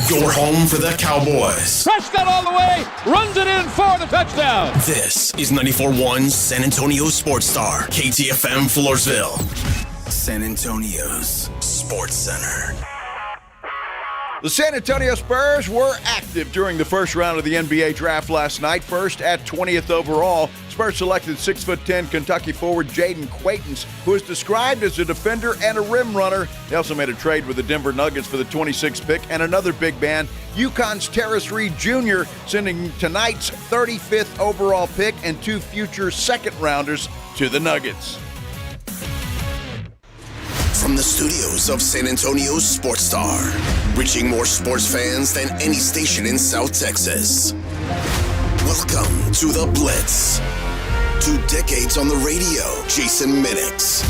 Your home for the Cowboys. Prescott all the way, runs it in for the touchdown. This is 94.1 San Antonio Sports Star, KTFM Floresville. San Antonio's Sports Center. The San Antonio Spurs were active during the first round of the NBA draft last night. First at 20th overall, Spurs selected 6'10" Kentucky forward Jayden Quaintance, who is described as a defender and a rim runner. They also made a trade with the Denver Nuggets for the 26th pick and another big man, UConn's Tarris Jr., sending tonight's 35th overall pick and 2 future second-rounders to the Nuggets. From the studios of San Antonio's Sports Star, reaching more sports fans than any station in South Texas. Welcome to the Blitz. 2 decades on the radio, Jason Minix.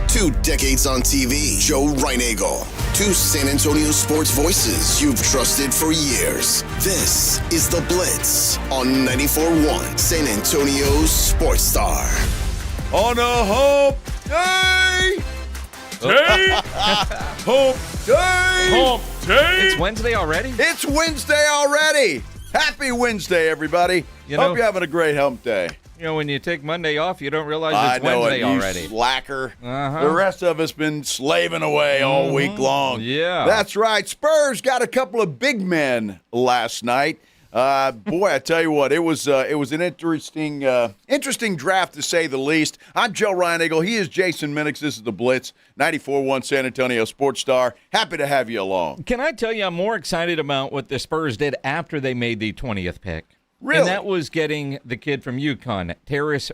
2 decades on TV, Joe Reinagel. 2 San Antonio sports voices you've trusted for years. This is the Blitz on 94.1 San Antonio's Sports Star. On a hump day! Hump day! Hump day! It's Wednesday already? It's Wednesday already! Happy Wednesday, everybody. Hope you're having a great hump day. You know, when you take Monday off, you don't realize it's Wednesday already. Slacker. The rest of us been slaving away all week long. Yeah. That's right. Spurs got a couple of big men last night. Boy, I tell you what, it was an interesting draft to say the least. I'm Joe Reinagel. He is Jason Minix. This is the Blitz, 94.1 San Antonio Sports Star. Happy to have you along. Can I tell you, I'm more excited about what the Spurs did after they made the 20th pick. Really? And that was getting the kid from UConn, Tarris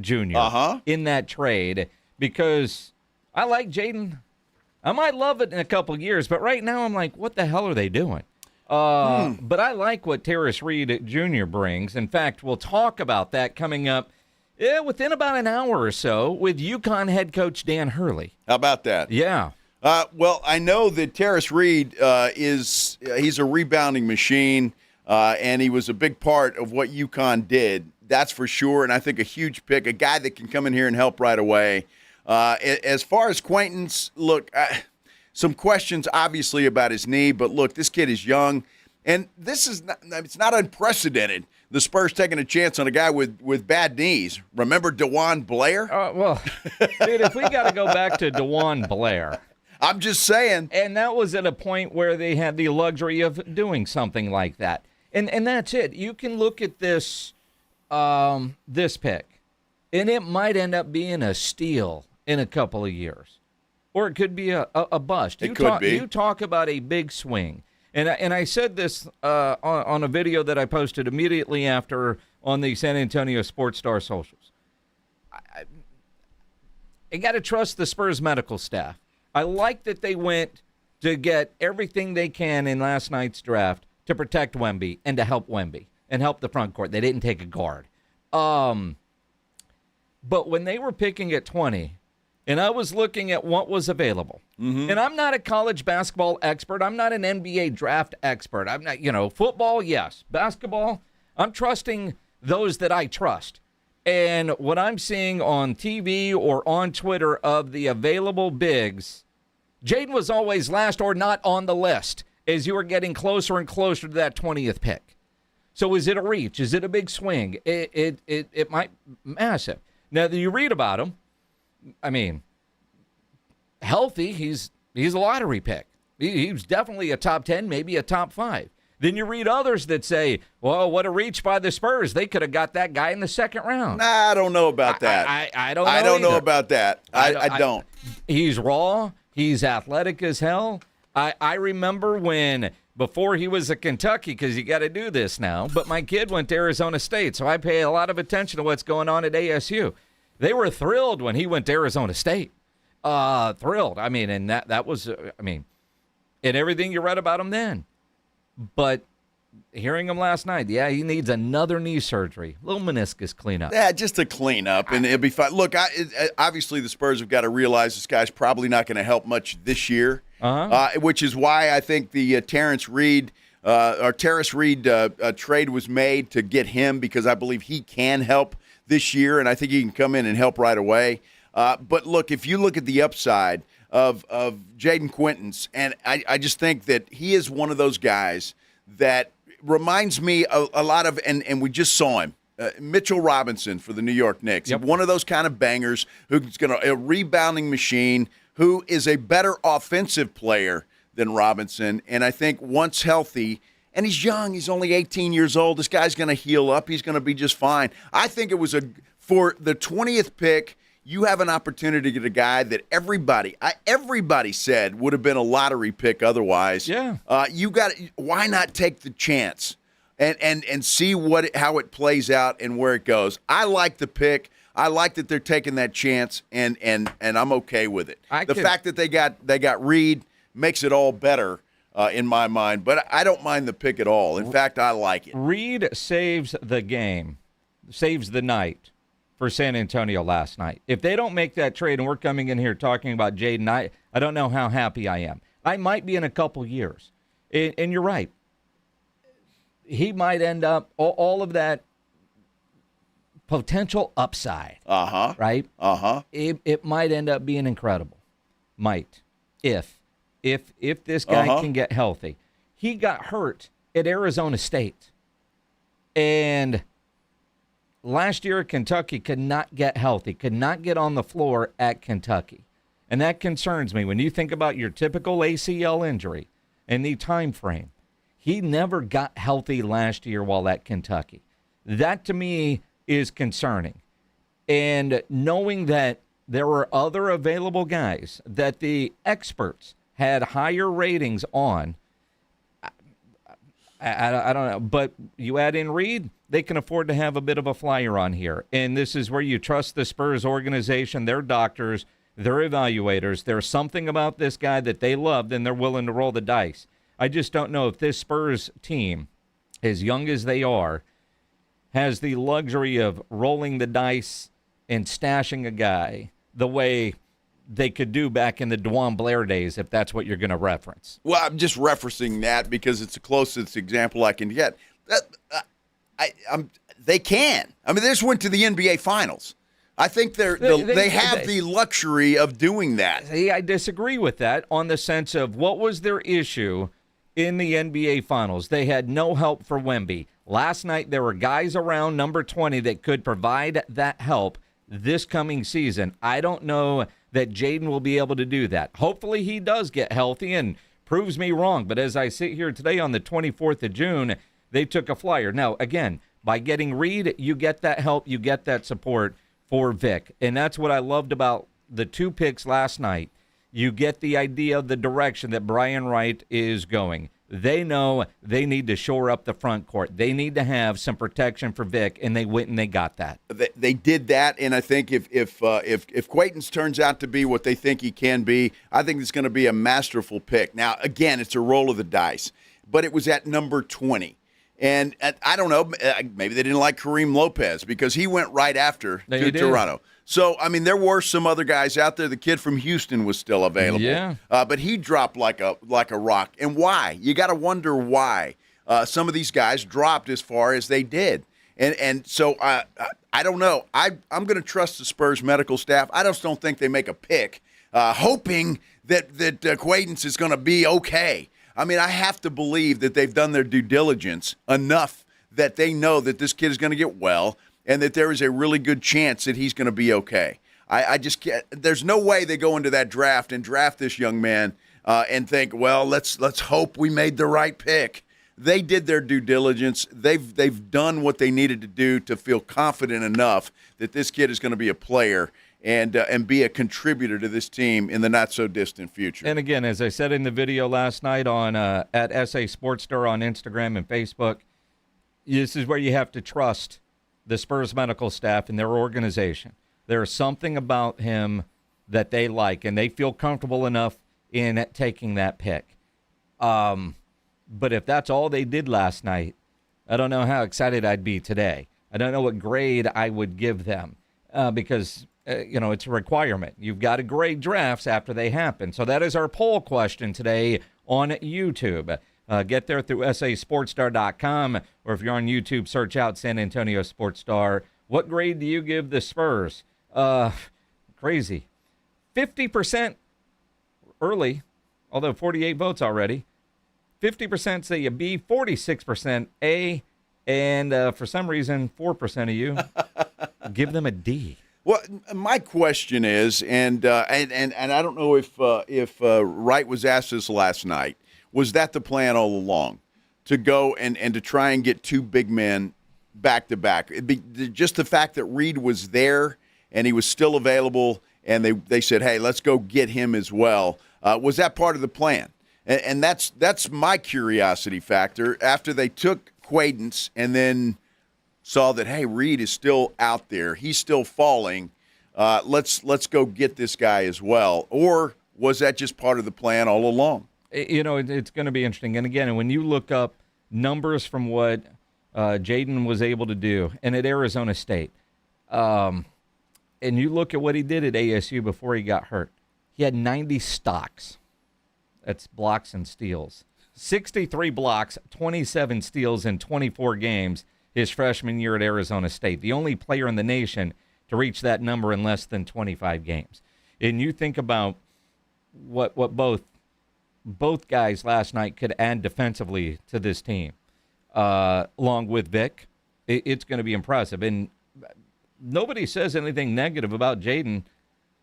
Jr., in that trade, because I like Jayden. I might love it in a couple years, but right now I'm like, what the hell are they doing? But I like what Tarris Jr. brings. In fact, we'll talk about that coming up within about an hour or so with UConn head coach Dan Hurley. How about that? Yeah. Well, I know that Tarris he's a rebounding machine, and he was a big part of what UConn did. That's for sure, and I think a huge pick, a guy that can come in here and help right away. As far as Quaintance, look, some questions, obviously, about his knee, but look, this kid is young, and it's not unprecedented, the Spurs taking a chance on a guy with bad knees. Remember DeJuan Blair? Well, dude, if we got to go back to DeJuan Blair. I'm just saying. And that was at a point where they had the luxury of doing something like that. And that's it. You can look at this pick, and it might end up being a steal in a couple of years. Or it could be a bust. It could be. You talk about a big swing. And I said this on a video that I posted immediately after on the San Antonio Sports Star socials. I got to trust the Spurs medical staff. I like that they went to get everything they can in last night's draft to protect Wemby and to help Wemby and help the front court. They didn't take a guard. But when they were picking at 20, and I was looking at what was available. And I'm not a college basketball expert. I'm not an NBA draft expert. I'm not, football, yes. Basketball, I'm trusting those that I trust. And what I'm seeing on TV or on Twitter of the available bigs, Jayden was always last or not on the list as you were getting closer and closer to that 20th pick. So is it a reach? Is it a big swing? It might massive. Now that you read about him, I mean, healthy, he's a lottery pick. He's definitely a top 10, maybe a top 5. Then you read others that say, well, what a reach by the Spurs. They could have got that guy in the second round. Nah, I don't know about that. I don't know I don't know either. about that. I don't. He's raw. He's athletic as hell. I remember when, before he was at Kentucky, because you got to do this now, but my kid went to Arizona State, so I pay a lot of attention to what's going on at ASU. They were thrilled when he went to Arizona State. Thrilled. I mean, and that was, and everything you read about him then. But hearing him last night, yeah, he needs another knee surgery. Little meniscus cleanup. Yeah, just a cleanup, and it'll be fine. Look, obviously the Spurs have got to realize this guy's probably not going to help much this year, which is why I think the Terrence Reed or Tarris trade was made to get him, because I believe he can help this year, and I think he can come in and help right away. But look, if you look at the upside, of Jayden Quaintance, and I just think that he is one of those guys that reminds me a lot of, and we just saw him, Mitchell Robinson for the New York Knicks. Yep. One of those kind of bangers who's a rebounding machine, who is a better offensive player than Robinson. And I think once healthy, and he's young, he's only 18 years old, this guy's going to heal up. He's going to be just fine. I think it was for the 20th pick, you have an opportunity to get a guy that everybody said would have been a lottery pick otherwise. Yeah. Why not take the chance and see how it plays out and where it goes? I like the pick. I like that they're taking that chance, and I'm okay with it. The fact that they got Reed makes it all better in my mind, but I don't mind the pick at all. In fact, I like it. Reed saves the game, saves the night for San Antonio last night. If they don't make that trade, and we're coming in here talking about Jayden, I don't know how happy I am. I might be in a couple years, and you're right. He might end up all of that potential upside. Right? It might end up being incredible. Might. If this guy can get healthy. He got hurt at Arizona State. And last year at Kentucky could not get healthy, could not get on the floor at Kentucky. And that concerns me. When you think about your typical ACL injury and the time frame, he never got healthy last year while at Kentucky. That, to me, is concerning. And knowing that there were other available guys that the experts had higher ratings on, I don't know. But you add in Reed, they can afford to have a bit of a flyer on here. And this is where you trust the Spurs organization, their doctors, their evaluators. There's something about this guy that they loved, and they're willing to roll the dice. I just don't know if this Spurs team, as young as they are, has the luxury of rolling the dice and stashing a guy the way they could do back in the DeJuan Blair days, if that's what you're going to reference. Well, I'm just referencing that because it's the closest example I can get. They can. I mean, they just went to the NBA Finals. I think they have the luxury of doing that. See, I disagree with that on the sense of what was their issue in the NBA Finals. They had no help for Wemby. Last night, there were guys around number 20 that could provide that help this coming season. I don't know that Jayden will be able to do that. Hopefully, he does get healthy and proves me wrong. But as I sit here today on the 24th of June, they took a flyer. Now, again, by getting Reed, you get that help, you get that support for Vic. And that's what I loved about the two picks last night. You get the idea of the direction that Brian Wright is going. They know they need to shore up the front court. They need to have some protection for Vic, and they went and they got that. They did that, and I think if Quaintance turns out to be what they think he can be, I think it's going to be a masterful pick. Now, again, it's a roll of the dice, but it was at number 20. And I don't know, maybe they didn't like Kareem Lopez because he went right after to Toronto. So, I mean, there were some other guys out there. The kid from Houston was still available. Yeah. But he dropped like a rock. And why? You got to wonder why some of these guys dropped as far as they did. And so I don't know. I'm going to trust the Spurs medical staff. I just don't think they make a pick, hoping that Quaintance is going to be okay. I mean, I have to believe that they've done their due diligence enough that they know that this kid is going to get well and that there is a really good chance that he's going to be okay. I just can't. There's no way they go into that draft and draft this young man and think, well, let's hope we made the right pick. They did their due diligence. They've done what they needed to do to feel confident enough that this kid is going to be a player and be a contributor to this team in the not-so-distant future. And again, as I said in the video last night on at SA Sportster on Instagram and Facebook, this is where you have to trust the Spurs medical staff and their organization. There's something about him that they like, and they feel comfortable enough in taking that pick. But if that's all they did last night, I don't know how excited I'd be today. I don't know what grade I would give them because it's a requirement. You've got to grade drafts after they happen. So that is our poll question today on YouTube. Get there through sasportstar.com, or if you're on YouTube, search out San Antonio Sports Star. What grade do you give the Spurs? Crazy. 50% early, although 48 votes already. 50% say a B, 46% A, and for some reason, 4% of you give them a D. Well, my question is, and I don't know if Wright was asked this last night, was that the plan all along, to go and to try and get two big men back to back? Just the fact that Reed was there and he was still available, and they said, hey, let's go get him as well. Was that part of the plan? And that's my curiosity factor. After they took Quaintance and then saw that, hey, Reed is still out there, he's still falling, let's go get this guy as well. Or was that just part of the plan all along? It's going to be interesting. And again, when you look up numbers from what Jayden was able to do, and at Arizona State, and you look at what he did at ASU before he got hurt, he had 90 stocks. That's blocks and steals. 63 blocks, 27 steals in 24 games his freshman year at Arizona State. The only player in the nation to reach that number in less than 25 games. And you think about what both guys last night could add defensively to this team, along with Vic. It's going to be impressive. And nobody says anything negative about Jayden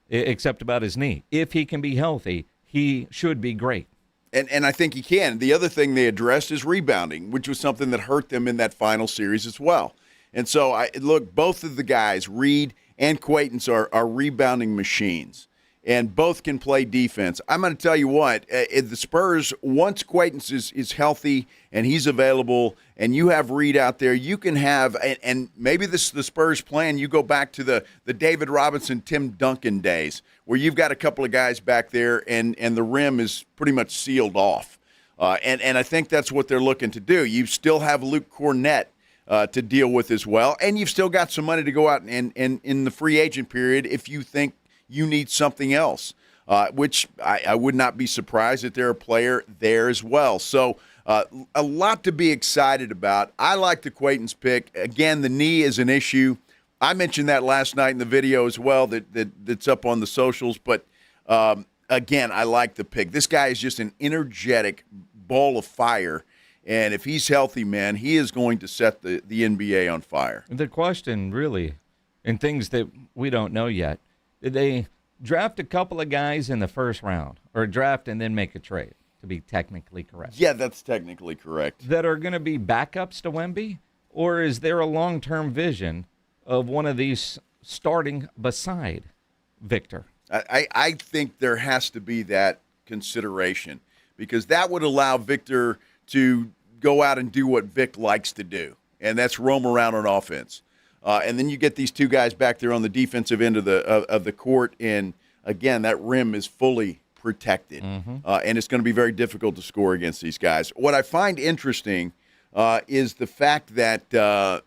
except about his knee. If he can be healthy, he should be great. And I think he can. The other thing they addressed is rebounding, which was something that hurt them in that final series as well. And so, look, both of the guys, Reed and Quaintance, are rebounding machines, and both can play defense. I'm going to tell you what, the Spurs, once Quaintance is healthy and he's available and you have Reed out there, you can have, and maybe this is the Spurs plan, you go back to the David Robinson, Tim Duncan days, where you've got a couple of guys back there and the rim is pretty much sealed off. And I think that's what they're looking to do. You still have Luke Cornett to deal with as well, and you've still got some money to go out and in the free agent period if you think you need something else, which I would not be surprised that they're a player there as well. So a lot to be excited about. I like the Quaintance pick. Again, the knee is an issue. I mentioned that last night in the video as well that's up on the socials. But, again, I like the pick. This guy is just an energetic ball of fire. And if he's healthy, man, he is going to set the NBA on fire. The question, really, and things that we don't know yet, did they draft a couple of guys in the first round, or draft and then make a trade, to be technically correct? Yeah, that's technically correct. That are going to be backups to Wemby? Or is there a long-term vision of one of these starting beside Victor? I think there has to be that consideration, because that would allow Victor to go out and do what Vic likes to do, and that's roam around on offense. And then you get these two guys back there on the defensive end of the court, and again, that rim is fully protected, and it's going to be very difficult to score against these guys. What I find interesting is the fact that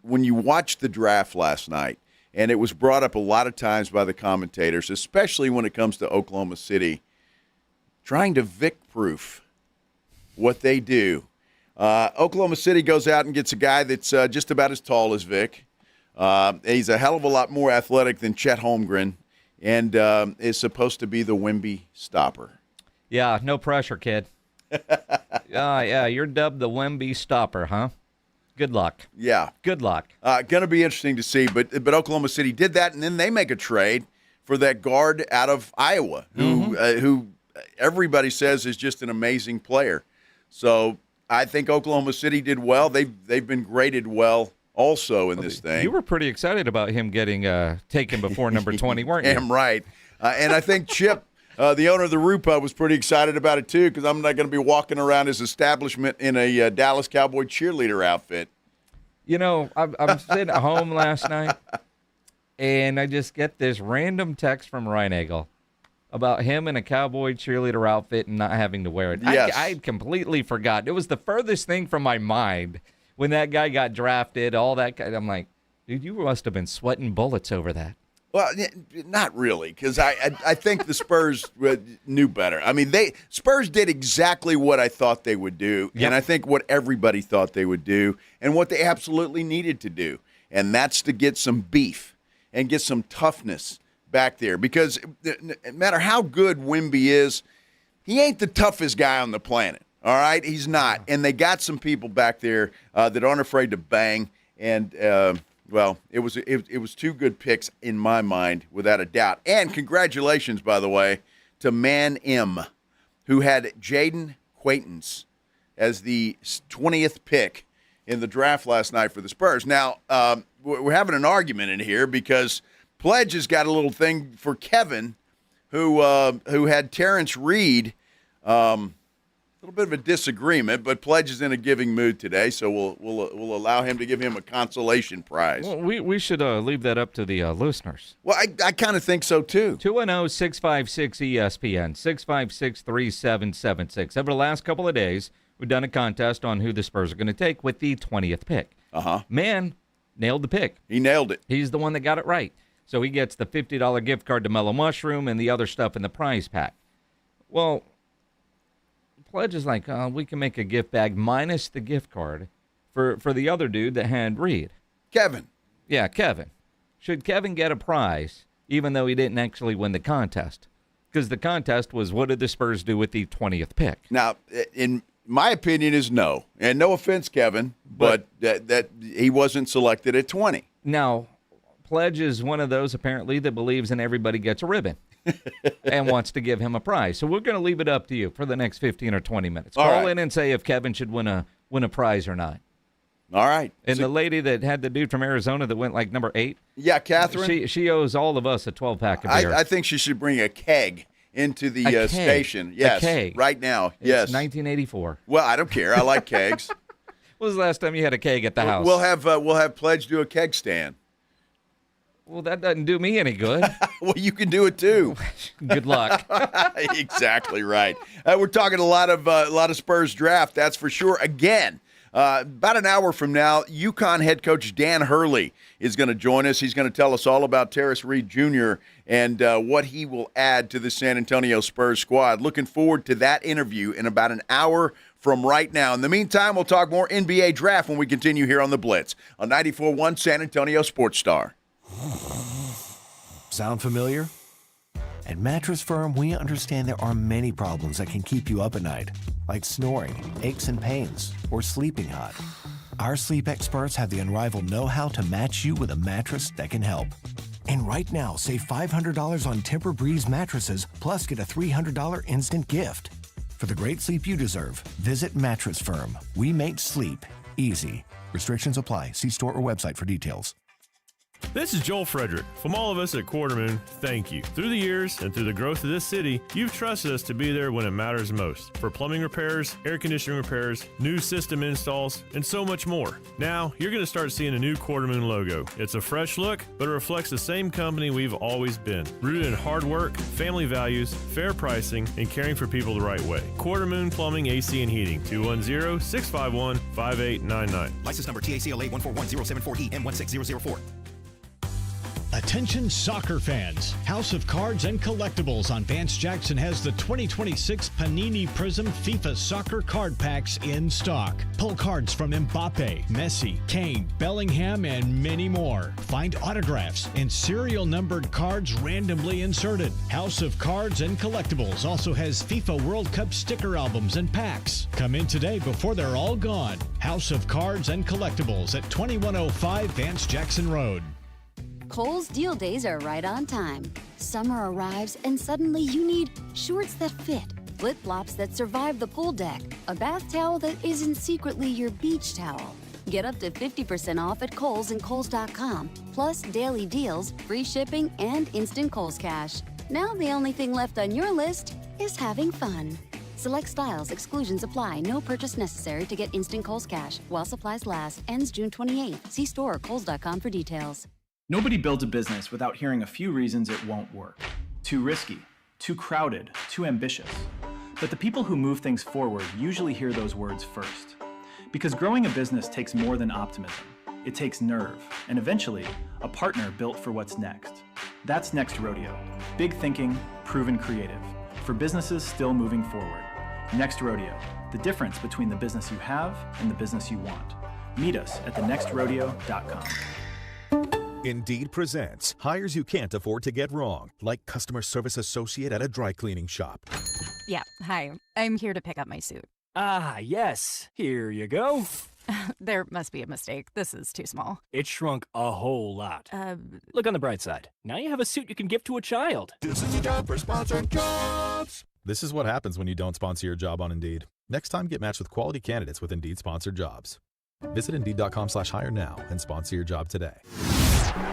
when you watched the draft last night, and it was brought up a lot of times by the commentators, especially when it comes to Oklahoma City, trying to Vic-proof what they do. Oklahoma City goes out and gets a guy that's just about as tall as Vic. He's a hell of a lot more athletic than Chet Holmgren, and is supposed to be the Wemby stopper. Yeah, no pressure, kid. Yeah, you're dubbed the Wemby stopper, huh? Good luck. Yeah. Good luck. Going to be interesting to see, but Oklahoma City did that, and then they make a trade for that guard out of Iowa, who everybody says is just an amazing player. So I think Oklahoma City did well. They've been graded well also in this thing. You were pretty excited about him getting taken before number 20, weren't you? Damn right. And I think Chip, the owner of the Rue Pub, was pretty excited about it too, because I'm not going to be walking around his establishment in a Dallas Cowboy cheerleader outfit. You know, I'm sitting at home last night, and I just get this random text from Reinagel about him in a Cowboy cheerleader outfit and not having to wear it. Yes. I had completely forgotten. It was the furthest thing from my mind when that guy got drafted, all that. I'm like, dude, you must have been sweating bullets over that. Well, not really, because I think the Spurs knew better. I mean, Spurs did exactly what I thought they would do, and I think what everybody thought they would do, and what they absolutely needed to do, and that's to get some beef and get some toughness back there, because no matter how good Wemby is, he ain't the toughest guy on the planet. All right, he's not. And they got some people back there that aren't afraid to bang. And well, it was two good picks in my mind, without a doubt. And congratulations, by the way, to Man M, who had Jayden Quaintance as the 20th pick in the draft last night for the Spurs. Now, we're having an argument in here because Pledge has got a little thing for Kevin, who had Terrence Reed. A little bit of a disagreement, but Pledge is in a giving mood today, so we'll allow him to give him a consolation prize. Well, we should leave that up to the listeners. Well, I kind of think so, too. 210-656-ESPN, 656-3776. Over the last couple of days, we've done a contest on who the Spurs are going to take with the 20th pick. Man nailed the pick. He nailed it. He's the one that got it right. So he gets the $50 gift card to Mellow Mushroom and the other stuff in the prize pack. Well, Pledge is like, we can make a gift bag minus the gift card for the other dude that had Reed. Kevin. Yeah, Kevin. Should Kevin get a prize even though he didn't actually win the contest? Because the contest was, what did the Spurs do with the 20th pick? Now, in my opinion is no. And no offense, Kevin, but that he wasn't selected at 20. Now, Pledge is one of those, apparently, that believes in everybody gets a ribbon and wants to give him a prize. So we're going to leave it up to you for the next 15 or 20 minutes. Call in and say if Kevin should win a prize or not. All right. And the lady that had the dude from Arizona that went like number 8. Yeah, Catherine. She owes all of us a 12-pack of beer. I think she should bring a keg into the station. Yes, a keg. Right now. It's yes. 1984. Well, I don't care. I like kegs. When was the last time you had a keg at the house? We'll have Pledge do a keg stand. Well, that doesn't do me any good. Well, you can do it too. Good luck. Exactly right. We're talking a lot of Spurs draft, that's for sure. Again, about an hour from now, UConn head coach Dan Hurley is going to join us. He's going to tell us all about Tarris Reed Jr. and what he will add to the San Antonio Spurs squad. Looking forward to that interview in about an hour from right now. In the meantime, we'll talk more NBA draft when we continue here on The Blitz on 94.1 San Antonio Sports Star. Sound familiar? At Mattress Firm, we understand there are many problems that can keep you up at night, like snoring, aches and pains, or sleeping hot. Our sleep experts have the unrivaled know-how to match you with a mattress that can help. And right now, save $500 on Tempur-Breeze mattresses, plus get a $300 instant gift. For the great sleep you deserve, visit Mattress Firm. We make sleep easy. Restrictions apply. See store or website for details. This is Joel Frederick. From all of us at Quarterman, thank you. Through the years and through the growth of this city, you've trusted us to be there when it matters most. For plumbing repairs, air conditioning repairs, new system installs, and so much more. Now, you're going to start seeing a new Quarterman logo. It's a fresh look, but it reflects the same company we've always been. Rooted in hard work, family values, fair pricing, and caring for people the right way. Quarterman Plumbing, AC, and Heating. 210-651-5899. License number TACLA 141074E M16004. Attention soccer fans. House of Cards and Collectibles on Vance Jackson has the 2026 Panini Prism FIFA Soccer Card Packs in stock. Pull cards from Mbappe, Messi, Kane, Bellingham, and many more. Find autographs and serial numbered cards randomly inserted. House of Cards and Collectibles also has FIFA World Cup sticker albums and packs. Come in today before they're all gone. House of Cards and Collectibles at 2105 Vance Jackson Road. Kohl's deal days are right on time. Summer arrives and suddenly you need shorts that fit, flip-flops that survive the pool deck, a bath towel that isn't secretly your beach towel. Get up to 50% off at Kohl's and Kohls.com, plus daily deals, free shipping, and instant Kohl's Cash. Now the only thing left on your list is having fun. Select styles, exclusions apply, no purchase necessary to get instant Kohl's Cash while supplies last. Ends June 28th. See store or Kohls.com for details. Nobody builds a business without hearing a few reasons it won't work. Too risky, too crowded, too ambitious. But the people who move things forward usually hear those words first. Because growing a business takes more than optimism. It takes nerve, and eventually, a partner built for what's next. That's Next Rodeo. Big thinking, proven creative. For businesses still moving forward. Next Rodeo, the difference between the business you have and the business you want. Meet us at thenextrodeo.com. Indeed presents hires you can't afford to get wrong, like customer service associate at a dry cleaning shop. Yeah, hi. I'm here to pick up my suit. Ah, yes. Here you go. There must be a mistake. This is too small. It shrunk a whole lot. Look on the bright side. Now you have a suit you can give to a child. This is a job for sponsored jobs. This is what happens when you don't sponsor your job on Indeed. Next time, get matched with quality candidates with Indeed sponsored jobs. Visit Indeed.com/hire now and sponsor your job today.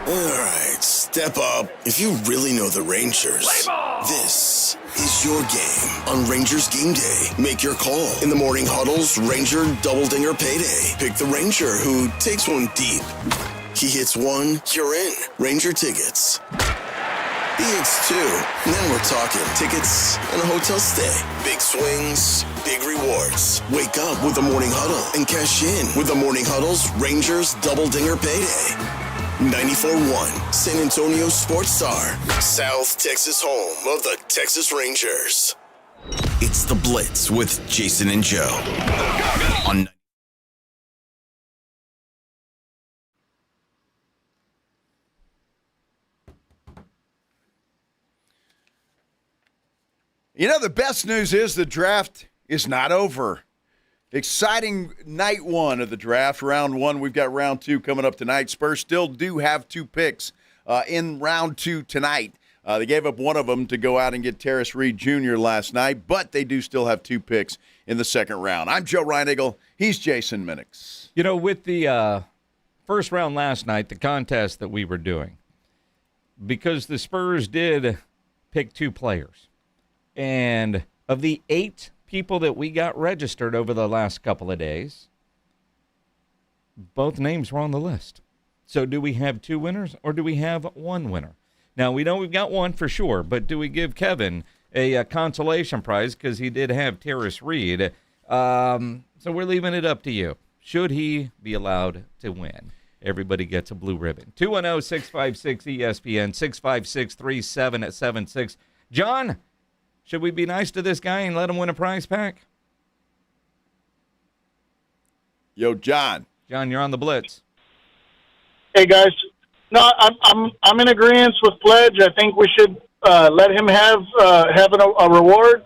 All right, step up. If you really know the Rangers, this is your game on Rangers Game Day. Make your call in the morning huddles, Ranger Double Dinger Payday. Pick the Ranger who takes one deep. He hits one, you're in. Ranger tickets. He hits two, and then we're talking tickets and a hotel stay. Big swings, big rewards. Wake up with the morning huddle and cash in with the morning huddle's Rangers Double Dinger Payday. 94.1 San Antonio Sports Star, South Texas home of the Texas Rangers. It's the Blitz with Jason and Joe. On You know, the best news is the draft is not over. Exciting night one of the draft, round one. We've got round two coming up tonight. Spurs still do have 2 picks in round 2 tonight. They gave up one of them to go out and get Tarris Reed Jr. last night, but they do still have 2 picks in the second round. I'm Joe Reinigle. He's Jason Minix. You know, with the first round last night, the contest that we were doing, because the Spurs did pick 2 players, and of the 8 people that we got registered over the last couple of days, both names were on the list. So do we have 2 winners or do we have 1 winner? Now, we know we've got 1 for sure, but do we give Kevin a consolation prize because he did have Tarris Reed? So we're leaving it up to you. Should he be allowed to win? Everybody gets a blue ribbon. 210-656-ESPN, 656-3776. John, should we be nice to this guy and let him win a prize pack? Yo, John. John, you're on the Blitz. Hey guys, no, I'm in agreement with Pledge. I think we should let him have a reward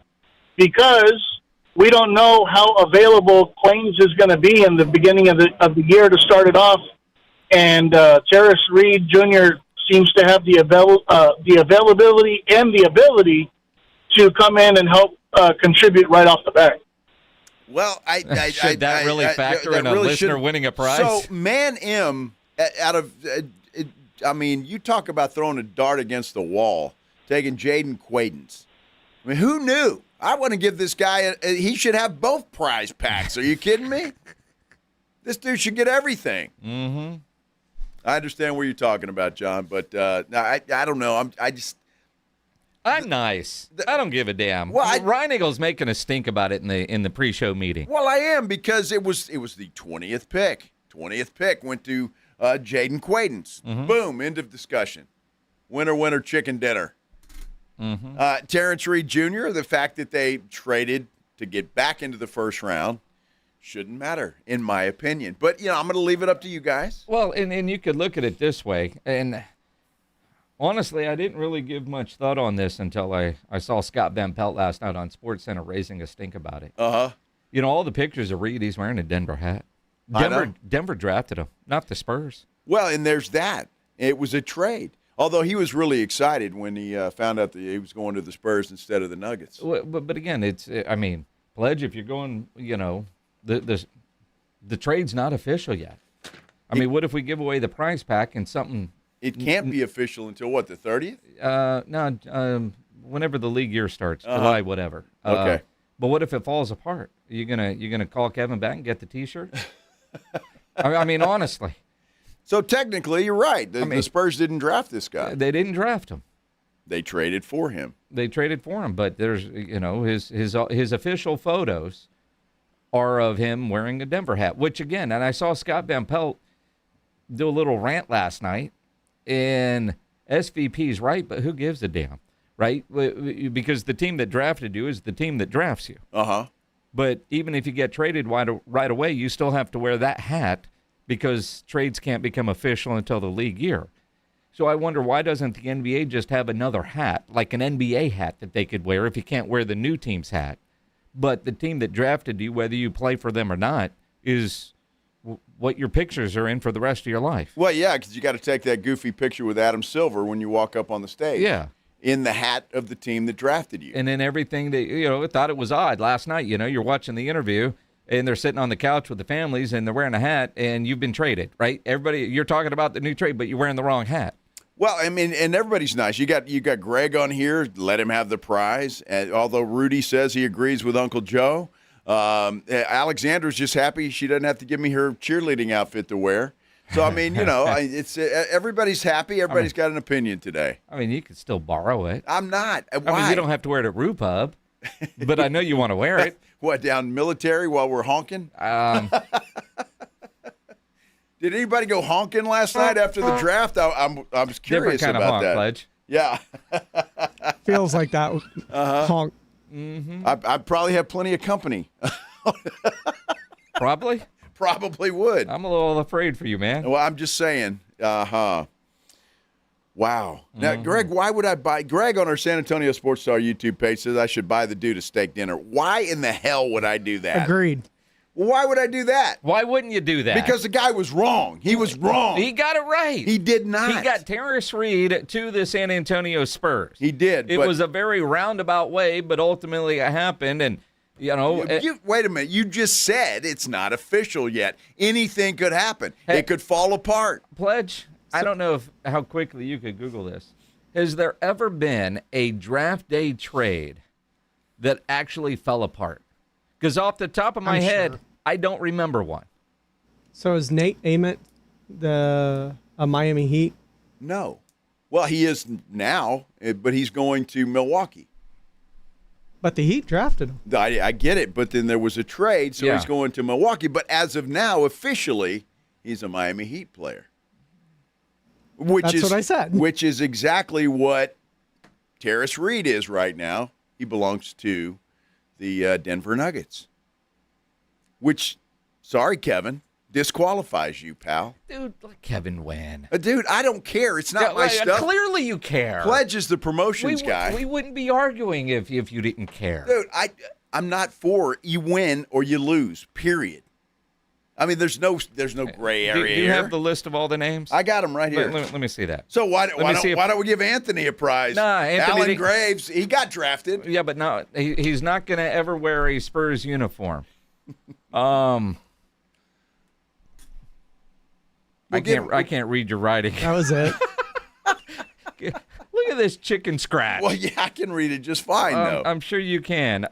because we don't know how available Quaintance is going to be in the beginning of the year to start it off, and Tarris Reed Jr. seems to have the availability and the ability to come in and help contribute right off the bat. Well, should that really factor in a really listener winning a prize? So, Man M, out of, I mean, you talk about throwing a dart against the wall, taking Jayden Quaintance. I mean, who knew? I want to give this guy, he should have both prize packs. Are you kidding me? This dude should get everything. Mm-hmm. I understand what you're talking about, John, but I don't know. I'm nice. I don't give a damn. Well, Ryan Eagle's making a stink about it in the pre-show meeting. Well, I am because it was the 20th pick. 20th pick went to Jayden Quaintance. Mm-hmm. Boom, end of discussion. Winner, chicken dinner. Mm-hmm. Terrence Reed Jr., the fact that they traded to get back into the first round shouldn't matter, in my opinion. But, I'm going to leave it up to you guys. Well, and you could look at it this way, and honestly, I didn't really give much thought on this until I saw Scott Van Pelt last night on SportsCenter raising a stink about it. Uh-huh. All the pictures of Reed, he's wearing a Denver hat. Denver drafted him, not the Spurs. Well, and there's that. It was a trade. Although he was really excited when he found out that he was going to the Spurs instead of the Nuggets. But again, Pledge, if you're going, the trade's not official yet. What if we give away the prize pack and something? It can't be official until what, the 30th? No, whenever the league year starts, July, whatever. Okay. But what if it falls apart? You gonna call Kevin back and get the T-shirt? Honestly. So technically, you're right. The Spurs didn't draft this guy. They didn't draft him. They traded for him. But there's his official photos are of him wearing a Denver hat. Which again, and I saw Scott Van Pelt do a little rant last night. And SVP's right, but who gives a damn, right? Because the team that drafted you is the team that drafts you. Uh-huh. But even if you get traded right away, you still have to wear that hat because trades can't become official until the league year. So I wonder, why doesn't the NBA just have another hat, like an NBA hat that they could wear if you can't wear the new team's hat? But the team that drafted you, whether you play for them or not, is what your pictures are in for the rest of your life. Well, yeah, because you got to take that goofy picture with Adam Silver when you walk up on the stage. Yeah. In the hat of the team that drafted you. And then everything that, thought it was odd last night. You're watching the interview, and they're sitting on the couch with the families, and they're wearing a hat, and you've been traded, right? Everybody, you're talking about the new trade, but you're wearing the wrong hat. Well, I mean, and everybody's nice. You got Greg on here. Let him have the prize. And although Rudy says he agrees with Uncle Joe, Alexandra's just happy she doesn't have to give me her cheerleading outfit to wear. So I mean, it's everybody's happy. Everybody's got an opinion today. I mean, you could still borrow it. I'm not. Why? I mean, you don't have to wear it at Roo Pub, but I know you want to wear it. What, down military while we're honking? Did anybody go honking last night after the draft? I was curious different kind about of honk, that. Pledge. Yeah. Feels like that honk. Mm-hmm. I probably have plenty of company. Probably? Probably would. I'm a little afraid for you, man. Well, I'm just saying. Wow. Now, Greg, why would I buy? Greg on our San Antonio Sports Star YouTube page says I should buy the dude a steak dinner. Why in the hell would I do that? Agreed. Well, why would I do that? Why wouldn't you do that? Because the guy was wrong. He was wrong. He got it right. He did not. He got Tarris Reed to the San Antonio Spurs. He did. It was a very roundabout way, but ultimately it happened. And, wait a minute. You just said it's not official yet. Anything could happen. It could fall apart. Pledge, I don't know how quickly you could Google this. Has there ever been a draft day trade that actually fell apart? Because off the top of my head, I don't remember one. So is Nate Ament the Miami Heat? No. Well, he is now, but he's going to Milwaukee. But the Heat drafted him. I get it, but then there was a trade, so he's going to Milwaukee. But as of now, officially, he's a Miami Heat player. That's what I said. Which is exactly what Tarris Reed is right now. He belongs to the Denver Nuggets. Which, sorry, Kevin, disqualifies you, pal. Dude, let Kevin win. Dude, I don't care. It's not my stuff. Clearly you care. Pledge is the promotions guy. We wouldn't be arguing if you didn't care. Dude, I'm not for you win or you lose, period. I mean, there's no gray area. Do you have the list of all the names? I got them right here. Let me see that. So why don't we give Anthony a prize? Nah, Anthony Alan Graves, he got drafted. Yeah, but no, he's not going to ever wear a Spurs uniform. I can't read your writing. That was it. Look at this chicken scratch. Well, yeah, I can read it just fine, though. I'm sure you can.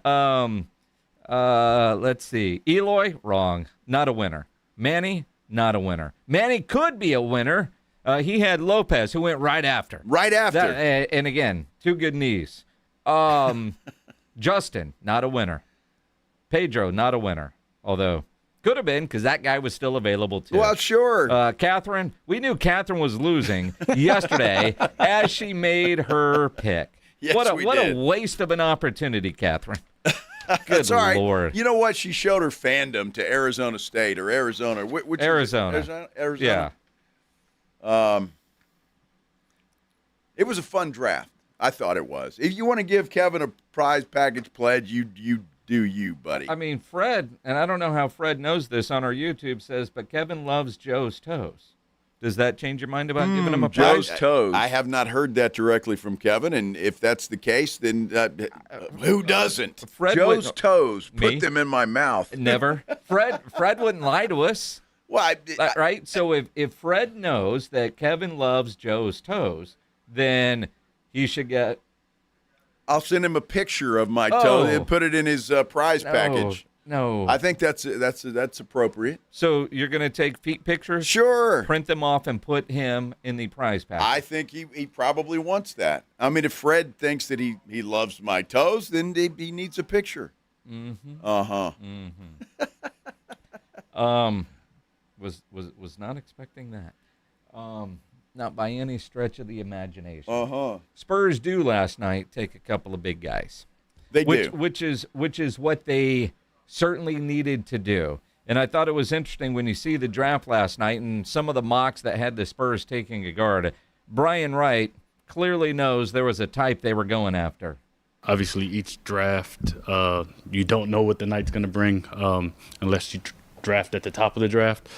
Let's see. Eloy, wrong. Not a winner. Manny, not a winner. Manny could be a winner. He had Lopez, who went right after. Right after. And again, two good knees. Justin, not a winner. Pedro, not a winner. Although, could have been, because that guy was still available, too. Well, sure. Catherine, we knew Catherine was losing yesterday as she made her pick. Yes, what did. a waste of an opportunity, Catherine. Good That's all right. Lord. You know what? She showed her fandom to Arizona State or Arizona. Which Arizona. Arizona. Yeah. It was a fun draft. I thought it was. If you want to give Kevin a prize package pledge, you do you, buddy. I mean, Fred, and I don't know how Fred knows this on our YouTube, says, but Kevin loves Joe's toes. Does that change your mind about giving him a prize? Joe's toes. I have not heard that directly from Kevin, and if that's the case, then who doesn't? Joe's toes. Put them in my mouth. Never. Fred wouldn't lie to us. Well, right? So if Fred knows that Kevin loves Joe's toes, then he should get. I'll send him a picture of my toe and put it in his prize package. No, I think that's appropriate. So you're going to take feet pictures? Sure. Print them off and put him in the prize package. I think he probably wants that. I mean, if Fred thinks that he loves my toes, then he needs a picture. Mm-hmm. Uh-huh. Mm-hmm. Was not expecting that. Not by any stretch of the imagination. Uh-huh. Spurs do last night take a couple of big guys. They do. Which is what they certainly needed to do. And I thought it was interesting when you see the draft last night and some of the mocks that had the Spurs taking a guard. Brian Wright clearly knows there was a type they were going after. Obviously, each draft, you don't know what the night's going to bring unless you draft at the top of the draft.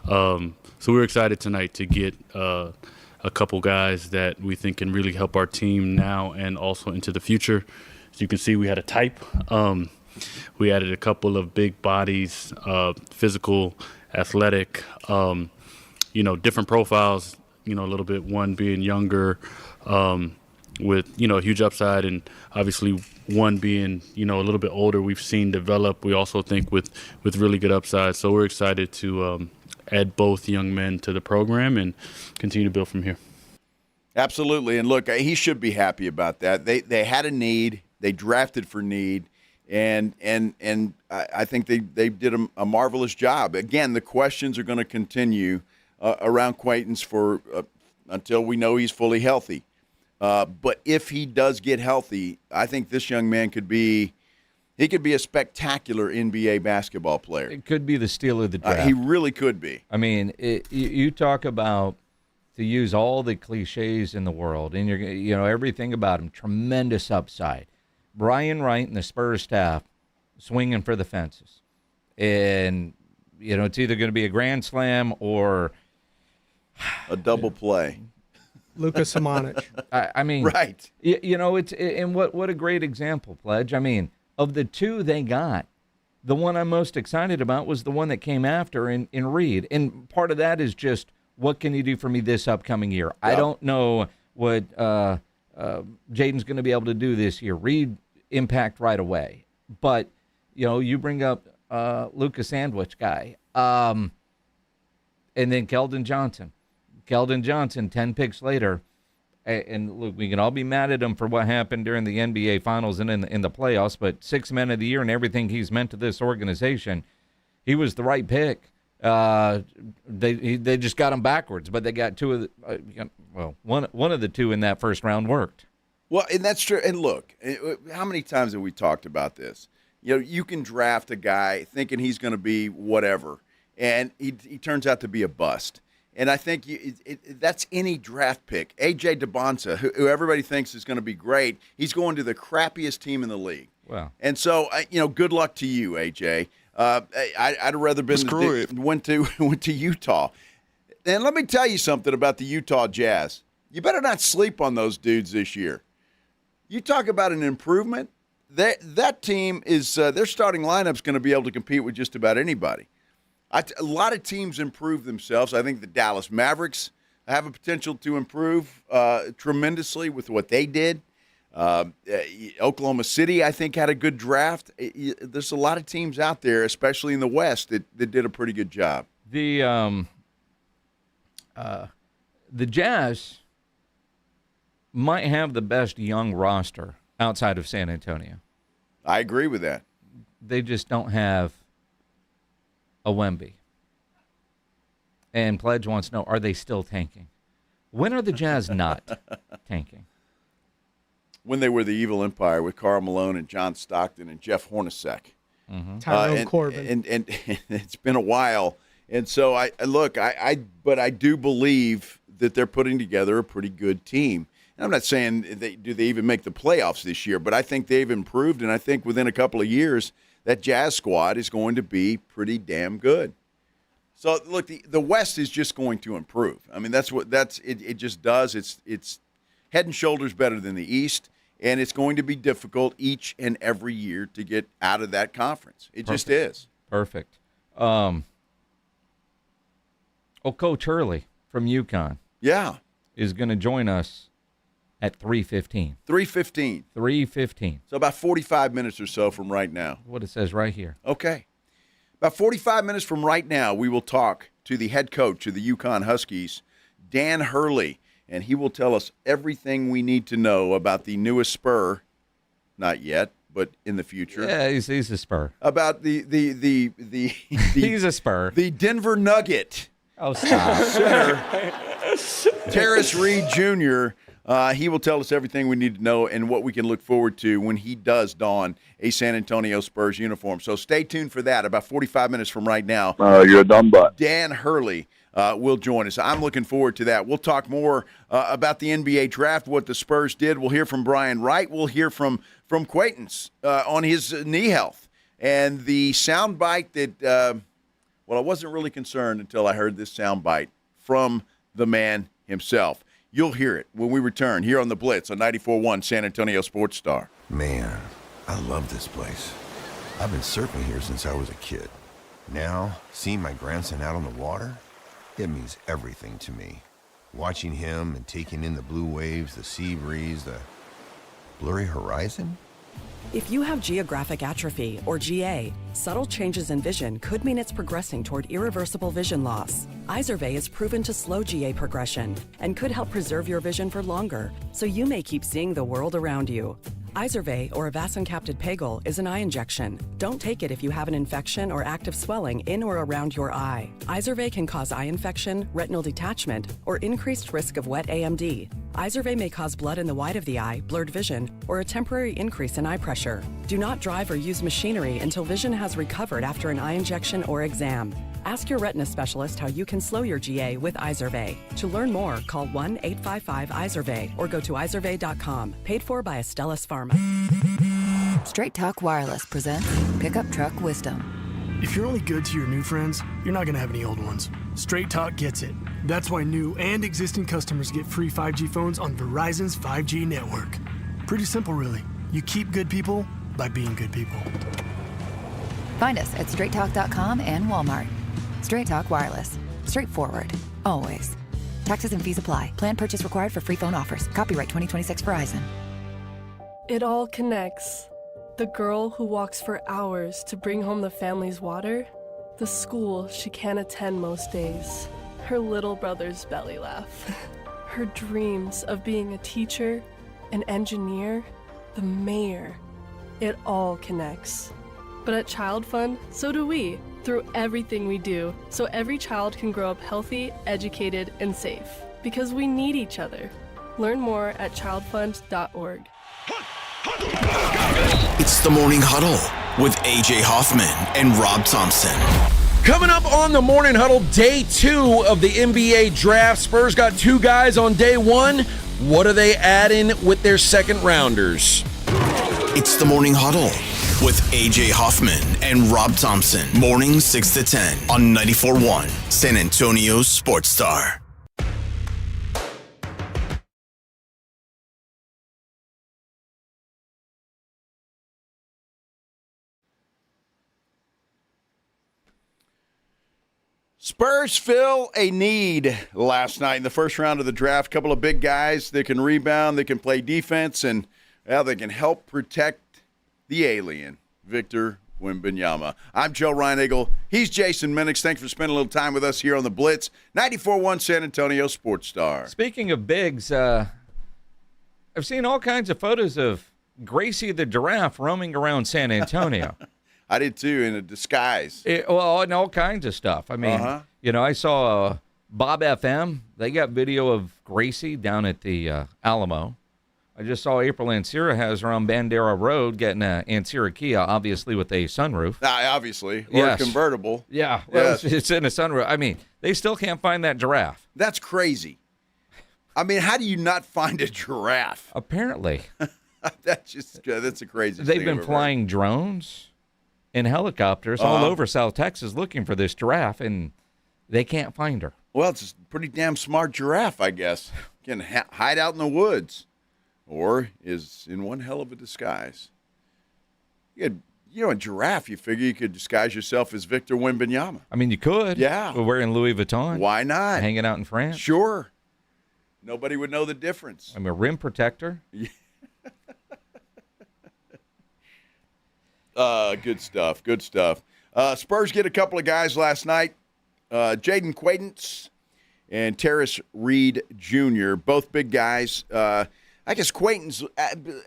So we're excited tonight to get a couple guys that we think can really help our team now and also into the future. As you can see, we had a type. We added a couple of big bodies, physical, athletic, different profiles, a little bit, one being younger, with, a huge upside, and obviously one being, a little bit older, we've seen develop. We also think with really good upside. So we're excited to add both young men to the program and continue to build from here. Absolutely. And look, he should be happy about that. They had a need. They drafted for need. And I think they did a marvelous job. Again, the questions are going to continue around Quaintance for until we know he's fully healthy. But if he does get healthy, I think this young man could be a spectacular NBA basketball player. It could be the steal of the draft. He really could be. I mean, you talk about, to use all the cliches in the world, and everything about him, tremendous upside. Brian Wright and the Spurs staff swinging for the fences. And, it's either going to be a grand slam or a double play. Lucas Samanic. I mean, right. It's, and what a great example, Pledge. I mean, of the two they got, the one I'm most excited about was the one that came after in Reed. And part of that is just, what can you do for me this upcoming year? Yep. I don't know what Jayden's going to be able to do this year. Reed, impact right away. But, you bring up Lucas Sandwich guy. And then Keldon Johnson. 10 picks later. And look, we can all be mad at him for what happened during the NBA Finals and in the playoffs, but 6 men of the year and everything he's meant to this organization, he was the right pick. They just got him backwards, but they got two of the one of the two in that first round worked. Well, and that's true. And look, how many times have we talked about this? You can draft a guy thinking he's going to be whatever, and he turns out to be a bust. And I think that's any draft pick. A.J. DeBonsa, who everybody thinks is going to be great, he's going to the crappiest team in the league. Wow. And so, good luck to you, A.J. I'd rather went to Utah. And let me tell you something about the Utah Jazz. You better not sleep on those dudes this year. You talk about an improvement. That team is their starting lineup's going to be able to compete with just about anybody. A lot of teams improve themselves. I think the Dallas Mavericks have a potential to improve tremendously with what they did. Oklahoma City, I think, had a good draft. There's a lot of teams out there, especially in the West, that did a pretty good job. The Jazz might have the best young roster outside of San Antonio. I agree with that. They just don't have a Wemby. And Pledge wants to know, are they still tanking? When are the Jazz not tanking? When they were the Evil Empire with Karl Malone and John Stockton and Jeff Hornacek. Mm-hmm. Tyrone Corbin. And it's been a while. And so, but I do believe that they're putting together a pretty good team. And I'm not saying do they even make the playoffs this year, but I think they've improved, and I think within a couple of years, that Jazz squad is going to be pretty damn good. So, look, the West is just going to improve. I mean, it just does. It's head and shoulders better than the East, and it's going to be difficult each and every year to get out of that conference. It just is. Perfect. Coach Hurley from UConn. Yeah. Is going to join us at 3:15. 3:15. 3:15. So about 45 minutes or so from right now. What it says right here. Okay. About 45 minutes from right now, we will talk to the head coach of the UConn Huskies, Dan Hurley, and he will tell us everything we need to know about the newest Spur. Not yet, but in the future. Yeah, he's a Spur. About the he's a Spur. The Denver Nugget. Oh, stop. Center, Tarris Reed Jr., he will tell us everything we need to know and what we can look forward to when he does don a San Antonio Spurs uniform. So stay tuned for that. About 45 minutes from right now. You're a dumb butt. Dan Hurley will join us. I'm looking forward to that. We'll talk more about the NBA draft, what the Spurs did. We'll hear from Brian Wright. We'll hear from Quaintance on his knee health. And the soundbite that, I wasn't really concerned until I heard this soundbite from the man himself. You'll hear it when we return here on The Blitz on 94.1 San Antonio Sports Star. Man, I love this place. I've been surfing here since I was a kid. Now, seeing my grandson out on the water, it means everything to me. Watching him and taking in the blue waves, the sea breeze, the blurry horizon. If you have geographic atrophy, or GA, subtle changes in vision could mean it's progressing toward irreversible vision loss. Izervay is proven to slow GA progression and could help preserve your vision for longer, so you may keep seeing the world around you. Izervay, or avacincaptad pegol, is an eye injection. Don't take it if you have an infection or active swelling in or around your eye. Izervay can cause eye infection, retinal detachment, or increased risk of wet AMD. Izervay may cause blood in the white of the eye, blurred vision, or a temporary increase in eye pressure. Do not drive or use machinery until vision has recovered after an eye injection or exam. Ask your retina specialist how you can slow your GA with Izervay. To learn more, call 1-855-IZERVAY or go to izervay.com. Paid for by Astellas Pharma. Straight Talk Wireless presents Pickup Truck Wisdom. If you're only good to your new friends, you're not going to have any old ones. Straight Talk gets it. That's why new and existing customers get free 5G phones on Verizon's 5G network. Pretty simple, really. You keep good people by being good people. Find us at straighttalk.com and Walmart. Straight Talk Wireless. Straightforward. Always. Taxes and fees apply. Plan purchase required for free phone offers. Copyright 2026 Verizon. It all connects. The girl who walks for hours to bring home the family's water. The school she can't attend most days. Her little brother's belly laugh. Her dreams of being a teacher, an engineer, the mayor. It all connects. But at Child Fund, so do we, through everything we do, so every child can grow up healthy, educated, and safe. Because we need each other. Learn more at childfund.org. It's the Morning Huddle with A.J. Hoffman and Rob Thompson. Coming up on the Morning Huddle, day 2 of the NBA draft. Spurs got 2 guys on day 1. What are they adding with their second rounders? It's the Morning Huddle with A.J. Hoffman and Rob Thompson. Mornings 6 to 10 on 94.1 San Antonio Sports Star. Spurs fill a need last night in the first round of the draft. A couple of big guys that can rebound, they can play defense, and they can help protect the alien, Victor Wembanyama. I'm Joe Reinagle. He's Jason Minix. Thanks for spending a little time with us here on the Blitz. 94.1 San Antonio Sports Star. Speaking of bigs, I've seen all kinds of photos of Gracie the giraffe roaming around San Antonio. I did too, in a disguise. And all kinds of stuff. I mean, I saw Bob FM. They got video of Gracie down at the Alamo. I just saw April Ancira has her on Bandera Road getting an Ancira Kia, obviously with a sunroof. Obviously, or a convertible. Yeah, well, it's in a sunroof. I mean, they still can't find that giraffe. That's crazy. I mean, how do you not find a giraffe? Apparently. That's a crazy thing. They've been flying drones and helicopters all over South Texas looking for this giraffe, and they can't find her. Well, it's a pretty damn smart giraffe, I guess. Can hide out in the woods, or is in one hell of a disguise. A giraffe, you figure you could disguise yourself as Victor Wembanyama. I mean, you could. Yeah. We're wearing Louis Vuitton. Why not? Hanging out in France. Sure. Nobody would know the difference. I'm a rim protector. Yeah. Good stuff. Good stuff. Spurs get a couple of guys last night. Jayden Quaintance and Tarris Reed Jr., both big guys. I guess Quaintance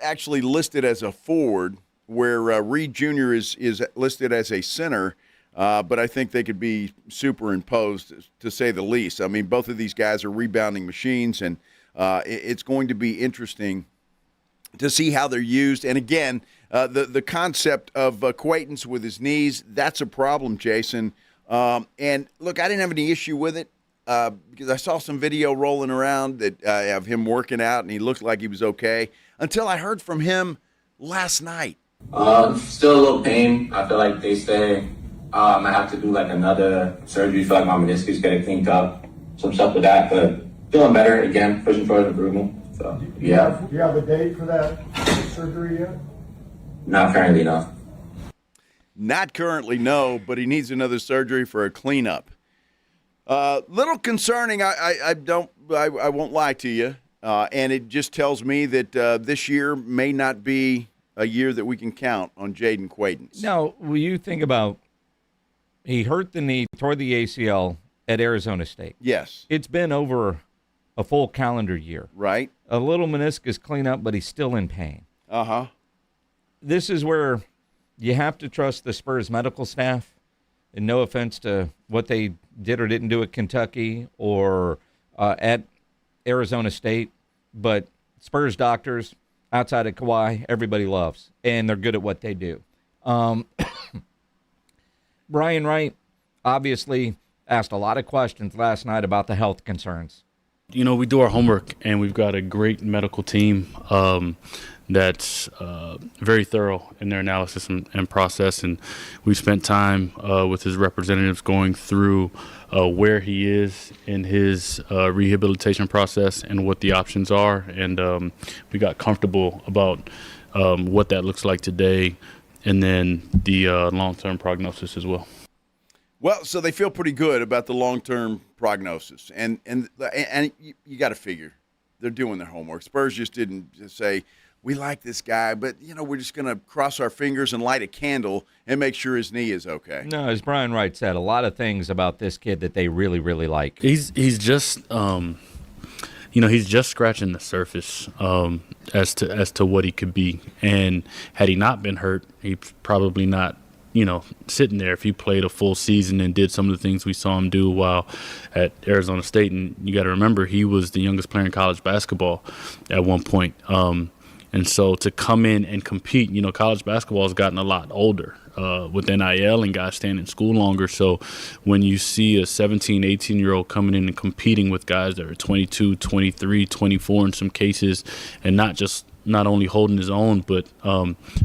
actually listed as a forward, where Reed Jr. is listed as a center. But I think they could be superimposed, to say the least. I mean, both of these guys are rebounding machines, and it's going to be interesting to see how they're used. And again, the concept of Quaintance with his knees, that's a problem, Jason. And look, I didn't have any issue with it. because I saw some video rolling around that of him working out, and he looked like he was okay until I heard from him last night. Still a little pain. I feel like they say I might have to do like another surgery. Feel like my meniscus getting cleaned up, some stuff with that, but feeling better again, pushing for improvement. So yeah. Do you have a date for that surgery yet? Not currently, no. Not currently, no, but he needs another surgery for a cleanup. Little concerning. I won't lie to you, and it just tells me that this year may not be a year that we can count on Jayden Quaintance. Now, will you think about he hurt the knee, tore the ACL at Arizona State. Yes. It's been over a full calendar year. Right. A little meniscus cleanup, but he's still in pain. Uh-huh. This is where you have to trust the Spurs medical staff. And no offense to what they did or didn't do at Kentucky or at Arizona State, but Spurs doctors outside of Kawhi, everybody loves, and they're good at what they do. Brian Wright obviously asked a lot of questions last night about the health concerns. You know, we do our homework, and we've got a great medical team that's very thorough in their analysis and process. And we've spent time with his representatives going through where he is in his rehabilitation process and what the options are. And we got comfortable about what that looks like today, and then the long-term prognosis as well. Well, so they feel pretty good about the long-term prognosis, and you got to figure they're doing their homework. Spurs just didn't just say, we like this guy, but, you know, we're just going to cross our fingers and light a candle and make sure his knee is okay. No, as Brian Wright said, a lot of things about this kid that they really, really like. He's just, he's just scratching the surface as to what he could be. And had he not been hurt, he's probably not, sitting there if he played a full season and did some of the things we saw him do while at Arizona State. And you got to remember, he was the youngest player in college basketball at one point. And so to come in and compete, college basketball has gotten a lot older with NIL and guys staying in school longer. So when you see a 17, 18-year-old coming in and competing with guys that are 22, 23, 24 in some cases, and not only holding his own, but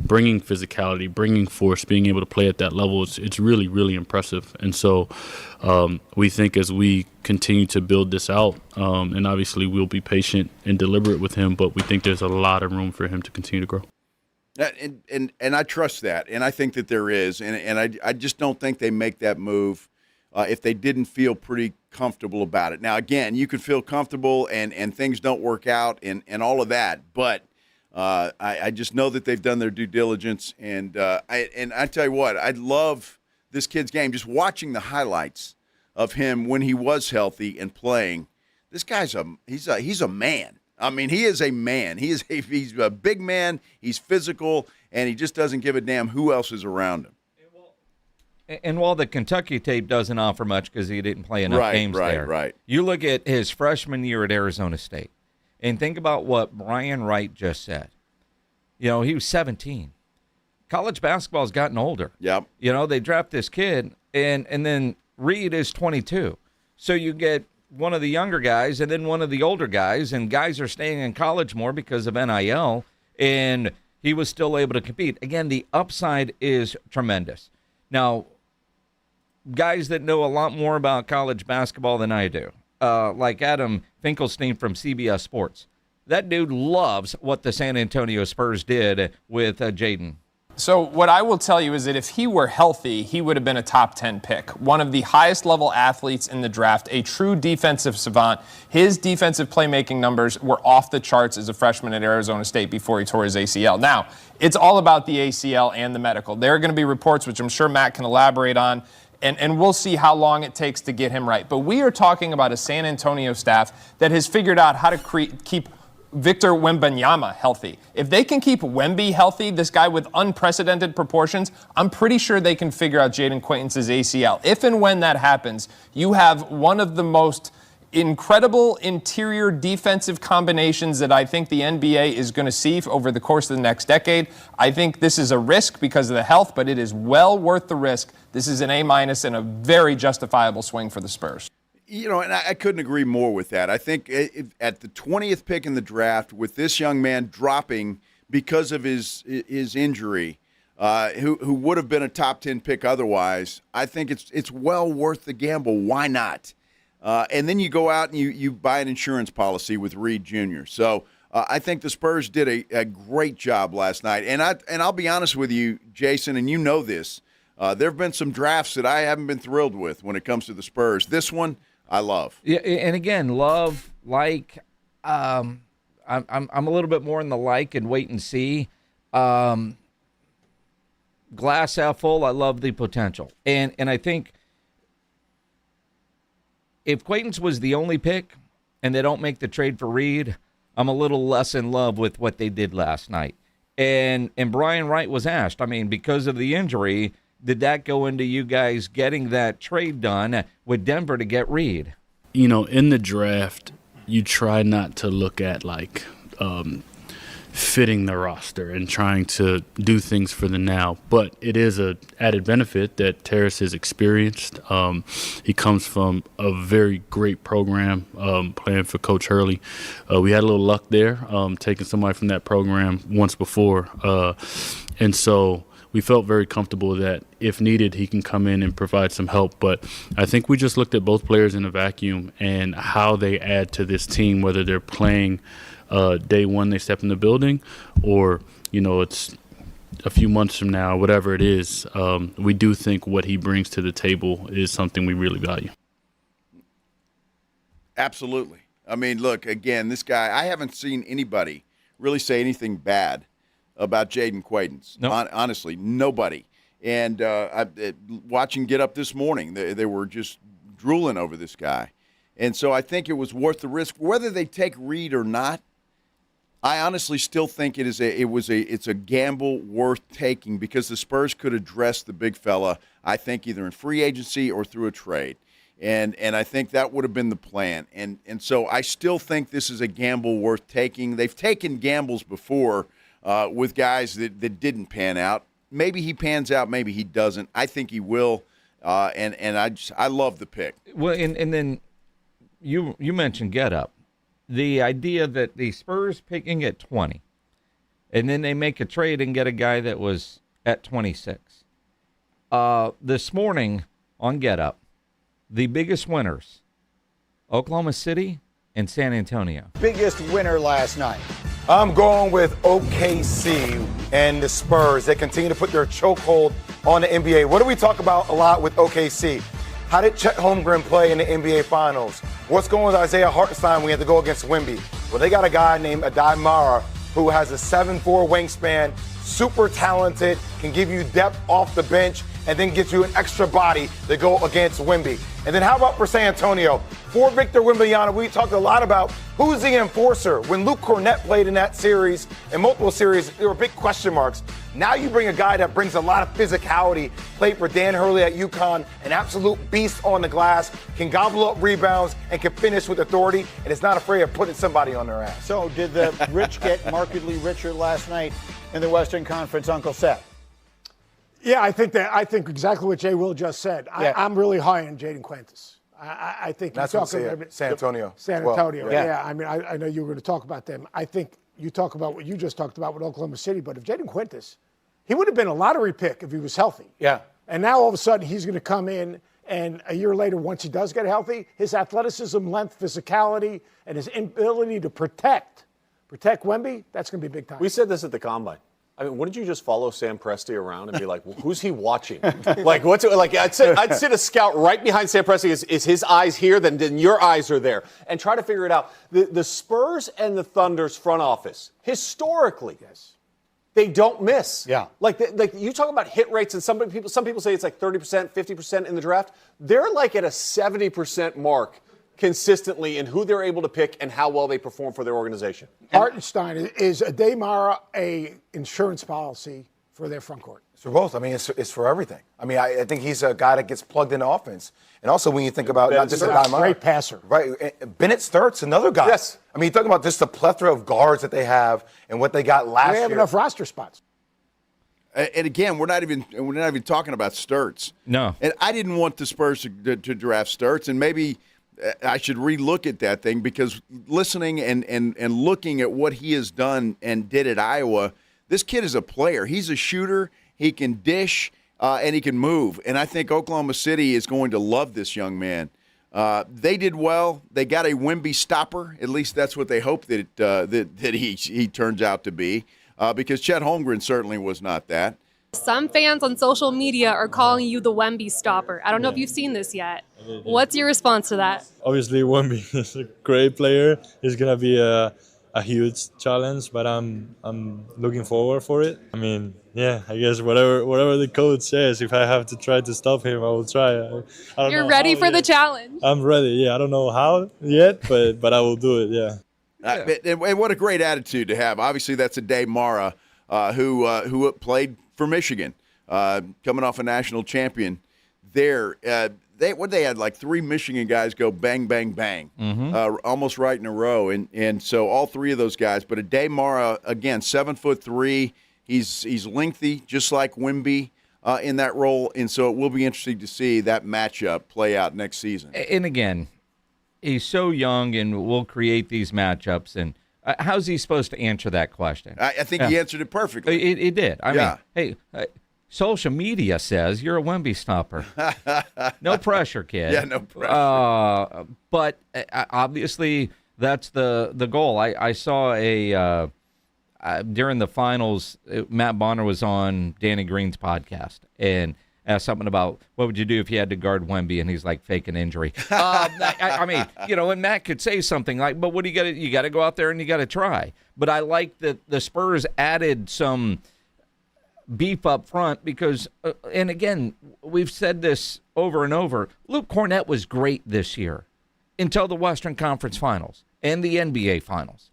bringing physicality, bringing force, being able to play at that level, it's really, really impressive. And so we think as we continue to build this out, and obviously we'll be patient and deliberate with him, but we think there's a lot of room for him to continue to grow. And I trust that, and I think that there is, and I just don't think they make that move if they didn't feel pretty comfortable about it. Now, again, you could feel comfortable and things don't work out and all of that, but I just know that they've done their due diligence, and I tell you what, I love this kid's game. Just watching the highlights of him when he was healthy and playing. This guy's he's a man. I mean, he is a man. He's a big man. He's physical, and he just doesn't give a damn who else is around him. And while the Kentucky tape doesn't offer much because he didn't play enough games there, right. You look at his freshman year at Arizona State. And think about what Brian Wright just said. He was 17. College basketball's gotten older. Yep. They draft this kid, and then Reed is 22. So you get one of the younger guys and then one of the older guys, and guys are staying in college more because of NIL, and he was still able to compete. Again, the upside is tremendous. Now, guys that know a lot more about college basketball than I do, like Adam Finkelstein from CBS Sports. That dude loves what the San Antonio Spurs did with Jayden. So what I will tell you is that if he were healthy, he would have been a top 10 pick. One of the highest level athletes in the draft, a true defensive savant. His defensive playmaking numbers were off the charts as a freshman at Arizona State before he tore his ACL. Now, it's all about the ACL and the medical. There are going to be reports, which I'm sure Matt can elaborate on, and we'll see how long it takes to get him right. But we are talking about a San Antonio staff that has figured out how to keep Victor Wembanyama healthy. If they can keep Wemby healthy, this guy with unprecedented proportions, I'm pretty sure they can figure out Jayden Quaintance's ACL. If and when that happens, you have one of the most incredible interior defensive combinations that I think the NBA is going to see over the course of the next decade. I think this is a risk because of the health, but it is well worth the risk. This is an A- and a very justifiable swing for the Spurs. And I couldn't agree more with that. I think at the 20th pick in the draft, with this young man dropping because of his injury, who would have been a top 10 pick otherwise, I think it's well worth the gamble. Why not? And then you go out and you buy an insurance policy with Reed Jr. So I think the Spurs did a great job last night. And I'll be honest with you, Jason, and you know this. There have been some drafts that I haven't been thrilled with when it comes to the Spurs. This one, I love. Yeah, and again, love, I'm a little bit more in the like and wait and see. Glass half full, I love the potential. And I think if Quaintance was the only pick and they don't make the trade for Reed, I'm a little less in love with what they did last night. And Brian Wright was asked, because of the injury, did that go into you guys getting that trade done with Denver to get Reed? In the draft, you try not to look at fitting the roster and trying to do things for the now. But it is an added benefit that Tarris is experienced. He comes from a very great program playing for Coach Hurley. We had a little luck there, taking somebody from that program once before. And so we felt very comfortable that if needed, he can come in and provide some help. But I think we just looked at both players in a vacuum and how they add to this team, whether they're playing day one they step in the building or, it's a few months from now, whatever it is. We do think what he brings to the table is something we really value. Absolutely. Look, again, this guy, I haven't seen anybody really say anything bad about Jayden Quaintance. No. Honestly, nobody. And watching Get Up this morning, they were just drooling over this guy. And so I think it was worth the risk. Whether they take Reed or not, I honestly still think it's a gamble worth taking because the Spurs could address the big fella, I think, either in free agency or through a trade. And I think that would have been the plan. And so I still think this is a gamble worth taking. They've taken gambles before with guys that didn't pan out. Maybe he pans out, maybe he doesn't. I think he will. And I love the pick. Well, and then you mentioned Get Up. The idea that the Spurs picking at 20, and then they make a trade and get a guy that was at 26. This morning on Get Up, the biggest winners, Oklahoma City and San Antonio. Biggest winner last night. I'm going with OKC and the Spurs. They continue to put their chokehold on the NBA. What do we talk about a lot with OKC? How did Chet Holmgren play in the NBA Finals? What's going on with Isaiah Hartenstein when we had to go against Wemby? Well, they got a guy named Adai Mara who has a 7'4" wingspan, super talented, can give you depth off the bench, and then get you an extra body to go against Wemby. And then how about for San Antonio? For Victor Wembanyama, we talked a lot about who's the enforcer. When Luke Cornett played in that series, in multiple series, there were big question marks. Now you bring a guy that brings a lot of physicality, played for Dan Hurley at UConn, an absolute beast on the glass, can gobble up rebounds, and can finish with authority, and is not afraid of putting somebody on their ass. So did the rich get markedly richer last night in the Western Conference, Uncle Seth? Yeah, I think exactly what Jay Will just said. I'm really high on Jayden Quaintance. I think that's you're talking talking San Antonio. San well, Antonio. Yeah. I know you were going to talk about them. I think you talk about what you just talked about with Oklahoma City, but if Jayden Quaintance, he would have been a lottery pick if he was healthy. Yeah. And now all of a sudden he's going to come in, and a year later, once he does get healthy, his athleticism, length, physicality, and his ability to protect Wemby, that's going to be big time. We said this at the Combine. Wouldn't you just follow Sam Presti around and be like, well, who's he watching? I'd sit a scout right behind Sam Presti. Is his eyes here? Then your eyes are there. And try to figure it out. The Spurs and the Thunder's front office, historically, they don't miss. Yeah. Like you talk about hit rates, and some people say it's like 30%, 50% in the draft. They're like at a 70% mark consistently in who they're able to pick and how well they perform for their organization. Hartenstein, is Adai Mara a insurance policy for their front court? It's for both. It's for everything. I think he's a guy that gets plugged into offense. And also when you think about not just Adai Mara. Great passer. Right. Bennett Sturt's another guy. Yes. You're talking about just the plethora of guards that they have and what they got last year. They have enough roster spots. And again, we're not even talking about Sturts. No. And I didn't want the Spurs to draft Sturts, and maybe I should relook at that thing, because listening and looking at what he has done and did at Iowa, this kid is a player. He's a shooter. He can dish, and he can move. And I think Oklahoma City is going to love this young man. They did well. They got a Wemby stopper. At least that's what they hope that he turns out to be, because Chet Holmgren certainly was not that. Some fans on social media are calling you the Wemby stopper. I don't know if you've seen this yet. What's your response to that? Obviously, Wemby is a great player. It's gonna be a huge challenge, but I'm looking forward for it. I mean, yeah, I guess whatever the coach says, if I have to try to stop him, I will try. I don't You're know ready how for yet. the challenge. I'm ready. Yeah, I don't know how yet, but I will do it. Yeah. And what a great attitude to have. Obviously, that's a Dave Mara, who played for Michigan, coming off a national champion there. They had like 3 Michigan guys go bang, bang, bang, almost right in a row. And so all 3 of those guys. But a Dave Mara, again, 7'3". He's lengthy, just like Wemby in that role. And so it will be interesting to see that matchup play out next season. And again, he's so young, and we'll create these matchups. And how's he supposed to answer that question? I think he answered it perfectly. He did. I mean, hey, social media says you're a Wemby stopper. No pressure, kid. Yeah, no pressure. But obviously, that's the goal. I saw during the finals, Matt Bonner was on Danny Green's podcast and asked something about what would you do if you had to guard Wemby, and he's like, fake an injury. I mean, and Matt could say something like, but what do you got to go out there and you got to try. But I like that the Spurs added some beef up front because, and again, we've said this over and over, Luke Cornett was great this year until the Western Conference Finals and the NBA Finals.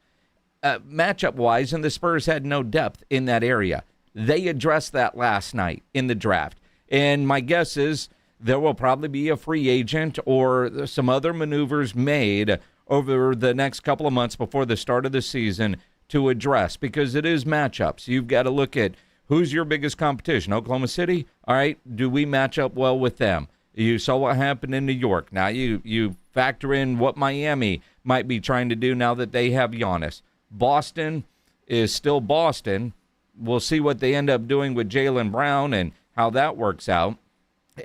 Matchup-wise, and the Spurs had no depth in that area. They addressed that last night in the draft. And my guess is there will probably be a free agent or some other maneuvers made over the next couple of months before the start of the season to address, because it is matchups. You've got to look at who's your biggest competition. Oklahoma City? All right, do we match up well with them? You saw what happened in New York. Now you factor in what Miami might be trying to do now that they have Giannis. Boston is still Boston. We'll see what they end up doing with Jaylen Brown and how that works out.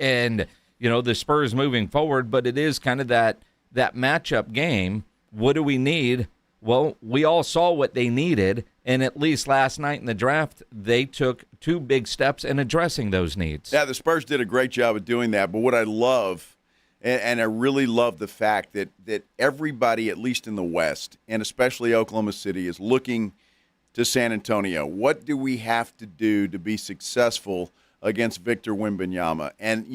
And, the Spurs moving forward, but it is kind of that matchup game. What do we need? Well, we all saw what they needed, and at least last night in the draft, they took 2 big steps in addressing those needs. Yeah, the Spurs did a great job of doing that. But what I love, and I really love the fact that everybody, at least in the West, and especially Oklahoma City, is looking to San Antonio. What do we have to do to be successful against Victor Wembanyama? And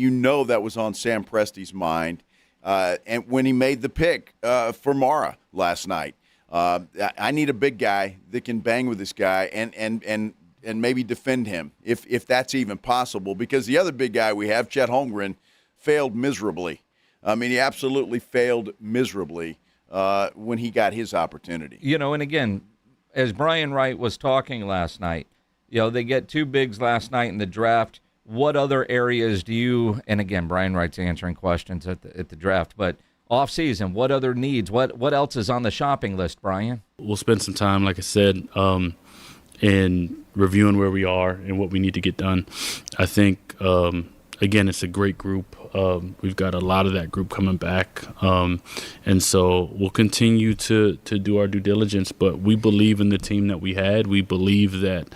that was on Sam Presti's mind and when he made the pick for Mara last night. I need a big guy that can bang with this guy and maybe defend him if that's even possible, because the other big guy we have, Chet Holmgren, failed miserably. I mean, he absolutely failed miserably when he got his opportunity. And again, as Brian Wright was talking last night, they get 2 bigs last night in the draft. What other areas do you, and again, Brian Wright's answering questions at the draft, but off-season, what other needs, what else is on the shopping list, Brian? We'll spend some time, like I said, in reviewing where we are and what we need to get done. I think, again, it's a great group. We've got a lot of that group coming back. And so we'll continue to do our due diligence, but we believe in the team that we had. We believe that,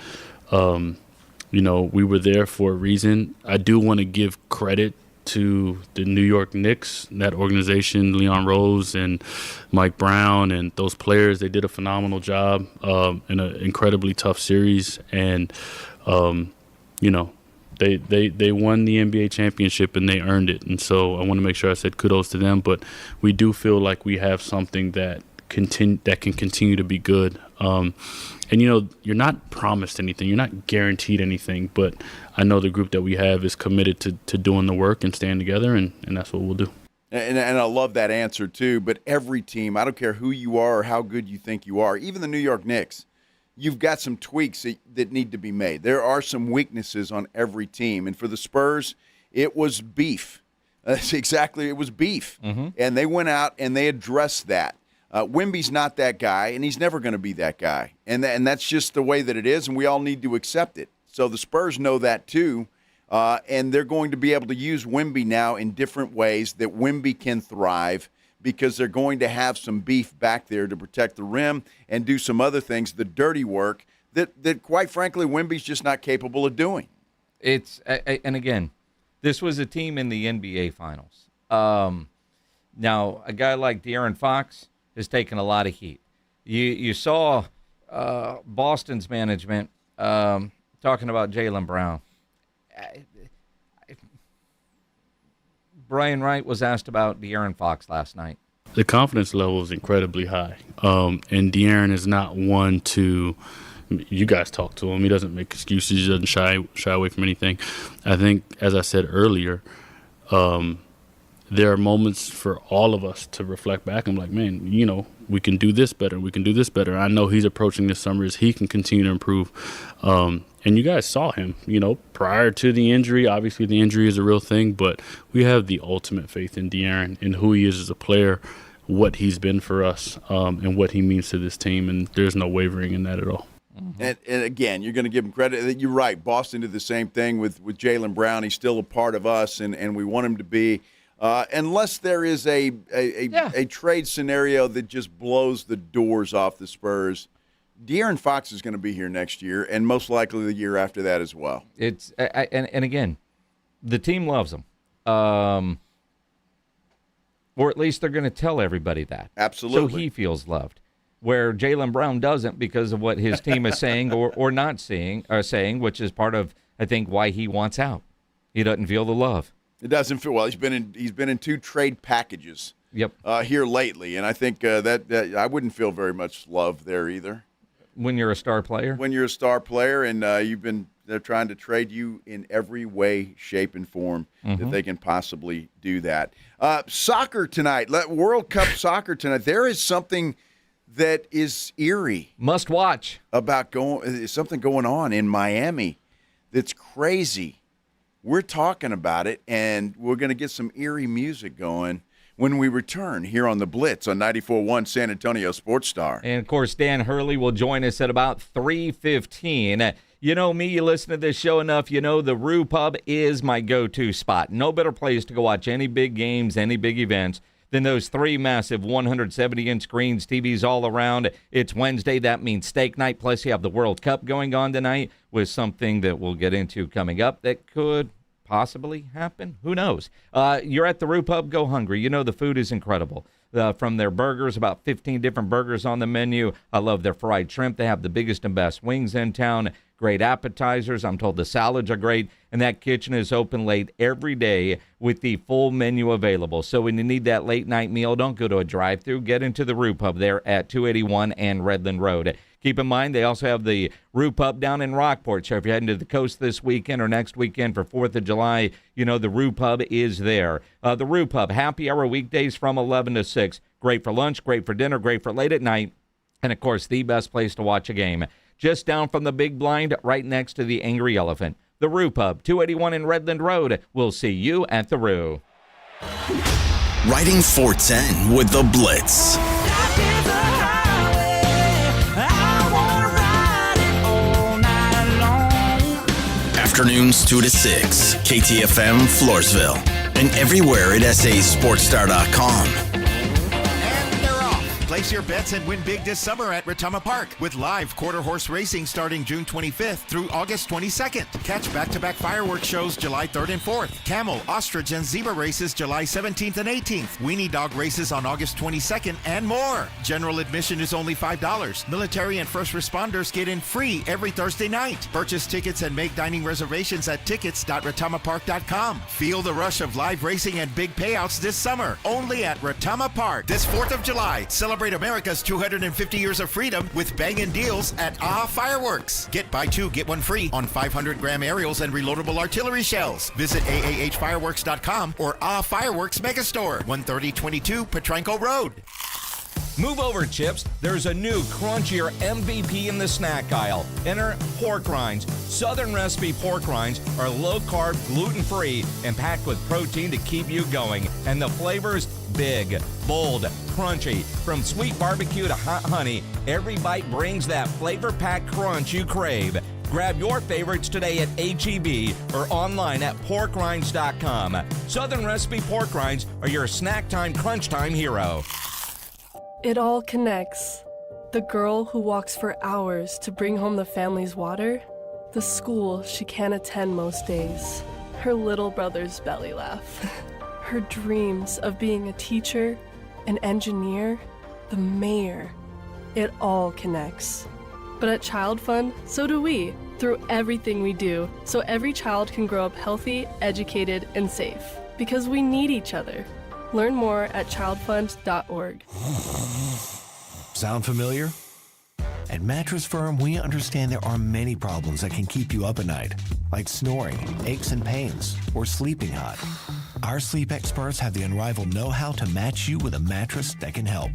we were there for a reason. I do want to give credit to the New York Knicks, that organization, Leon Rose and Mike Brown and those players. They did a phenomenal job in an incredibly tough series. And, They won the NBA championship and they earned it. And so I want to make sure I said kudos to them. But we do feel like we have something that can continue to be good. And, you're not promised anything. You're not guaranteed anything. But I know the group that we have is committed to doing the work and staying together, and that's what we'll do. And I love that answer, too. But every team, I don't care who you are or how good you think you are, even the New York Knicks, you've got some tweaks that need to be made. There are some weaknesses on every team. And for the Spurs, it was beef. That's exactly, it was beef. And they went out and they addressed that. Wemby's not that guy, and he's never going to be that guy. And that's just the way that it is, and we all need to accept it. So the Spurs know that too, and they're going to be able to use Wemby now in different ways that Wemby can thrive, because they're going to have some beef back there to protect the rim and do some other things, the dirty work, that quite frankly, Wemby's just not capable of doing. And again, this was a team in the NBA Finals. Now, a guy like De'Aaron Fox has taken a lot of heat. You saw Boston's management talking about Jaylen Brown. Brian Wright was asked about De'Aaron Fox last night. The confidence level is incredibly high, and De'Aaron is not one to. You guys talk to him. He doesn't make excuses. He doesn't shy away from anything. I think, as I said earlier, there are moments for all of us to reflect back and be like, man, we can do this better. We can do this better. I know he's approaching this summer as he can continue to improve. And you guys saw him, prior to the injury. Obviously, the injury is a real thing, but we have the ultimate faith in De'Aaron and who he is as a player, what he's been for us, and what he means to this team. And there's no wavering in that at all. And again, you're going to give him credit. You're right. Boston did the same thing with Jaylen Brown. He's still a part of us, and we want him to be. Unless there is a trade scenario that just blows the doors off the Spurs, De'Aaron Fox is going to be here next year, and most likely the year after that as well. And again, the team loves him. Or at least they're going to tell everybody that. Absolutely. So he feels loved. Where Jaylen Brown doesn't, because of what his team is saying or not saying, which is part of, I think, why he wants out. He doesn't feel the love. It doesn't feel well. He's been in 2 trade packages. Yep. Here lately, and I think that I wouldn't feel very much love there either. When you're a star player. When you're a star player, and they're trying to trade you in every way, shape, and form that they can possibly do that. Soccer tonight, World Cup soccer tonight. There is something that is eerie. Must watch. About something going on in Miami that's crazy. We're talking about it, and we're going to get some eerie music going when we return here on the Blitz on 94.1 San Antonio Sports Star. And, of course, Dan Hurley will join us at about 3:15. You know me, you listen to this show enough, the Rue Pub is my go-to spot. No better place to go watch any big games, any big events than those 3 massive 170-inch screens, TVs all around. It's Wednesday. That means steak night. Plus, you have the World Cup going on tonight with something that we'll get into coming up that could possibly happen. Who knows? You're at the Rue Pub. Go hungry. The food is incredible. From their burgers, about 15 different burgers on the menu. I love their fried shrimp. They have the biggest and best wings in town. Great appetizers. I'm told the salads are great. And that kitchen is open late every day with the full menu available. So when you need that late night meal, don't go to a drive-thru. Get into the Rue Pub there at 281 and Redland Road. Keep in mind, they also have the Rue Pub down in Rockport. So if you're heading to the coast this weekend or next weekend for 4th of July, the Rue Pub is there. The Rue Pub, happy hour weekdays from 11 to 6. Great for lunch, great for dinner, great for late at night. And, of course, the best place to watch a game. Just down from the big blind, right next to the Angry Elephant. The Rue Pub, 281 in Redland Road. We'll see you at the Rue. Riding 410 with the Blitz. Afternoons 2 to 6, KTFM Floresville, and everywhere at sasportstar.com. Place your bets and win big this summer at Retama Park with live quarter horse racing starting June 25th through August 22nd. Catch back-to-back fireworks shows July 3rd and 4th. Camel, ostrich, and zebra races July 17th and 18th. Weenie dog races on August 22nd and more. General admission is only $5. Military and first responders get in free every Thursday night. Purchase tickets and make dining reservations at tickets.retamapark.com. Feel the rush of live racing and big payouts this summer only at Retama Park. This 4th of July, celebrate America's 250 years of freedom with bangin' deals at Fireworks. Get buy 2, get 1 free on 500-gram aerials and reloadable artillery shells. Visit aahfireworks.com or Fireworks Megastore, 13022 Petranco Road. Move over, Chips. There's a new crunchier MVP in the snack aisle. Enter pork rinds. Southern recipe pork rinds are low-carb, gluten-free, and packed with protein to keep you going. And the flavors, big, bold, crunchy. From sweet barbecue to hot honey, every bite brings that flavor-packed crunch you crave. Grab your favorites today at H-E-B or online at porkrinds.com. Southern recipe pork rinds are your snack time, crunch time hero. It all connects. The girl who walks for hours to bring home the family's water, the school she can't attend most days, her little brother's belly laugh, her dreams of being a teacher, an engineer, the mayor. It all connects. But at Child Fund, so do we, through everything we do, so every child can grow up healthy, educated, and safe. Because we need each other. Learn more at childfund.org. Sound familiar? At Mattress Firm, we understand there are many problems that can keep you up at night, like snoring, aches and pains, or sleeping hot. Our sleep experts have the unrivaled know-how to match you with a mattress that can help.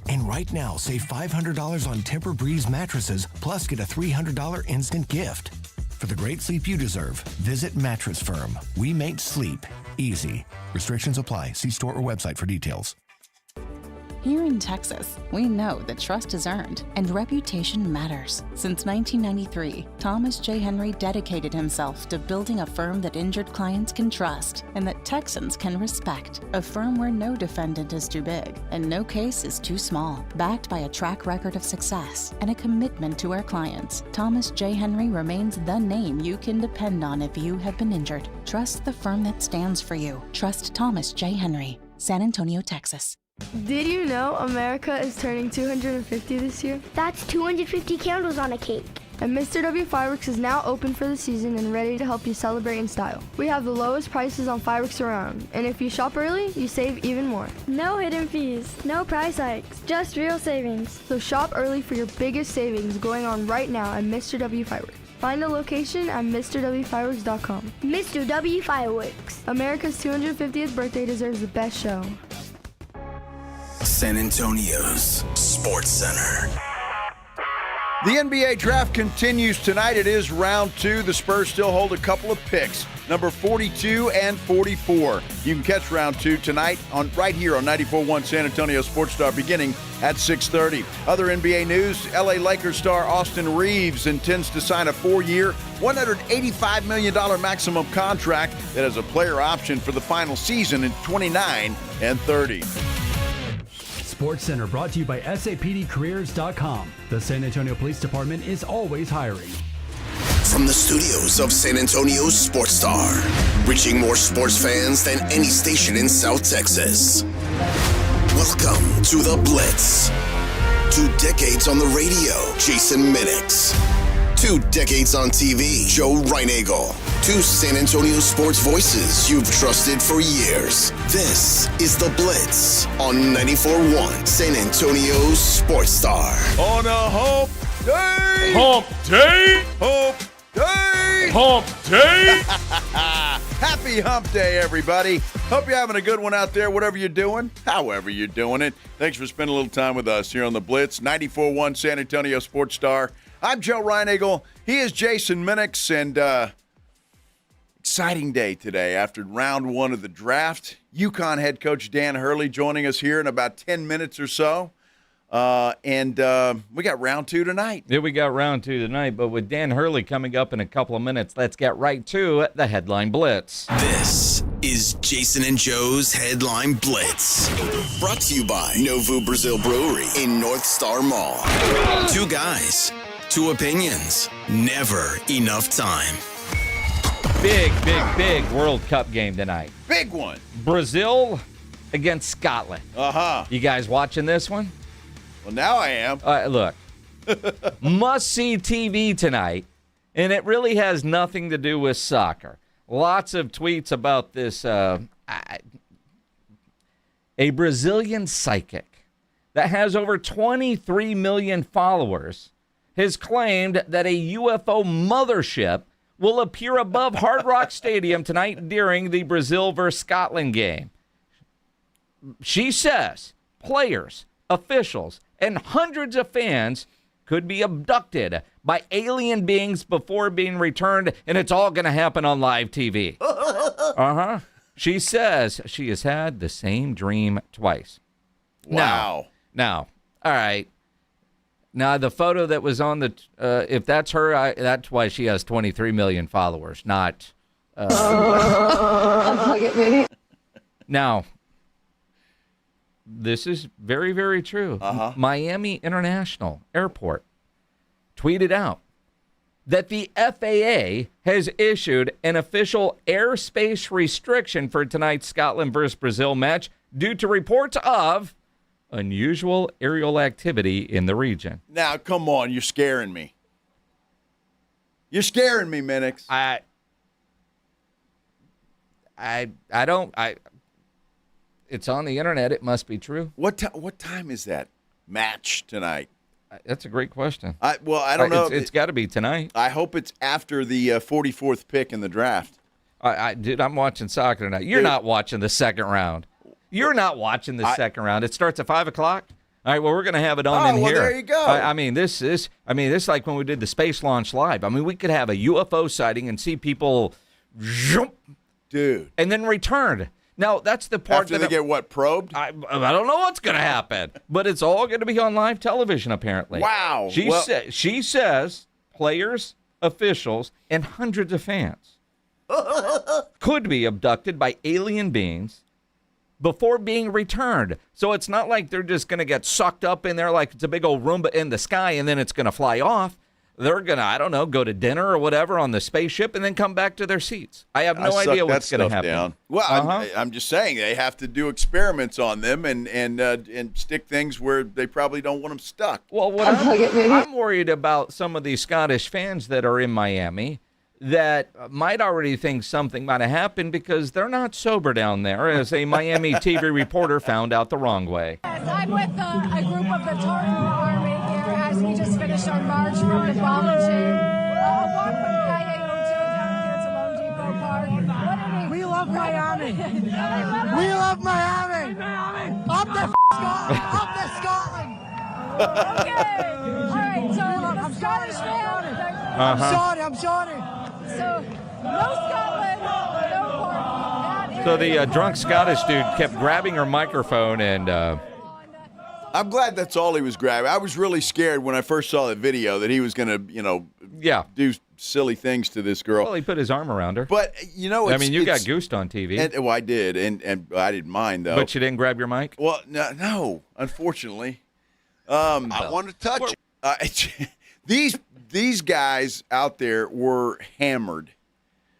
And right now, save $500 on Tempur-Breeze mattresses, plus get a $300 instant gift. For the great sleep you deserve, visit Mattress Firm. We make sleep easy. Restrictions apply. See store or website for details. Here in Texas, we know that trust is earned and reputation matters. Since 1993, Thomas J. Henry dedicated himself to building a firm that injured clients can trust and that Texans can respect. A firm where no defendant is too big and no case is too small. Backed by a track record of success and a commitment to our clients, Thomas J. Henry remains the name you can depend on if you have been injured. Trust the firm that stands for you. Trust Thomas J. Henry, San Antonio, Texas. Did you know America is turning 250 this year? That's 250 candles on a cake. And Mr. W Fireworks is now open for the season and ready to help you celebrate in style. We have the lowest prices on fireworks around, and if you shop early, you save even more. No hidden fees, no price hikes, just real savings. So shop early for your biggest savings going on right now at Mr. W Fireworks. Find a location at MrWFireworks.com. Mr. W Fireworks. America's 250th birthday deserves the best show. San Antonio's Sports Center. The NBA draft continues tonight. It is round 2. The Spurs still hold a couple of picks, number 42 and 44. You can catch round 2 tonight right here on 94.1 San Antonio Sports Star beginning at 6:30. Other NBA news, LA Lakers star Austin Reeves intends to sign a 4-year, $185 million maximum contract that has a player option for the final season in 29 and 30. Sports Center brought to you by SAPDcareers.com. The San Antonio Police Department is always hiring. From the studios of San Antonio's Sports Star, reaching more sports fans than any station in South Texas. Welcome to the Blitz. 2 decades on the radio, Jason Minix. 2 decades on TV, Joe Reinagle. 2 San Antonio sports voices you've trusted for years. This is The Blitz on 94.1 San Antonio's Sports Star. On a hump day! Hump day! Hump day! Hump day! Happy hump day, everybody. Hope you're having a good one out there, whatever you're doing, however you're doing it. Thanks for spending a little time with us here on The Blitz, 94.1 San Antonio Sports Star. I'm Joe Reinagle. He is Jason Minix, and exciting day today after round 1 of the draft. UConn head coach Dan Hurley joining us here in about 10 minutes or so. And we got round 2 tonight. Yeah, we got round 2 tonight, but with Dan Hurley coming up in a couple of minutes, let's get right to the Headline Blitz. This is Jason and Joe's Headline Blitz. Brought to you by Novu Brazil Brewery in North Star Mall. 2 guys, 2 opinions, never enough time. Big World Cup game tonight. Big one. Brazil against Scotland. Uh-huh. You guys watching this one? Well, now I am. Look, must-see TV tonight, and it really has nothing to do with soccer. Lots of tweets about this. A Brazilian psychic that has over 23 million followers has claimed that a UFO mothership will appear above Hard Rock Stadium tonight during the Brazil versus Scotland game. She says players, officials, and hundreds of fans could be abducted by alien beings before being returned, and it's all going to happen on live TV. She says she has had the same dream twice. Wow. Now, all right. Now, the photo that was on the, if that's her, that's why she has 23 million followers, not. Now, this is very, very true. Miami International Airport tweeted out that the FAA has issued an official airspace restriction for tonight's Scotland versus Brazil match due to reports of unusual aerial activity in the region. Now, come on, you're scaring me. You're scaring me, Minix. It's on the internet. It must be true. What time is that match tonight? That's a great question. I don't know. It's got to be tonight. I hope it's after the 44th pick in the draft. Dude, I'm watching soccer tonight. You're not watching the second round. You're not watching the second round. It starts at 5 o'clock. All right, well, we're going to have it on in here. There you go. This is like when we did the space launch live. I mean, we could have a UFO sighting and see people, dude, and then returned. Now, that's the part after they get probed? I don't know what's going to happen, but it's all going to be on live television, apparently. Wow. She says players, officials, and hundreds of fans could be abducted by alien beings before being returned. So it's not like they're just going to get sucked up in there like it's a big old Roomba in the sky and then it's going to fly off. They're going to, I don't know, go to dinner or whatever on the spaceship and then come back to their seats. I have no idea what's going to happen. Down. Well, I'm just saying they have to do experiments on them and stick things where they probably don't want them stuck. Well, I'm worried about some of these Scottish fans that are in Miami that might already think something might have happened because they're not sober down there, as a Miami TV reporter found out the wrong way. Yes, I'm with a group of the Tartan Army here as we just finished our march from the volunteer. A walk from Calle Ochoa down here to Lone Depot Park. We love Miami. We love Miami. Up to Scotland. Okay. All right, so the Scottish fans. I'm sorry. So, no Scotland, no party. So the drunk Scottish dude kept grabbing her microphone and... I'm glad that's all he was grabbing. I was really scared when I first saw that video that he was going to, do silly things to this girl. Well, he put his arm around her. But, you got goosed on TV. I did, and I didn't mind, though. But you didn't grab your mic? Well, no, unfortunately. I want to touch it. These guys out there were hammered.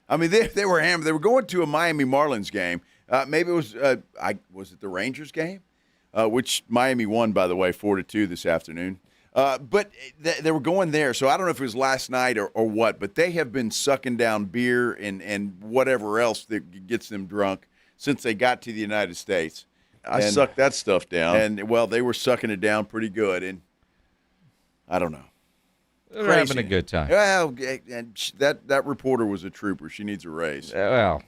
I mean, they were hammered. They were going to a Miami Marlins game. Maybe it was was it the Rangers game? Which Miami won, by the way, 4-2 this afternoon. But they were going there, so I don't know if it was last night or what, but they have been sucking down beer and whatever else that gets them drunk since they got to the United States. I sucked that stuff down. And, well, they were sucking it down pretty good, and I don't know. They're having a good time. Well, and that reporter was a trooper. She needs a raise. Well.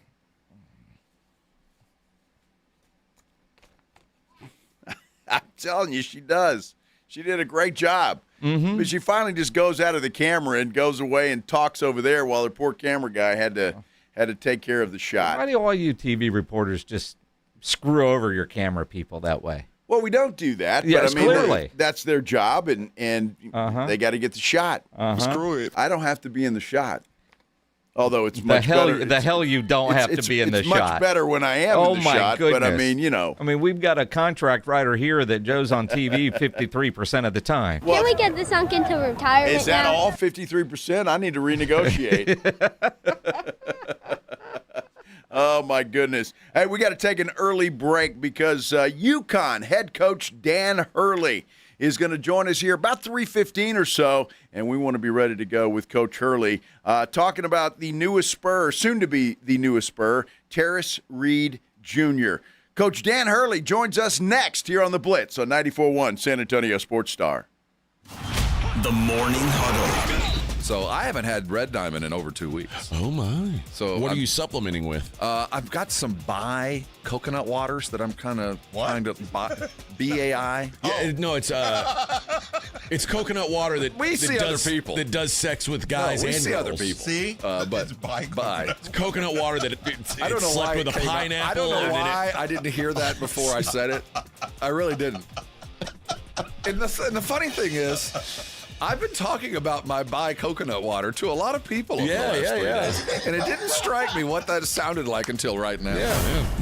I'm telling you, she does. She did a great job. Mm-hmm. But she finally just goes out of the camera and goes away and talks over there while the poor camera guy had to take care of the shot. Why do all you TV reporters just screw over your camera people that way? Well, we don't do that. Yes, but I mean, clearly. That's their job, and they got to get the shot. Screw it. I don't have to be in the shot. Although it's much better. The hell you don't have to be in the shot. It's much better when I am in the shot. Goodness. But I mean, I mean, we've got a contract writer here that Joe's on TV 53% of the time. Well, can we get this sunk into retirement? Is that now? all 53%? I need to renegotiate. Oh, my goodness. Hey, we got to take an early break because UConn head coach Dan Hurley is going to join us here about 3:15 or so, and we want to be ready to go with Coach Hurley talking about the newest Spur, soon to be the newest Spur, Tarris Reed Jr. Coach Dan Hurley joins us next here on the Blitz on 94.1 San Antonio Sports Star. The Morning Huddle. So I haven't had Red Diamond in over 2 weeks. Oh my! So what are you supplementing with? I've got some Bai coconut waters that I'm kind of trying to BAI. Yeah, no, it's coconut water that we see other people that does sex with guys we and see girls. other people. See, but it's Bai. It's coconut water that I don't know slept why with a it came out. pineapple. I don't know why I didn't hear that before I said it. I really didn't. And the funny thing is, I've been talking about my Bai coconut water to a lot of people over the last 3 days, and it didn't strike me what that sounded like until right now.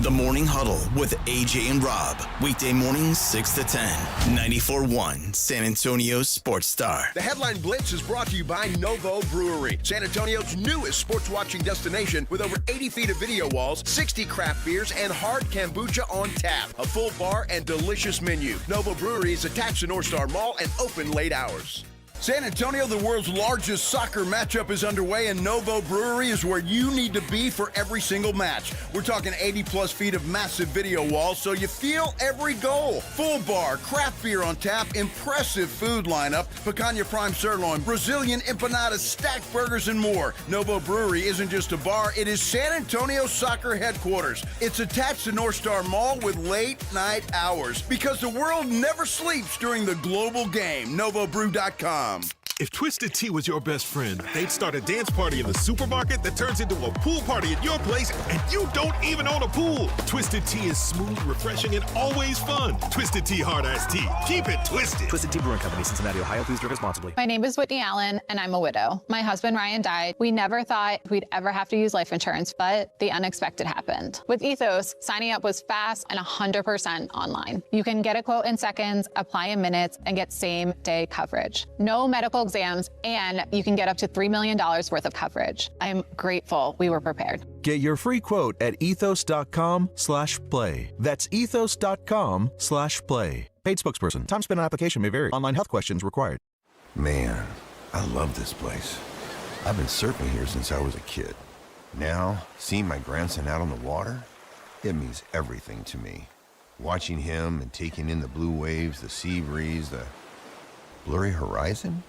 The Morning Huddle with AJ and Rob. Weekday mornings 6 to 10. 94.1 San Antonio Sports Star. The Headline Blitz is brought to you by Novo Brewery, San Antonio's newest sports watching destination with over 80 feet of video walls, 60 craft beers, and hard kombucha on tap. A full bar and delicious menu. Novo Brewery is attached to North Star Mall and open late hours. San Antonio, the world's largest soccer matchup is underway, and Novo Brewery is where you need to be for every single match. We're talking 80-plus feet of massive video walls, so you feel every goal. Full bar, craft beer on tap, impressive food lineup, picanha prime sirloin, Brazilian empanadas, stacked burgers, and more. Novo Brewery isn't just a bar, it is San Antonio soccer headquarters. It's attached to North Star Mall with late-night hours, because the world never sleeps during the global game. NovoBrew.com. If Twisted Tea was your best friend, they'd start a dance party in the supermarket that turns into a pool party at your place, and you don't even own a pool. Twisted Tea is smooth, refreshing, and always fun. Twisted Tea Hard Iced Tea. Keep it twisted. Twisted Tea Brewing Company, Cincinnati, Ohio. Please drink responsibly. My name is Whitney Allen, and I'm a widow. My husband, Ryan, died. We never thought we'd ever have to use life insurance, but the unexpected happened. With Ethos, signing up was fast and 100% online. You can get a quote in seconds, apply in minutes, and get same-day coverage. No medical exams, and you can get up to $3 million worth of coverage. I'm grateful we were prepared. Get your free quote at ethos.com/play. That's ethos.com/play. Paid spokesperson. Time spent on application may vary. Online health questions required. Man, I love this place. I've been surfing here since I was a kid. Now, seeing my grandson out on the water, it means everything to me. Watching him and taking in the blue waves, the sea breeze, the blurry horizon.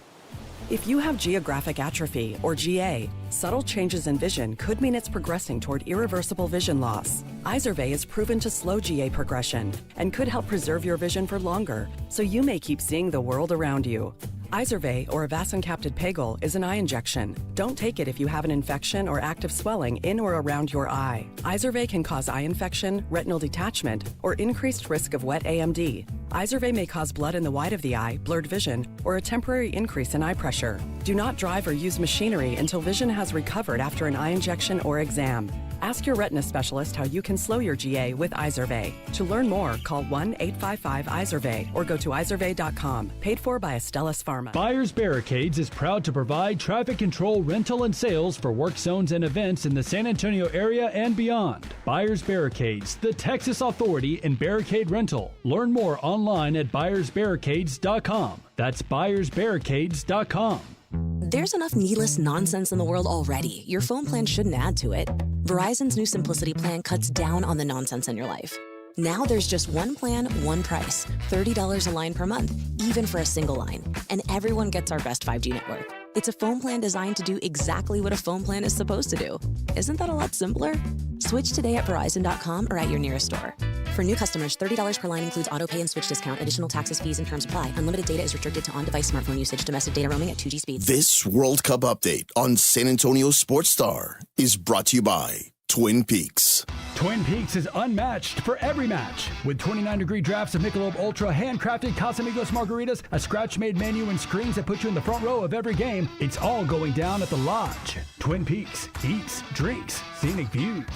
If you have geographic atrophy, or GA, subtle changes in vision could mean it's progressing toward irreversible vision loss. Izervay is proven to slow GA progression and could help preserve your vision for longer, so you may keep seeing the world around you. Izervay, or avacincaptad pegol, is an eye injection. Don't take it if you have an infection or active swelling in or around your eye. Izervay can cause eye infection, retinal detachment, or increased risk of wet AMD. Izervay may cause blood in the white of the eye, blurred vision, or a temporary increase in eye pressure. Do not drive or use machinery until vision has recovered after an eye injection or exam. Ask your retina specialist how you can slow your GA with Izervay. To learn more, call 1-855-IZERVAY or go to izervay.com. Paid for by Astellas Pharma. Buyers Barricades is proud to provide traffic control, rental, and sales for work zones and events in the San Antonio area and beyond. Buyers Barricades, the Texas authority in barricade rental. Learn more online at buyersbarricades.com. That's buyersbarricades.com. There's enough needless nonsense in the world already. Your phone plan shouldn't add to it. Verizon's new Simplicity plan cuts down on the nonsense in your life. Now there's just one plan, one price. $30 a line per month, even for a single line. And everyone gets our best 5G network. It's a phone plan designed to do exactly what a phone plan is supposed to do. Isn't that a lot simpler? Switch today at Verizon.com or at your nearest store. For new customers, $30 per line includes auto pay and switch discount. Additional taxes, fees, and terms apply. Unlimited data is restricted to on-device smartphone usage. Domestic data roaming at 2G speeds. This World Cup update on San Antonio Sports Star is brought to you by Twin Peaks. Twin Peaks is unmatched for every match. With 29-degree drafts of Michelob Ultra, handcrafted Casamigos margaritas, a scratch-made menu, and screens that put you in the front row of every game, it's all going down at the Lodge. Twin Peaks. Eats, drinks, scenic views.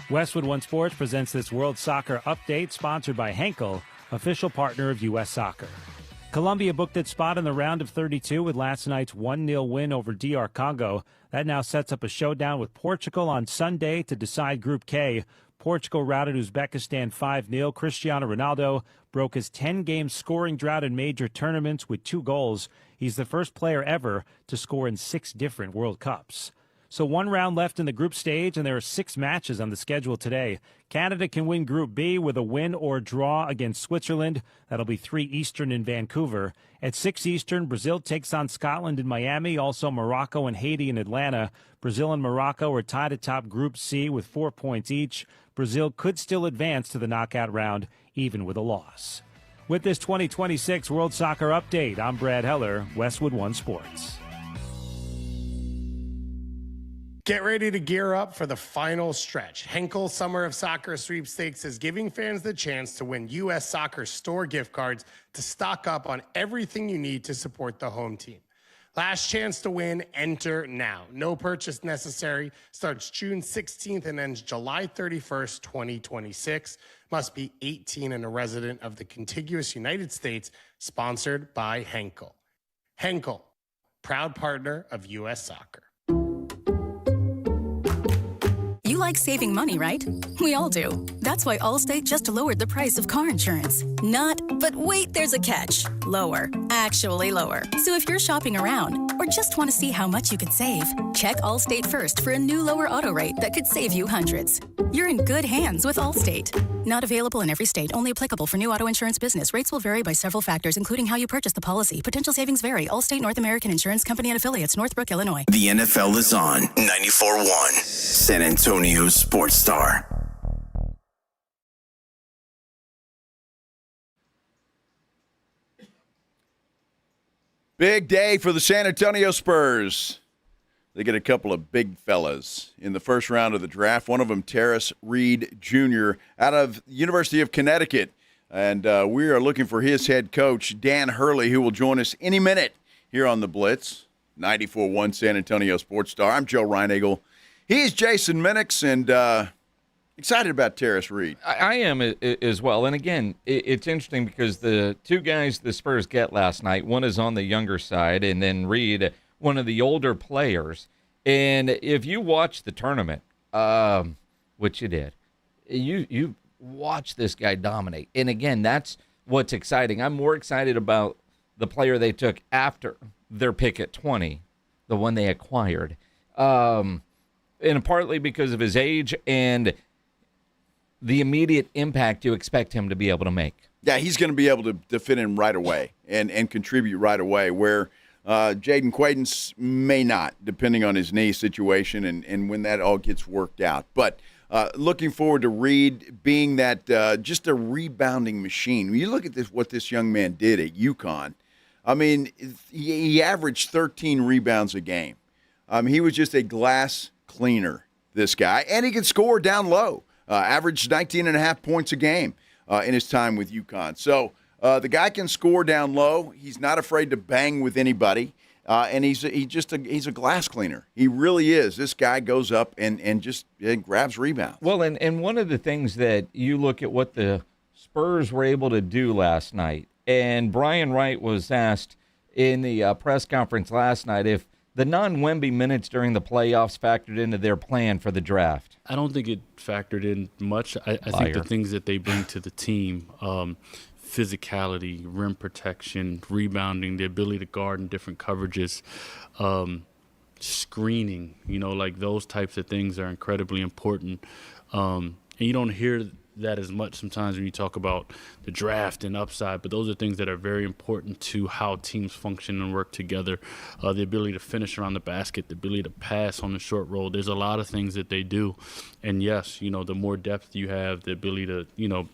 Westwood One Sports presents this World Soccer Update, sponsored by Henkel, official partner of U.S. Soccer. Colombia booked its spot in the round of 32 with last night's 1-0 win over DR Congo. That now sets up a showdown with Portugal on Sunday to decide Group K. Portugal routed Uzbekistan 5-0. Cristiano Ronaldo broke his 10-game scoring drought in major tournaments with 2 goals. He's the first player ever to score in 6 different World Cups. So 1 round left in the group stage, and there are 6 matches on the schedule today. Canada can win Group B with a win or draw against Switzerland. That'll be 3 Eastern in Vancouver. At 6 Eastern, Brazil takes on Scotland in Miami, also Morocco and Haiti in Atlanta. Brazil and Morocco are tied atop Group C with 4 points each. Brazil could still advance to the knockout round, even with a loss. With this 2026 World Soccer Update, I'm Brad Heller, Westwood One Sports. Get ready to gear up for the final stretch. Henkel Summer of Soccer Sweepstakes is giving fans the chance to win U.S. Soccer store gift cards to stock up on everything you need to support the home team. Last chance to win, enter now. No purchase necessary. Starts June 16th and ends July 31st, 2026. Must be 18 and a resident of the contiguous United States. Sponsored by Henkel. Henkel, proud partner of U.S. Soccer. You like saving money, right? We all do. That's why Allstate just lowered the price of car insurance. Not, but wait, there's a catch. Lower. Actually lower. So if you're shopping around or just want to see how much you could save, check Allstate first for a new lower auto rate that could save you hundreds. You're in good hands with Allstate. Not available in every state. Only applicable for new auto insurance business. Rates will vary by several factors, including how you purchase the policy. Potential savings vary. Allstate North American Insurance Company and Affiliates, Northbrook, Illinois. The NFL is on 94.1 San Antonio Sports Star. Big day for the San Antonio Spurs. They get a couple of big fellas in the first round of the draft. One of them, Tarris Reed Jr. out of the University of Connecticut. And we are looking for his head coach, Dan Hurley, who will join us any minute here on the Blitz. 94.1 San Antonio Sports Star. I'm Joe Reinagle. He's Jason Minix, and excited about Tarris Reed. I am as well. And again, it's interesting because the 2 guys the Spurs get last night, one is on the younger side, and then Reed, one of the older players. And if you watch the tournament, which you did, you watch this guy dominate. And again, that's what's exciting. I'm more excited about the player they took after their pick at 20, the one they acquired. And partly because of his age and the immediate impact you expect him to be able to make. Yeah, he's going to be able to fit in right away and contribute right away, where Jayden Quaintance may not, depending on his knee situation and when that all gets worked out. But looking forward to Reed being that just a rebounding machine. When you look at what this young man did at UConn, I mean, he averaged 13 rebounds a game. He was just a glass cleaner, this guy, and he could score down low. Averaged 19.5 points a game in his time with UConn. So the guy can score down low. He's not afraid to bang with anybody, and he's a glass cleaner. He really is. This guy goes up and just grabs rebounds. Well, and one of the things that you look at what the Spurs were able to do last night, and Brian Wright was asked in the press conference last night if the non-Wemby minutes during the playoffs factored into their plan for the draft. I don't think it factored in much. I think the things that they bring to the team, physicality, rim protection, rebounding, the ability to guard in different coverages, screening, like those types of things are incredibly important. And you don't hear that as much sometimes when you talk about the draft and upside, but those are things that are very important to how teams function and work together. The ability to finish around the basket, the ability to pass on the short roll. There's a lot of things that they do. And yes, the more depth you have, the ability to,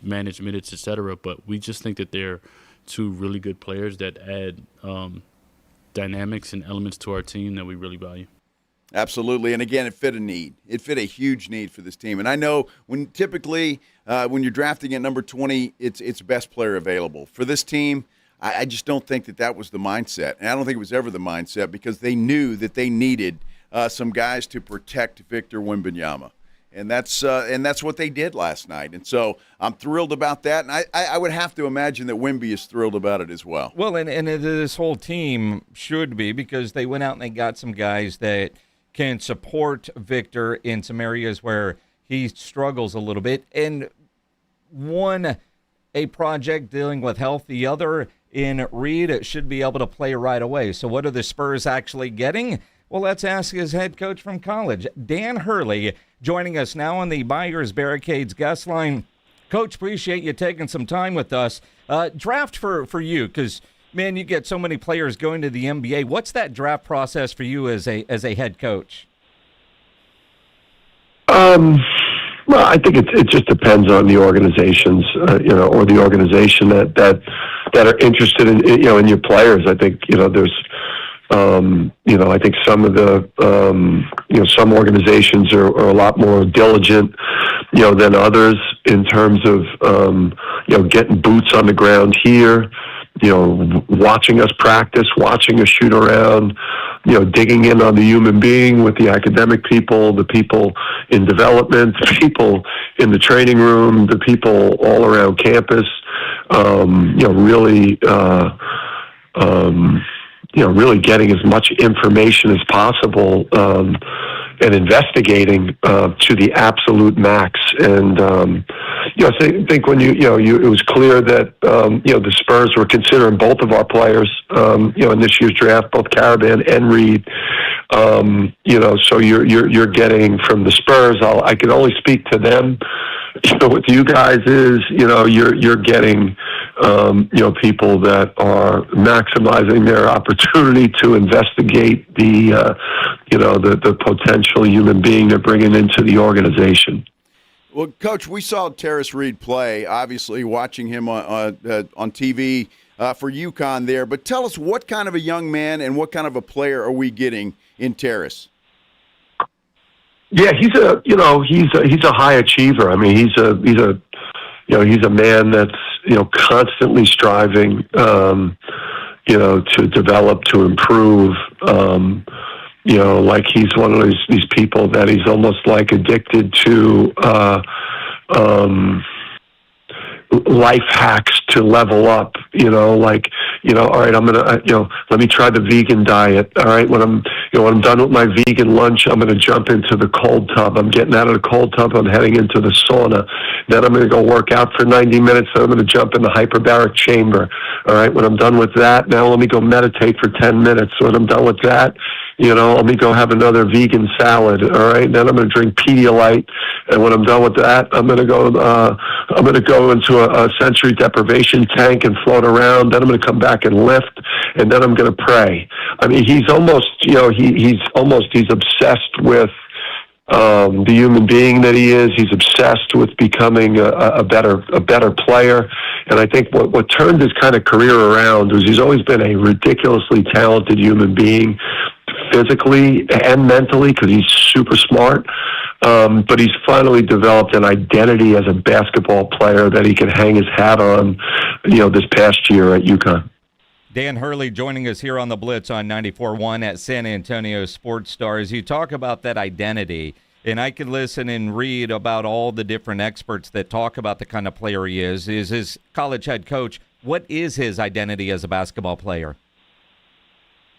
manage minutes, et cetera. But we just think that they're 2 really good players that add dynamics and elements to our team that we really value. Absolutely. And again, it fit a need. It fit a huge need for this team. And I know when you're drafting at number 20, it's best player available. For this team, I just don't think that was the mindset. And I don't think it was ever the mindset because they knew that they needed some guys to protect Victor Wembanyama. And that's what they did last night. And so I'm thrilled about that. And I would have to imagine that Wemby is thrilled about it as well. Well, and this whole team should be, because they went out and they got some guys that can support Victor in some areas where he struggles a little bit. And one, a project dealing with health. The other, in Reed, should be able to play right away. So what are the Spurs actually getting? Well, let's ask his head coach from college, Dan Hurley, joining us now on the Buyers Barricades guest line. Coach, appreciate you taking some time with us. Draft for you, because, man, you get so many players going to the NBA. What's that draft process for you as a head coach? Well, I think it just depends on the organizations, or the organization that are interested in your players. I think there's. I think some of the, some organizations are a lot more diligent, than others in terms of, getting boots on the ground here, watching us practice, watching us shoot around, digging in on the human being with the academic people, the people in development, the people in the training room, the people all around campus, really getting as much information as possible and investigating to the absolute max. And I think when it was clear that the Spurs were considering both of our players, in this year's draft, both Caravan and Reed. So you're getting from the Spurs. I can only speak to them. With you guys is, you're getting, people that are maximizing their opportunity to investigate the potential human being they're bringing into the organization. Well, Coach, we saw Tarris Reed play, obviously watching him on TV for UConn there. But tell us, what kind of a young man and what kind of a player are we getting in Tarris? Yeah, he's a high achiever. I mean, he's a man that's constantly striving, to develop, to improve. Like he's one of these people that he's almost like addicted to life hacks to level up. All right, I'm gonna, let me try the vegan diet. All right, when I'm done with my vegan lunch, I'm gonna jump into the cold tub. I'm getting out of the cold tub. I'm heading into the sauna. Then I'm gonna go work out for 90 minutes. Then I'm gonna jump in the hyperbaric chamber. All right, when I'm done with that, now let me go meditate for 10 minutes. When I'm done with that, let me go have another vegan salad. All right, then I'm going to drink Pedialyte, and when I'm done with that, I'm going to go into a sensory deprivation tank and float around. Then I'm going to come back and lift, and then I'm going to pray. I mean, he's almost, he's obsessed with the human being that he is. He's obsessed with becoming a better player. And I think what turned his kind of career around was he's always been a ridiculously talented human being, physically and mentally, because he's super smart. But he's finally developed an identity as a basketball player that he can hang his hat on, this past year at UConn. Dan Hurley joining us here on the Blitz on 94.1 at San Antonio Sports Stars. You talk about that identity, and I can listen and read about all the different experts that talk about the kind of player he is his college head coach. What is his identity as a basketball player?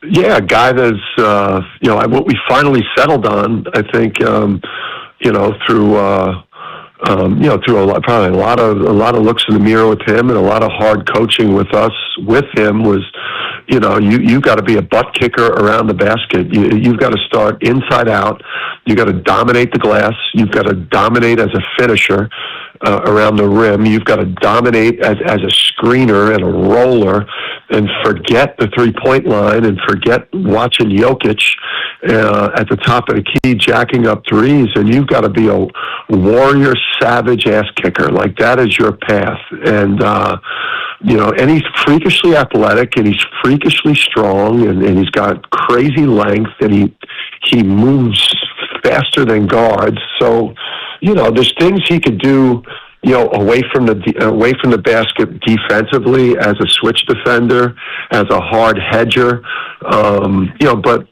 Yeah, a guy that's, what we finally settled on, I think, through probably a lot of looks in the mirror with him and a lot of hard coaching with him was, you got to be a butt kicker around the basket. You've got to start inside out. You got to dominate the glass. You've got to dominate as a finisher around the rim. You've got to dominate as a screener and a roller, and forget the three-point line and forget watching Jokic at the top of the key jacking up threes. And you've got to be a warrior, savage ass kicker. Like, that is your path. And and he's freakishly athletic, and he's freakishly strong, and he's got crazy length, and he moves faster than guards. So, there's things he could do, away from the basket defensively as a switch defender, as a hard hedger. But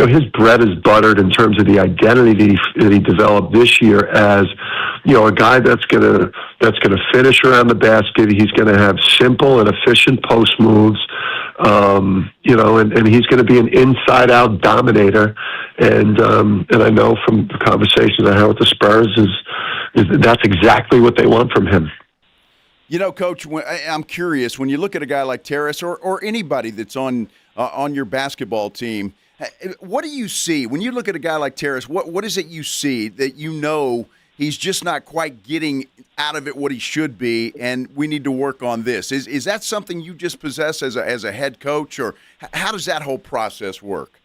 his bread is buttered in terms of the identity that he developed this year as, a guy that's gonna finish around the basket. He's gonna have simple and efficient post moves. And he's going to be an inside-out dominator. And I know from the conversations I had with the Spurs is that's exactly what they want from him. Coach, I'm curious, when you look at a guy like Tarris or anybody that's on your basketball team, What do you see when you look at a guy like Tarris? What is it you see that you know he's just not quite getting out of it what he should be, and we need to work on this? Is that something you just possess as a head coach, or how does that whole process work?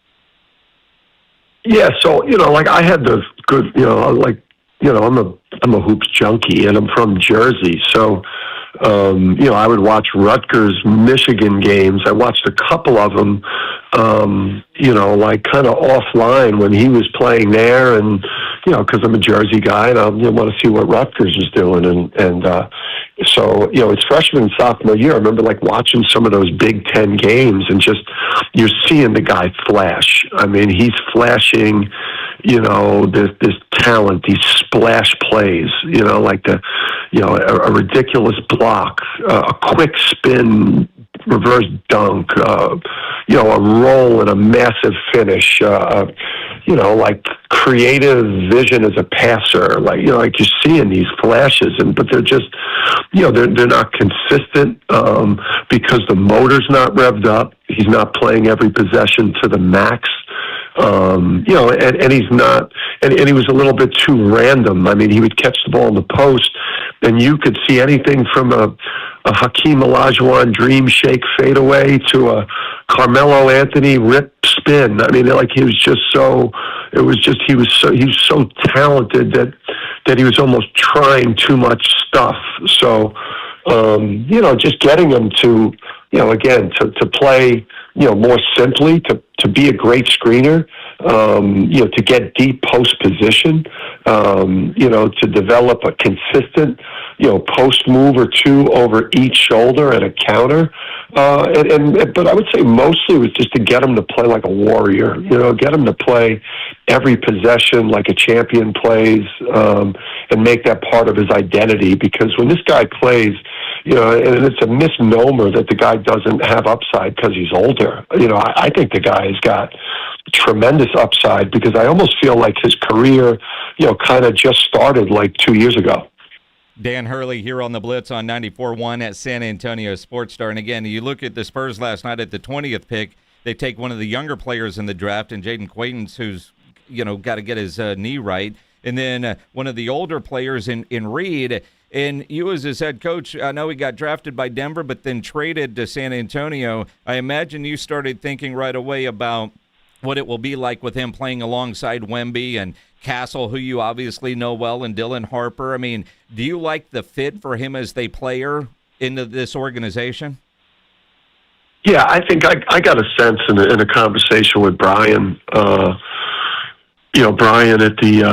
Yeah, so like I had the good, I'm a hoops junkie, and I'm from Jersey, so I would watch Rutgers, Michigan games. I watched a couple of them, like kind of offline when he was playing there, and because I'm a Jersey guy and I want to see what Rutgers is doing, and so it's freshman and sophomore year. I remember like watching some of those Big Ten games, and just you're seeing the guy flash. I mean, he's flashing. This talent, these splash plays, like a ridiculous block, a quick spin, reverse dunk, a roll and a massive finish, like creative vision as a passer, like you're seeing these flashes, but they're just, they're not consistent, because the motor's not revved up. He's not playing every possession to the max. And he's not, and he was a little bit too random. I mean, he would catch the ball in the post, and you could see anything from a Hakeem Olajuwon dream shake fadeaway to a Carmelo Anthony rip spin. I mean, like he was so talented that he was almost trying too much stuff. So, just getting him to, again, to play, more simply, to be a great screener, to get deep post position, to develop a consistent, post move or two over each shoulder and a counter. But I would say mostly it was just to get him to play like a warrior, get him to play every possession like a champion plays, and make that part of his identity. Because when this guy plays, and it's a misnomer that the guy doesn't have upside because he's older. I think the guy has got tremendous upside, because I almost feel like his career, kind of just started like 2 years ago. Dan Hurley here on the Blitz on 94.1 at San Antonio Sports Star. And again, you look at the Spurs last night at the 20th pick, they take one of the younger players in the draft, and Jayden Quaintance, who's, got to get his knee right. And then one of the older players in Reed. And you as his head coach, I know he got drafted by Denver, but then traded to San Antonio. I imagine you started thinking right away about what it will be like with him playing alongside Wemby and Castle, who you obviously know well, and Dylan Harper. I mean, do you like the fit for him as the player into this organization? Yeah, I think I got a sense in a conversation with Brian, Brian at the,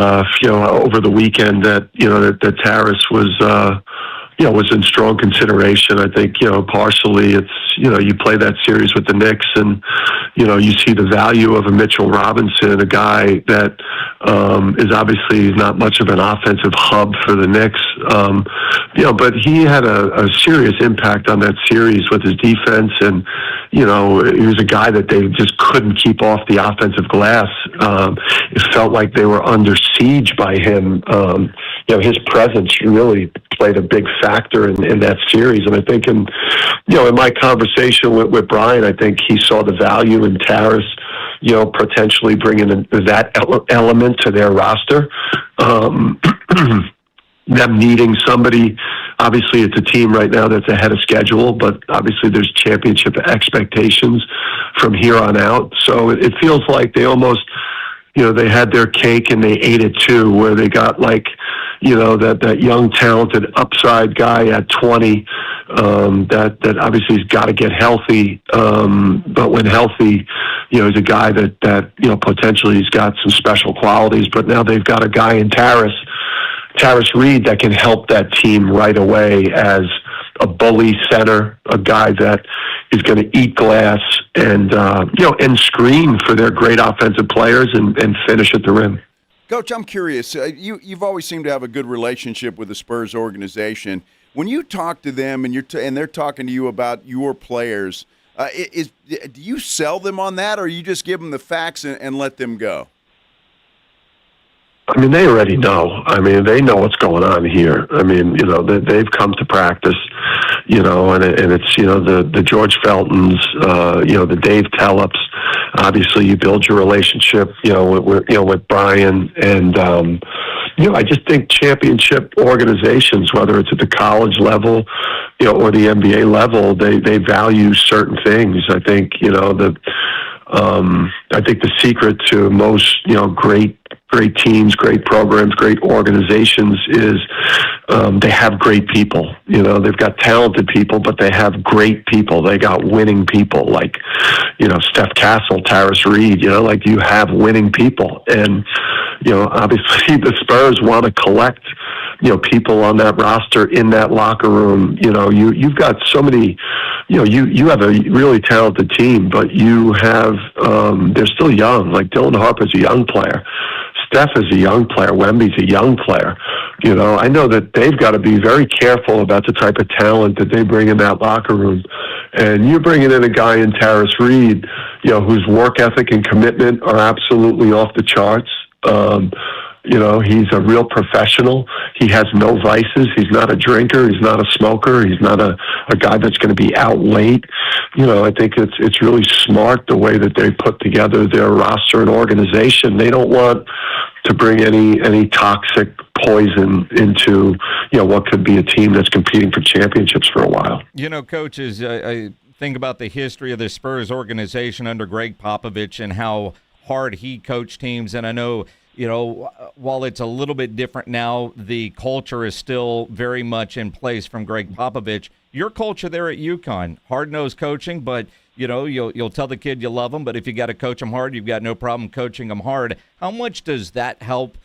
over the weekend that Tarris was in strong consideration. I think, partially it's, you play that series with the Knicks, and, you see the value of a Mitchell Robinson, a guy that is obviously not much of an offensive hub for the Knicks, but he had a serious impact on that series with his defense, and, he was a guy that they just couldn't keep off the offensive glass. It felt like they were under siege by him. His presence really played a big factor in that series. And I think in my conversation with Brian, I think he saw the value in Tarris, potentially bringing that element to their roster. Them needing somebody, obviously it's a team right now that's ahead of schedule, but obviously there's championship expectations from here on out. So it feels like they almost, they had their cake and they ate it too, where they got like, that young, talented upside guy at 20, that obviously has got to get healthy. But when healthy, he's a guy that potentially he's got some special qualities, but now they've got a guy in Tarris Reed that can help that team right away as a bully center, a guy that is going to eat glass and screen for their great offensive players and finish at the rim. Coach, I'm curious. You've always seemed to have a good relationship with the Spurs organization. When you talk to them and they're talking to you about your players, do you sell them on that, or you just give them the facts and let them go? I mean, they already know. I mean, they know what's going on here. I mean, they've come to practice, and it's, the George Feltons, the Dave Tellups. obviously you build your relationship, with Brian. And, I just think championship organizations, whether it's at the college level, or the NBA level, they value certain things. I think, I think the secret to most, great teams, great programs, great organizations is they have great people. They've got talented people, but they have great people. They got winning people like, Steph Castle, Tarris Reed, you have winning people. And, obviously the Spurs want to collect, people on that roster in that locker room. You've got so many, you have a really talented team, but you have, they're still young. Like Dylan Harper's a young player. Steph is a young player. Wemby's a young player. I know that they've got to be very careful about the type of talent that they bring in that locker room. And you're bringing in a guy in Tarris Reed, whose work ethic and commitment are absolutely off the charts. He's a real professional. He has no vices. He's not a drinker. He's not a smoker. He's not a guy that's going to be out late. I think it's really smart the way that they put together their roster and organization. They don't want to bring any toxic poison into, what could be a team that's competing for championships for a while. Coaches, I think about the history of the Spurs organization under Greg Popovich and how hard he coached teams. And I know, while it's a little bit different now, the culture is still very much in place from Greg Popovich. Your culture there at UConn, hard-nosed coaching, but, you'll tell the kid you love him, but if you got to coach him hard, you've got no problem coaching him hard. How much does that help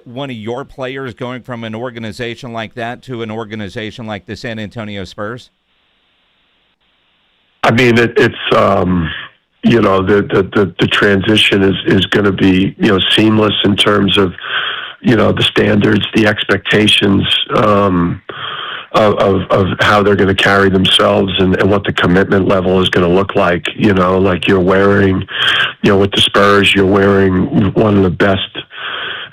one of your players going from an organization like that to an organization like the San Antonio Spurs? I mean, it's the transition is going to be, seamless in terms of, the standards, the expectations of how they're going to carry themselves and what the commitment level is going to look like. Like you're wearing, with the Spurs, you're wearing one of the best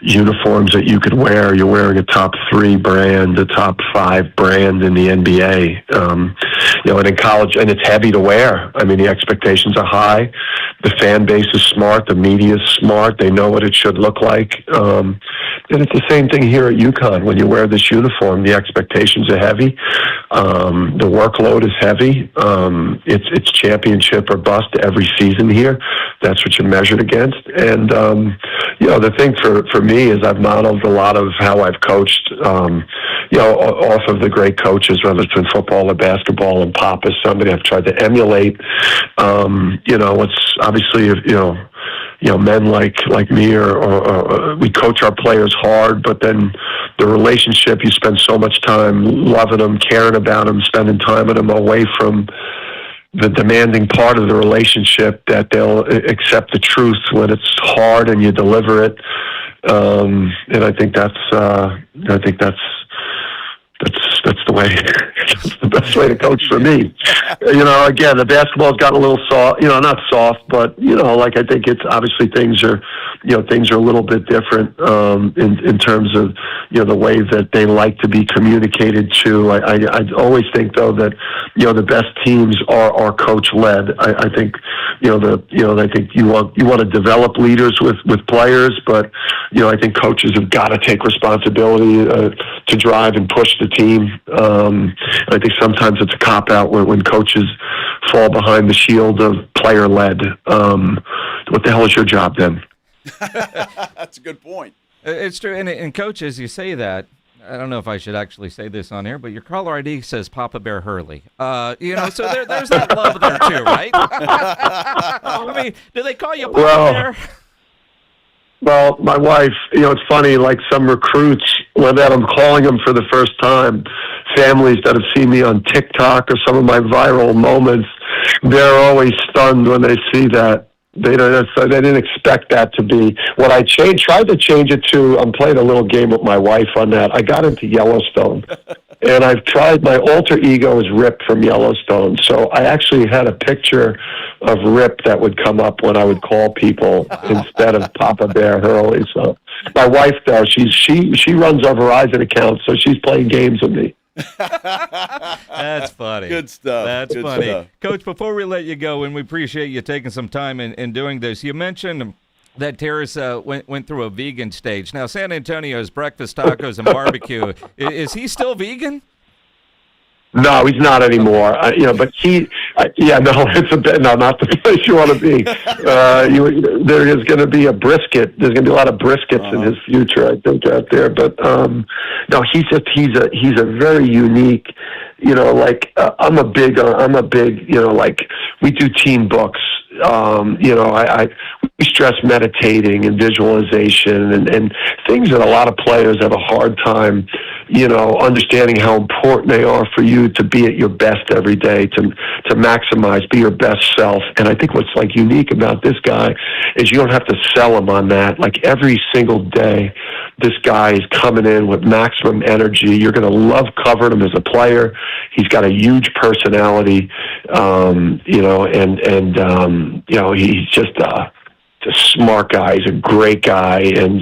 uniforms that you could wear. You're wearing a top 3 brand, a top 5 brand in the NBA. And in college, and it's heavy to wear. I mean, the expectations are high. The fan base is smart. The media is smart. They know what it should look like. And it's the same thing here at UConn. When you wear this uniform, the expectations are heavy. The workload is heavy. It's championship or bust every season here. That's what you're measured against. And, the thing for me is I've modeled a lot of how I've coached, off of the great coaches, whether it's in football or basketball, and Pop is somebody I've tried to emulate. What's obviously, men like me or we coach our players hard, but then the relationship, you spend so much time loving them, caring about them, spending time with them away from the demanding part of the relationship, that they'll accept the truth when it's hard and you deliver it. And I think that's the way. That's the best way to coach for me. Again, the basketball's gotten a little soft. Not soft, but I think it's obviously things are a little bit different in terms of the way that they like to be communicated to. I always think though that the best teams are coach led. I think I think you want to develop leaders with players, but I think coaches have got to take responsibility to drive and push the team. I think sometimes it's a cop-out when coaches fall behind the shield of player-led. What the hell is your job then? That's a good point. It's true. And coaches, you say that. I don't know if I should actually say this on air, but your caller ID says Papa Bear Hurley. So there's that love there too, right? I mean, do they call you Papa Bear? Well, my wife, it's funny, like some recruits, when I'm calling them for the first time, families that have seen me on TikTok or some of my viral moments, they're always stunned when they see that. They didn't expect that to be what I tried to change it to. I'm playing a little game with my wife on that. I got into Yellowstone, and I've tried. My alter ego is Rip from Yellowstone, so I actually had a picture of Rip that would come up when I would call people instead of Papa Bear Hurley. So my wife, though, she runs our Verizon account, so she's playing games with me. That's funny. Good stuff. That's Good funny. stuff. Coach, before we let you go, and we appreciate you taking some time in doing this, you mentioned that Tarris went through a vegan stage. Now, San Antonio's breakfast tacos and barbecue. Is he still vegan? No, he's not anymore. But it's a bit. No, not the place you want to be. There is going to be a brisket. There's going to be a lot of briskets in his future, I think, out there. But no, he's a very unique. I'm a big. We do team books. We stress meditating and visualization and things that a lot of players have a hard time, understanding how important they are for you to be at your best every day, to maximize, be your best self. And I think what's unique about this guy is you don't have to sell him on that. Every single day, this guy is coming in with maximum energy. You're going to love covering him as a player. He's got a huge personality, he's just a smart guy. He's a great guy, and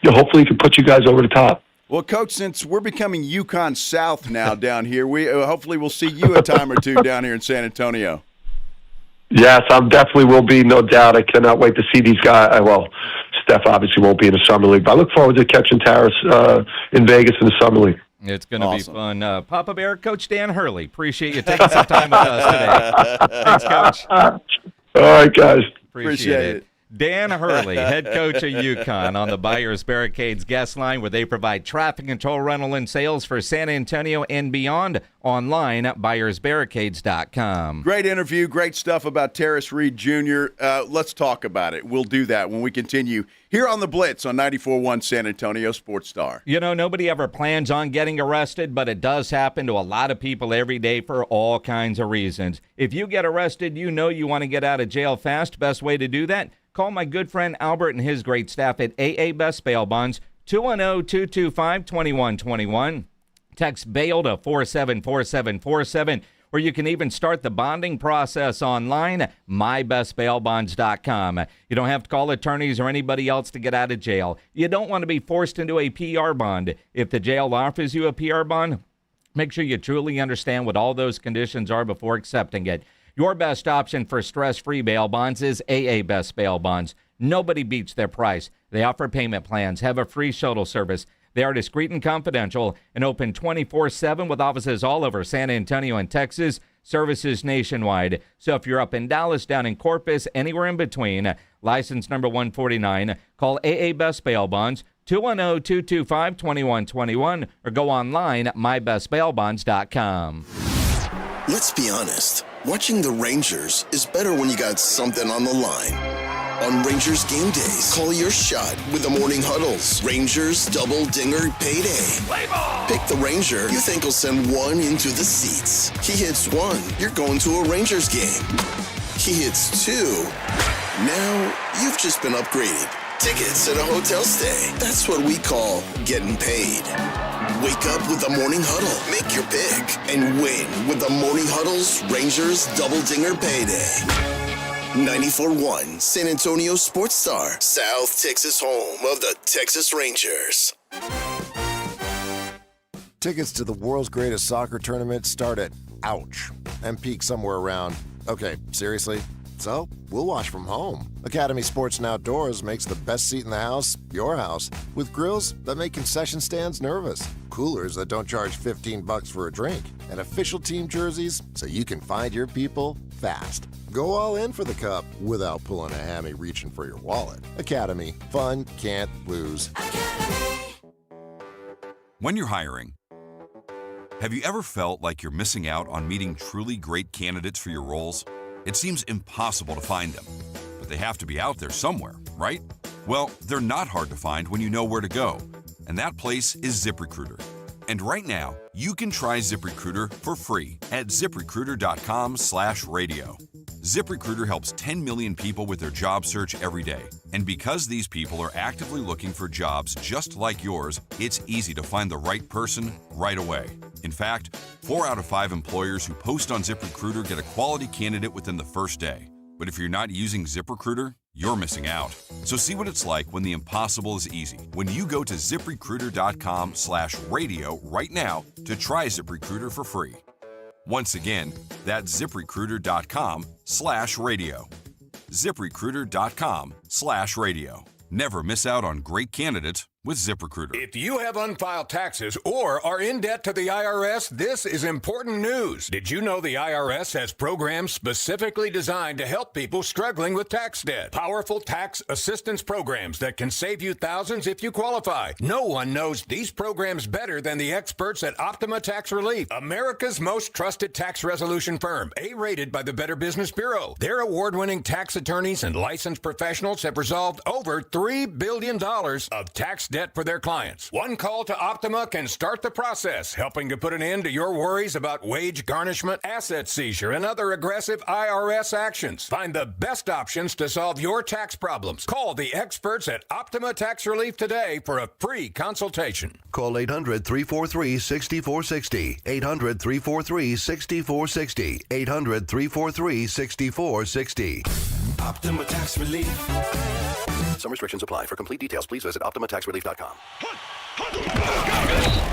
hopefully he can put you guys over the top. Well, Coach, since we're becoming UConn South now down here, we hopefully we'll see you a time or two down here in San Antonio. Yes, I definitely will be, no doubt. I cannot wait to see these guys. Steph obviously won't be in the Summer League, but I look forward to catching Tarris in Vegas in the Summer League. It's going to be fun. Papa Bear, Coach Dan Hurley, appreciate you taking some time with us today. Thanks, Coach. All right, guys. Appreciate it. Dan Hurley, head coach of UConn, on the Buyers Barricades guest line, where they provide traffic control, rental, and sales for San Antonio and beyond. Online at buyersbarricades.com. Great interview. Great stuff about Tarris Reed Jr. Let's talk about it. We'll do that when we continue here on the Blitz on 94.1 San Antonio Sports Star. Nobody ever plans on getting arrested, but it does happen to a lot of people every day for all kinds of reasons. If you get arrested, you want to get out of jail fast. Best way to do that? Call my good friend Albert and his great staff at AA Best Bail Bonds, 210-225-2121. Text bail to 474747, or you can even start the bonding process online, mybestbailbonds.com. You don't have to call attorneys or anybody else to get out of jail. You don't want to be forced into a PR bond. If the jail offers you a PR bond, make sure you truly understand what all those conditions are before accepting it. Your best option for stress-free bail bonds is AA Best Bail Bonds. Nobody beats their price. They offer payment plans, have a free shuttle service. They are discreet and confidential and open 24/7 with offices all over San Antonio and Texas, services nationwide. So if you're up in Dallas, down in Corpus, anywhere in between, license number 149, call AA Best Bail Bonds, 210-225-2121, or go online at mybestbailbonds.com. Let's be honest. Watching the Rangers is better when you got something on the line. On Rangers game days, call your shot with the morning huddles. Rangers double dinger payday. Play ball! Pick the Ranger you think will send one into the seats. He hits one, you're going to a Rangers game. He hits two. Now you've just been upgraded. Tickets and a hotel stay. That's what we call getting paid. Wake up with the Morning Huddle. Make your pick and win with the Morning Huddle's Rangers Double Dinger Payday. 94.1 San Antonio Sports Star, South Texas home of the Texas Rangers. Tickets to the world's greatest soccer tournament start at ouch and peak somewhere around, okay, seriously? So, we'll watch from home. Academy Sports and Outdoors makes the best seat in the house your house, with grills that make concession stands nervous, coolers that don't charge $15 for a drink, and official team jerseys so you can find your people fast. Go all in for the cup without pulling a hammy reaching for your wallet. Academy. Fun can't lose. When you're hiring, have you ever felt like you're missing out on meeting truly great candidates for your roles? It seems impossible to find them, but they have to be out there somewhere, right? Well, they're not hard to find when you know where to go, and that place is ZipRecruiter. And right now, you can try ZipRecruiter for free at ZipRecruiter.com/radio. ZipRecruiter helps 10 million people with their job search every day. And because these people are actively looking for jobs just like yours, it's easy to find the right person right away. In fact, 4 out of 5 employers who post on ZipRecruiter get a quality candidate within the first day. But if you're not using ZipRecruiter, you're missing out. So see what it's like when the impossible is easy. When you go to ZipRecruiter.com/radio right now to try ZipRecruiter for free. Once again, that's ZipRecruiter.com/radio. ZipRecruiter.com/radio. Never miss out on great candidates with ZipRecruiter. If you have unfiled taxes or are in debt to the IRS, this is important news. Did you know the IRS has programs specifically designed to help people struggling with tax debt? Powerful tax assistance programs that can save you thousands if you qualify. No one knows these programs better than the experts at Optima Tax Relief, America's most trusted tax resolution firm, A-rated by the Better Business Bureau. Their award-winning tax attorneys and licensed professionals have resolved over $3 billion of tax debt for their clients. One call to Optima can start the process, helping to put an end to your worries about wage garnishment, asset seizure, and other aggressive IRS actions. Find the best options to solve your tax problems. Call the experts at Optima Tax Relief today for a free consultation. Call 800-343-6460. 800-343-6460. 800-343-6460. Optima Tax Relief. Some restrictions apply. For complete details, please visit OptimaTaxRelief.com.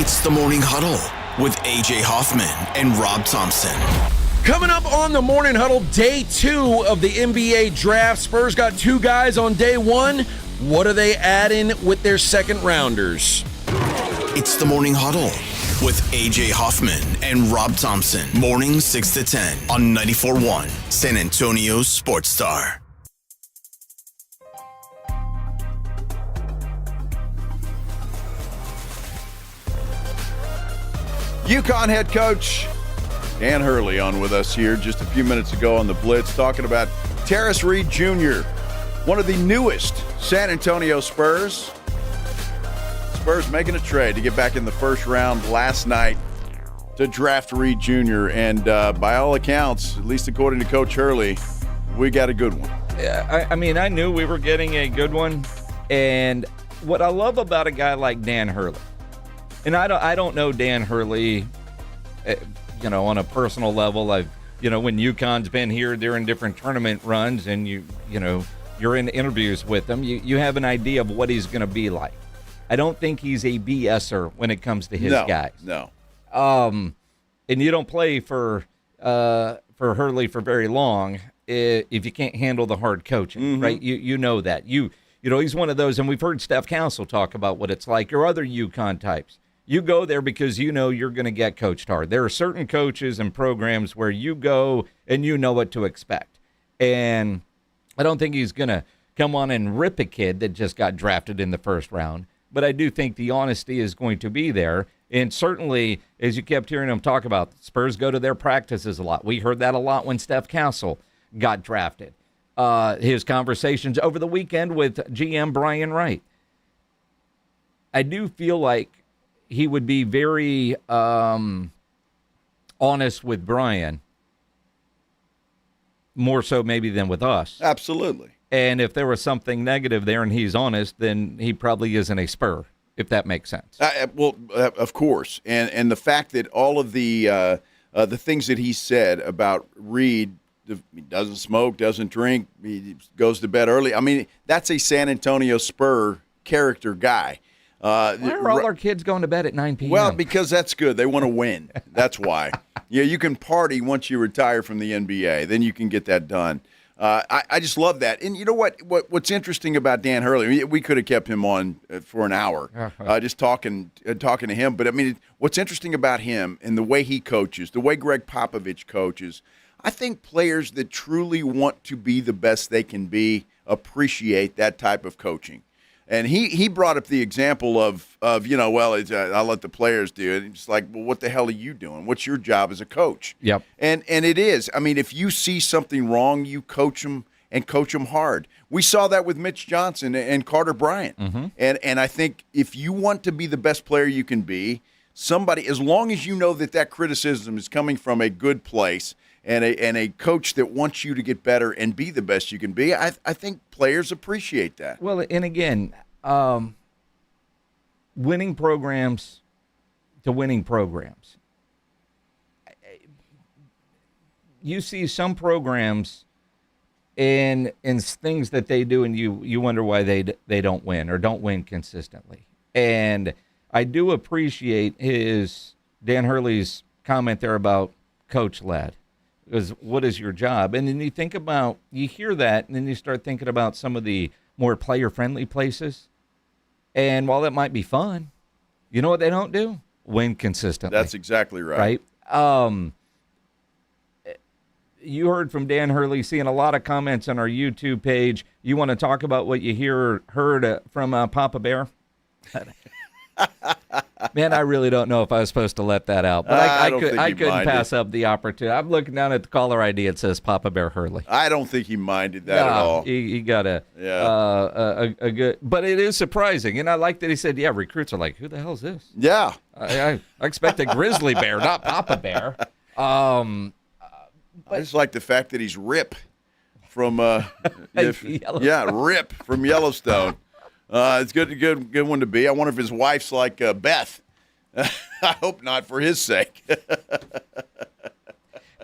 It's the Morning Huddle with A.J. Hoffman and Rob Thompson. Coming up on the Morning Huddle, day 2 of the NBA draft. Spurs got 2 guys on day 1. What are they adding with their second rounders? It's the Morning Huddle with A.J. Hoffman and Rob Thompson. Mornings 6 to 10 on 94.1 San Antonio Sports Star. UConn head coach Dan Hurley on with us here just a few minutes ago on the Blitz, talking about Tarris Reed Jr., one of the newest San Antonio Spurs. Spurs making a trade to get back in the first round last night to draft Reed Jr. And by all accounts, at least according to Coach Hurley, we got a good one. Yeah, I mean, I knew we were getting a good one. And what I love about a guy like Dan Hurley, and I don't know Dan Hurley, on a personal level. When UConn's been here during different tournament runs, and you're in interviews with him, you have an idea of what he's going to be like. I don't think he's a BSer when it comes to his guys. No. And you don't play for Hurley for very long if you can't handle the hard coaching, right? You know that. He's one of those, and we've heard Steph Council talk about what it's like, or other UConn types. You go there because you know you're going to get coached hard. There are certain coaches and programs where you go and you know what to expect. And I don't think he's going to come on and rip a kid that just got drafted in the first round. But I do think the honesty is going to be there. And certainly, as you kept hearing him talk about, Spurs go to their practices a lot. We heard that a lot when Steph Council got drafted. His conversations over the weekend with GM Brian Wright. I do feel like he would be very honest with Brian, more so maybe than with us. Absolutely. And if there was something negative there and he's honest, then he probably isn't a Spur, if that makes sense. Of course. And the fact that all of the things that he said about Reed, he doesn't smoke, doesn't drink, he goes to bed early. I mean, that's a San Antonio Spur character guy. Why are all our kids going to bed at 9 p.m.? Well, because that's good. They want to win. That's why. You can party once you retire from the NBA. Then you can get that done. I just love that. And you know what's interesting about Dan Hurley, we could have kept him on for an hour just talking to him. But, I mean, what's interesting about him and the way he coaches, the way Greg Popovich coaches, I think players that truly want to be the best they can be appreciate that type of coaching. And he brought up the example of I'll let the players do it. It's like, well, what the hell are you doing? What's your job as a coach? Yep. And it is. I mean, if you see something wrong, you coach them and coach them hard. We saw that with Mitch Johnson and Carter Bryant. Mm-hmm. And I think if you want to be the best player you can be, somebody, as long as you know that criticism is coming from a good place and a coach that wants you to get better and be the best you can be, I think players appreciate that. Well, and again, winning programs to winning programs. You see some programs in things that they do, and you wonder why they don't win or don't win consistently. And I do appreciate Dan Hurley's comment there about coach-led. Because what is your job? And then you hear that, and then you start thinking about some of the more player-friendly places. And while that might be fun, you know what they don't do? Win consistently. That's exactly right. Right? You heard from Dan Hurley, seeing a lot of comments on our YouTube page. You want to talk about what you heard from Papa Bear? Man, I really don't know if I was supposed to let that out, but I couldn't pass up the opportunity. I'm looking down at the caller ID. It says Papa Bear Hurley. I don't think he minded that at all. He got a good, but it is surprising, and I like that he said, "Yeah, recruits are like, who the hell is this?" Yeah, I expect a grizzly bear, not Papa Bear. I just like the fact that he's Rip from Rip from Yellowstone. It's good one to be. I wonder if his wife's like Beth. I hope not, for his sake.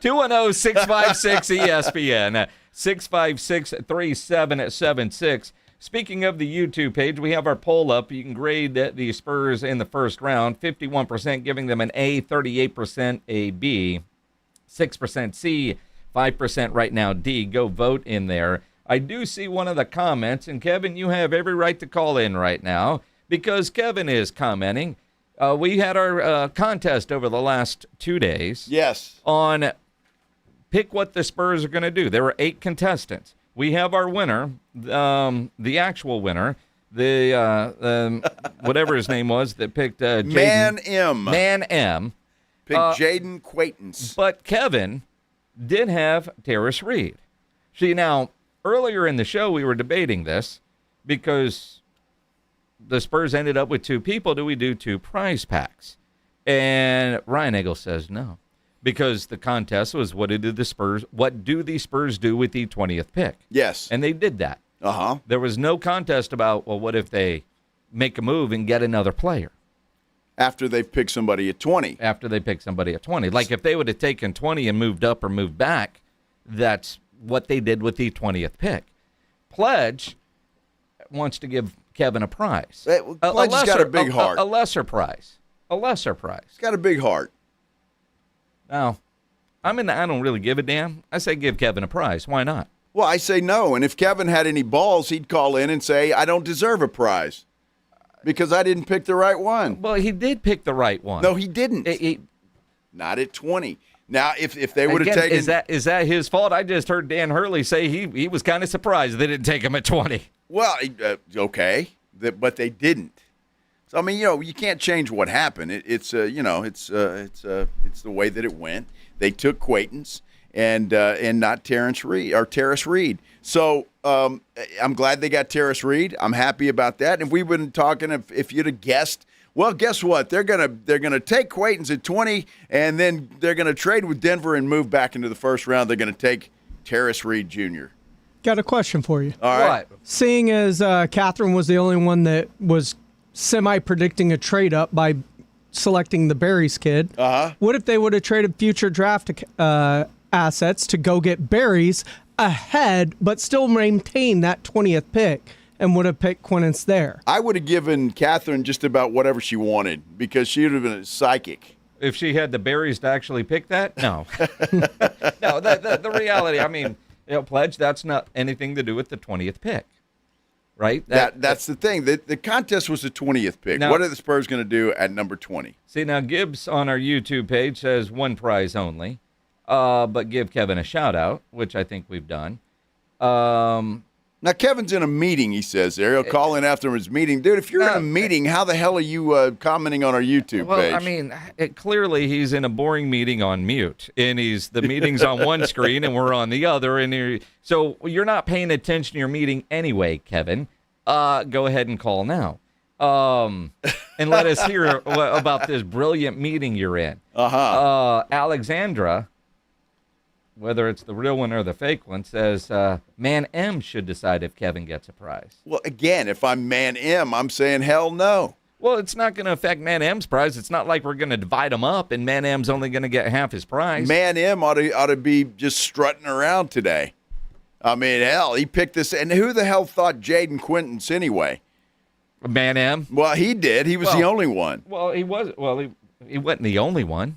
210-656-ESPN, 656-3776. Speaking of the YouTube page, we have our poll up. You can grade the Spurs in the first round. 51% giving them an A, 38% a B, 6% C, 5% right now D. Go vote in there. I do see one of the comments, and Kevin, you have every right to call in right now because Kevin is commenting. We had our contest over the last 2 days. Yes. On pick what the Spurs are going to do. There were 8 contestants. We have our winner, the actual winner, the whatever his name was that picked Jayden. Man M. Picked Jayden Quaintance. But Kevin did have Tarris Reed. See, now, earlier in the show, we were debating this because the Spurs ended up with 2 people. Do we do 2 prize packs? And Ryan Eagle says no, because the contest was what do the Spurs do with the 20th pick? Yes. And they did that. Uh-huh. There was no contest about, well, what if they make a move and get another player? After they've picked somebody at 20. After they pick somebody at 20. Like if they would have taken 20 and moved up or moved back, that's what they did with the 20th pick. Pledge wants to give Kevin a prize. Pledge has got a big heart. A lesser prize. A lesser prize. He's got a big heart. Now, I don't really give a damn. I say give Kevin a prize. Why not? Well, I say no. And if Kevin had any balls, he'd call in and say, I don't deserve a prize because I didn't pick the right one. Well, he did pick the right one. No, he didn't. Not at 20. Now, if they would have taken... Is that his fault? I just heard Dan Hurley say he was kind of surprised they didn't take him at 20. Well, okay, but they didn't. So I mean, you can't change what happened. It's the way that it went. They took Quaintance and not Terrence Reed or Tarris Reed. So I'm glad they got Tarris Reed. I'm happy about that. And if we've been talking, if you'd have guessed. Well, guess what? They're gonna take Quaintance at 20, and then they're gonna trade with Denver and move back into the first round. They're gonna take Tarris Reed Jr. Got a question for you. All right. Seeing as Catherine was the only one that was semi-predicting a trade up by selecting the Barry's kid, what if they would have traded future draft assets to go get Barry's ahead, but still maintain that 20th pick? And would have picked Quaintance there. I would have given Catherine just about whatever she wanted because she would have been a psychic. If she had the berries to actually pick that? No. No, the reality, I mean, Pledge, that's not anything to do with the 20th pick, right? That's the thing. The contest was the 20th pick. Now, what are the Spurs going to do at number 20? See, now Gibbs on our YouTube page says 1 prize only, but give Kevin a shout-out, which I think we've done. Now, Kevin's in a meeting, he says there. He'll call in after his meeting. Dude, if you're in a meeting, how the hell are you commenting on our YouTube page? Well, I mean, clearly he's in a boring meeting on mute, and the meeting's on one screen and we're on the other. So you're not paying attention to your meeting anyway, Kevin. Go ahead and call now. And let us hear about this brilliant meeting you're in. Alexandra, whether it's the real one or the fake one, says Man M should decide if Kevin gets a prize. Well, again, if I'm Man M, I'm saying hell no. Well, it's not going to affect Man M's prize. It's not like we're going to divide them up and Man M's only going to get half his prize. Man M ought to be just strutting around today. I mean, hell, he picked this. And who the hell thought Jayden Quaintance anyway? Man M. Well, he did. He was the only one. Well, he was. Well, he wasn't the only one.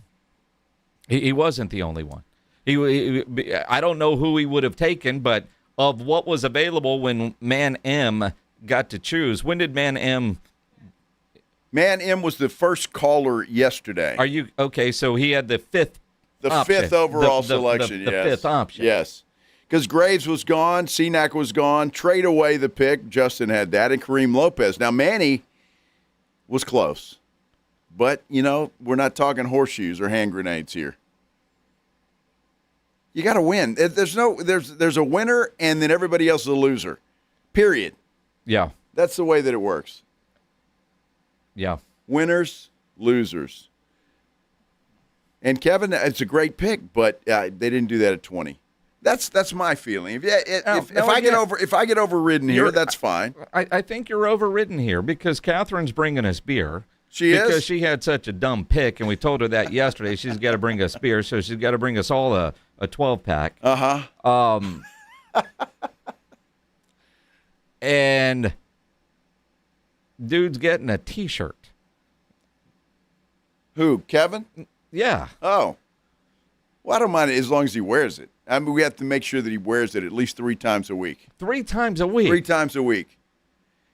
He wasn't the only one. I don't know who he would have taken, but of what was available when Man M got to choose, when did Man M? Man M was the first caller yesterday. Are you okay? So he had the fifth. Fifth overall selection. The yes. fifth option. Yes. Because Graves was gone, Cenac was gone, trade away the pick. Justin had that, and Kareem Lopez. Now, Manny was close. But, we're not talking horseshoes or hand grenades here. You got to win. There's a winner, and then everybody else is a loser. Period. Yeah. That's the way that it works. Yeah. Winners, losers. And Kevin, it's a great pick, but they didn't do that at 20. That's my feeling. If I get overridden here, that's fine. I think you're overridden here because Catherine's bringing us beer. She is? Because she had such a dumb pick, and we told her that yesterday. She's got to bring us beer, so she's got to bring us all a 12-pack. Uh-huh. And dude's getting a T-shirt. Who, Kevin? Yeah. Oh. Well, I don't mind it as long as he wears it. I mean, we have to make sure that he wears it at least 3 times a week. 3 times a week? 3 times a week.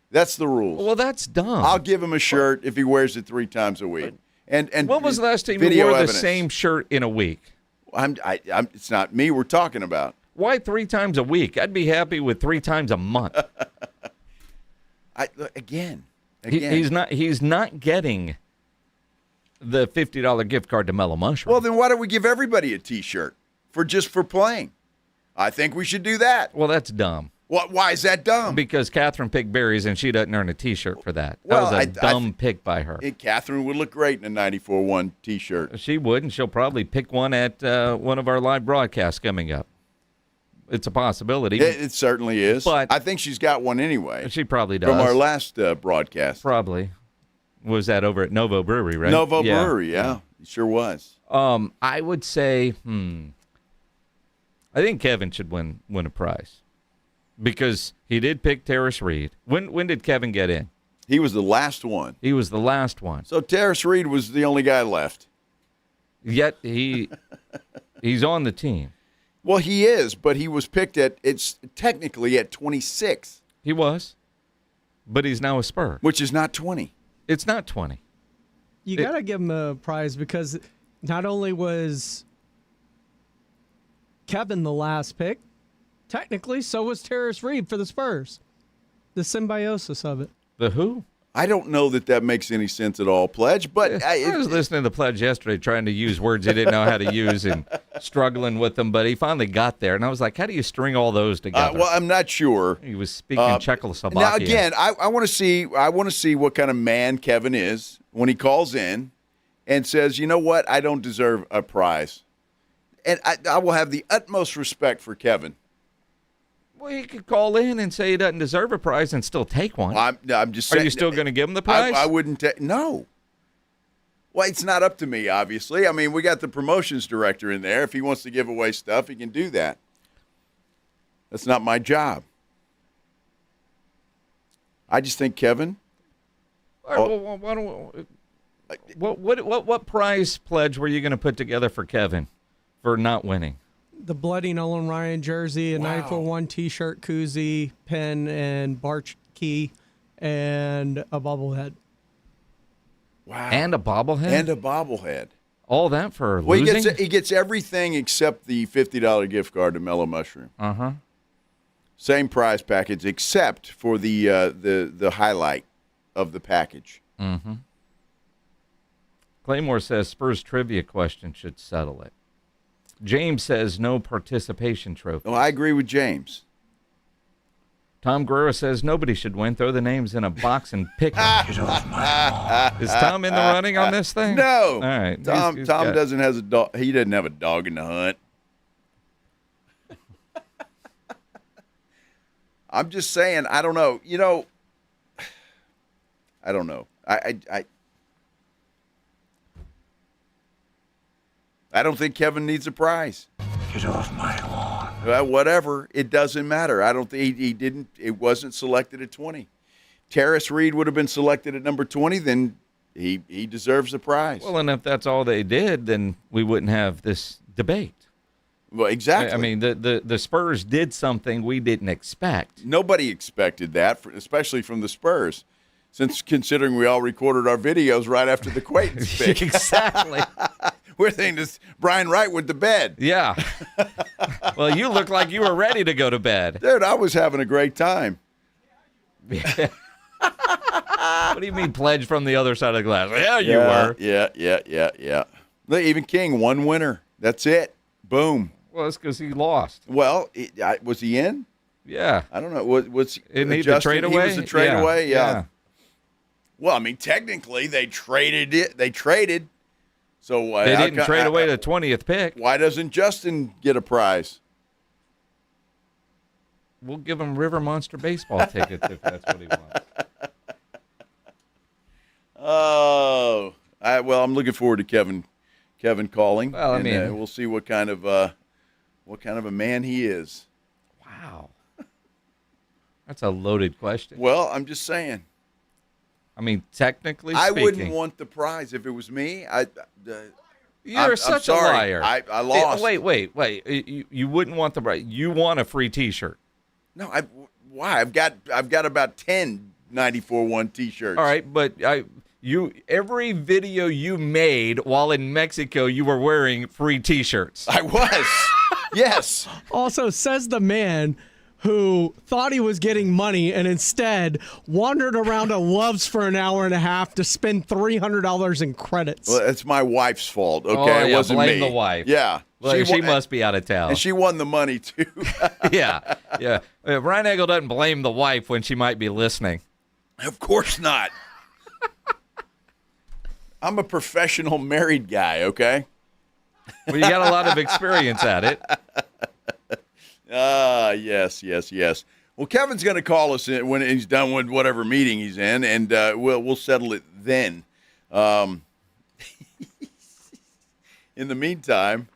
That's the rules. Well, that's dumb. I'll give him a shirt if he wears it 3 times a week. And when was the last time you wore the same shirt in a week? It's not me we're talking about. Why 3 times a week? I'd be happy with 3 times a month. Again. He's not getting the $50 gift card to Mellow Mushroom. Well, then why don't we give everybody a T-shirt for playing? I think we should do that. Well, that's dumb. Why is that dumb? Because Catherine picked berries and she doesn't earn a T-shirt for that. That was a dumb pick by her. Catherine would look great in a 94-1 T-shirt. She would, and she'll probably pick one at one of our live broadcasts coming up. It's a possibility. It certainly is. But I think she's got one anyway. She probably does. From our last broadcast. Probably. Was that over at Novo Brewery, right? Novo Brewery, yeah. It sure was. I would say, I think Kevin should win a prize because he did pick Tarris Reed. When did Kevin get in? He was the last one. He was the last one. So Tarris Reed was the only guy left. Yet he's on the team. Well, he is, but he was picked it's technically at 26. He was, but he's now a Spur. Which is not 20. It's not 20. You got to give him a prize because not only was Kevin the last pick, technically, so was Tarris Reed for the Spurs. The symbiosis of it. The who? I don't know that makes any sense at all, Pledge, but I was listening to Pledge yesterday trying to use words he didn't know how to use and struggling with them, but he finally got there, and I was like, how do you string all those together? Well, I'm not sure. He was speaking Czechoslovakia. Now, again, I want to see what kind of man Kevin is when he calls in and says, you know what, I don't deserve a prize. And I will have the utmost respect for Kevin. Well, he could call in and say he doesn't deserve a prize and still take one. I'm just saying. Are you still going to give him the prize? I wouldn't take. No. Well, it's not up to me, obviously. I mean, we got the promotions director in there. If he wants to give away stuff, he can do that. That's not my job. I just think Kevin. All right, what prize pledge were you going to put together for Kevin for not winning? The Bloody Nolan Ryan jersey, a 94-1 T-shirt, koozie, pen, and Barch key, and a bobblehead. Wow. And a bobblehead? And a bobblehead. All that for losing? He gets everything except the $50 gift card to Mellow Mushroom. Uh-huh. Same prize package except for the highlight of the package. Mm-hmm. Claymore says Spurs trivia question should settle it. James says no participation trophy. Oh, I agree with James. Tom Guerrero says nobody should win. Throw the names in a box and pick them. Is Tom in the running on this thing? No. All right. Tom doesn't have a dog. He doesn't have a dog in the hunt. I'm just saying. I don't know. I don't know. I don't think Kevin needs a prize. Get off my lawn. Whatever. It doesn't matter. I don't think he didn't. It wasn't selected at 20. Tarris Reed would have been selected at number 20, then he deserves a prize. Well, and if that's all they did, then we wouldn't have this debate. Well, exactly. I mean, the Spurs did something we didn't expect. Nobody expected that, especially from the Spurs, since considering we all recorded our videos right after the Quaintance pick. Exactly. We're thinking this Brian Wright went to bed. Yeah. Well, you look like you were ready to go to bed. Dude, I was having a great time. What do you mean pledge from the other side of the glass? Yeah, you were. Yeah. Even King, one winner. That's it. Boom. Well, it's because he lost. Well, was he in? Yeah. I don't know. Was Isn't he the trade away? He was the trade away, yeah. Well, I mean, technically, they traded it. They traded. So they didn't trade away the 20th pick. Why doesn't Justin get a prize? We'll give him River Monster baseball tickets if that's what he wants. Oh, I'm looking forward to Kevin calling. Well, I mean, we'll see what kind of a man he is. Wow, that's a loaded question. Well, I'm just saying. I mean, technically I speaking, wouldn't want the prize if it was me. You're such a liar. I lost. Wait. You wouldn't want the prize. You want a free T-shirt. No, why? I've got about 10 94-1 T-shirts. All right, but every video you made while in Mexico, you were wearing free T-shirts. I was. Yes. Also, says the man who thought he was getting money and instead wandered around a Love's for an hour and a half to spend $300 in credits. Well, it's my wife's fault, okay? Oh, yeah, it wasn't blame me. the wife. Yeah. Well, she must be out of town. And she won the money, too. Yeah. Ryan Egel doesn't blame the wife when she might be listening. Of course not. I'm a professional married guy, okay? Well, you got a lot of experience at it. Yes. Well, Kevin's going to call us in when he's done with whatever meeting he's in, and we'll settle it then. In the meantime,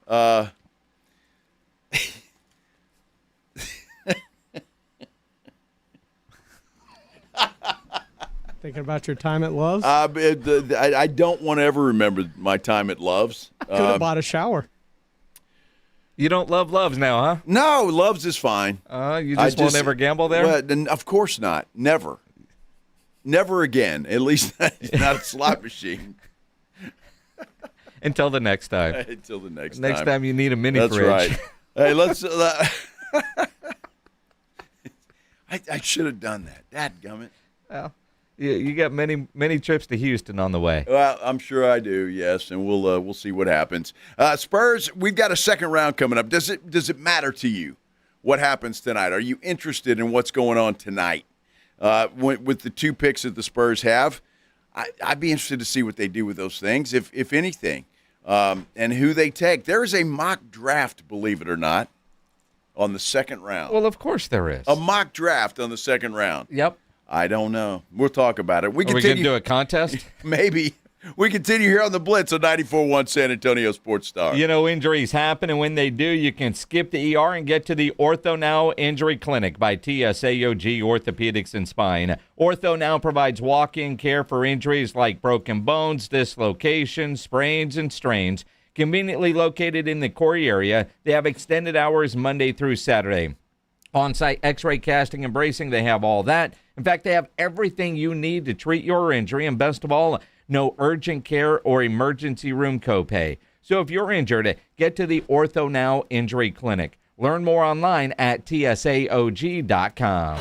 thinking about your time at Love's? I don't want to ever remember my time at Love's. Could have bought a shower. You don't love Love's now, huh? No, Love's is fine. You just won't ever gamble there? Well, of course not. Never. Never again. At least not a slot machine. Until the next time. Until the next time. Next time you need a mini That's fridge. Right. Hey, let's. I should have done that. Dadgummit. Well, you got many trips to Houston on the way. Well, I'm sure I do. Yes, and we'll see what happens. Spurs, we've got a second round coming up. Does it matter to you what happens tonight? Are you interested in what's going on tonight with the two picks that the Spurs have? I'd be interested to see what they do with those things, if anything, and who they take. There is a mock draft, believe it or not, on the second round. Well, of course there is. A mock draft on the second round. Yep. I don't know. We'll talk about it. Are we going to do a contest? Maybe. We continue here on the Blitz on 94.1 San Antonio Sports Star. You know, injuries happen, and when they do, you can skip the ER and get to the Ortho Now Injury Clinic by TSAOG Orthopedics and Spine. Ortho Now provides walk-in care for injuries like broken bones, dislocations, sprains, and strains. Conveniently located in the Corey area, they have extended hours Monday through Saturday. On-site x-ray casting and bracing, they have all that. In fact, they have everything you need to treat your injury, and best of all, no urgent care or emergency room copay. So if you're injured, get to the Ortho Now Injury Clinic. Learn more online at tsaog.com.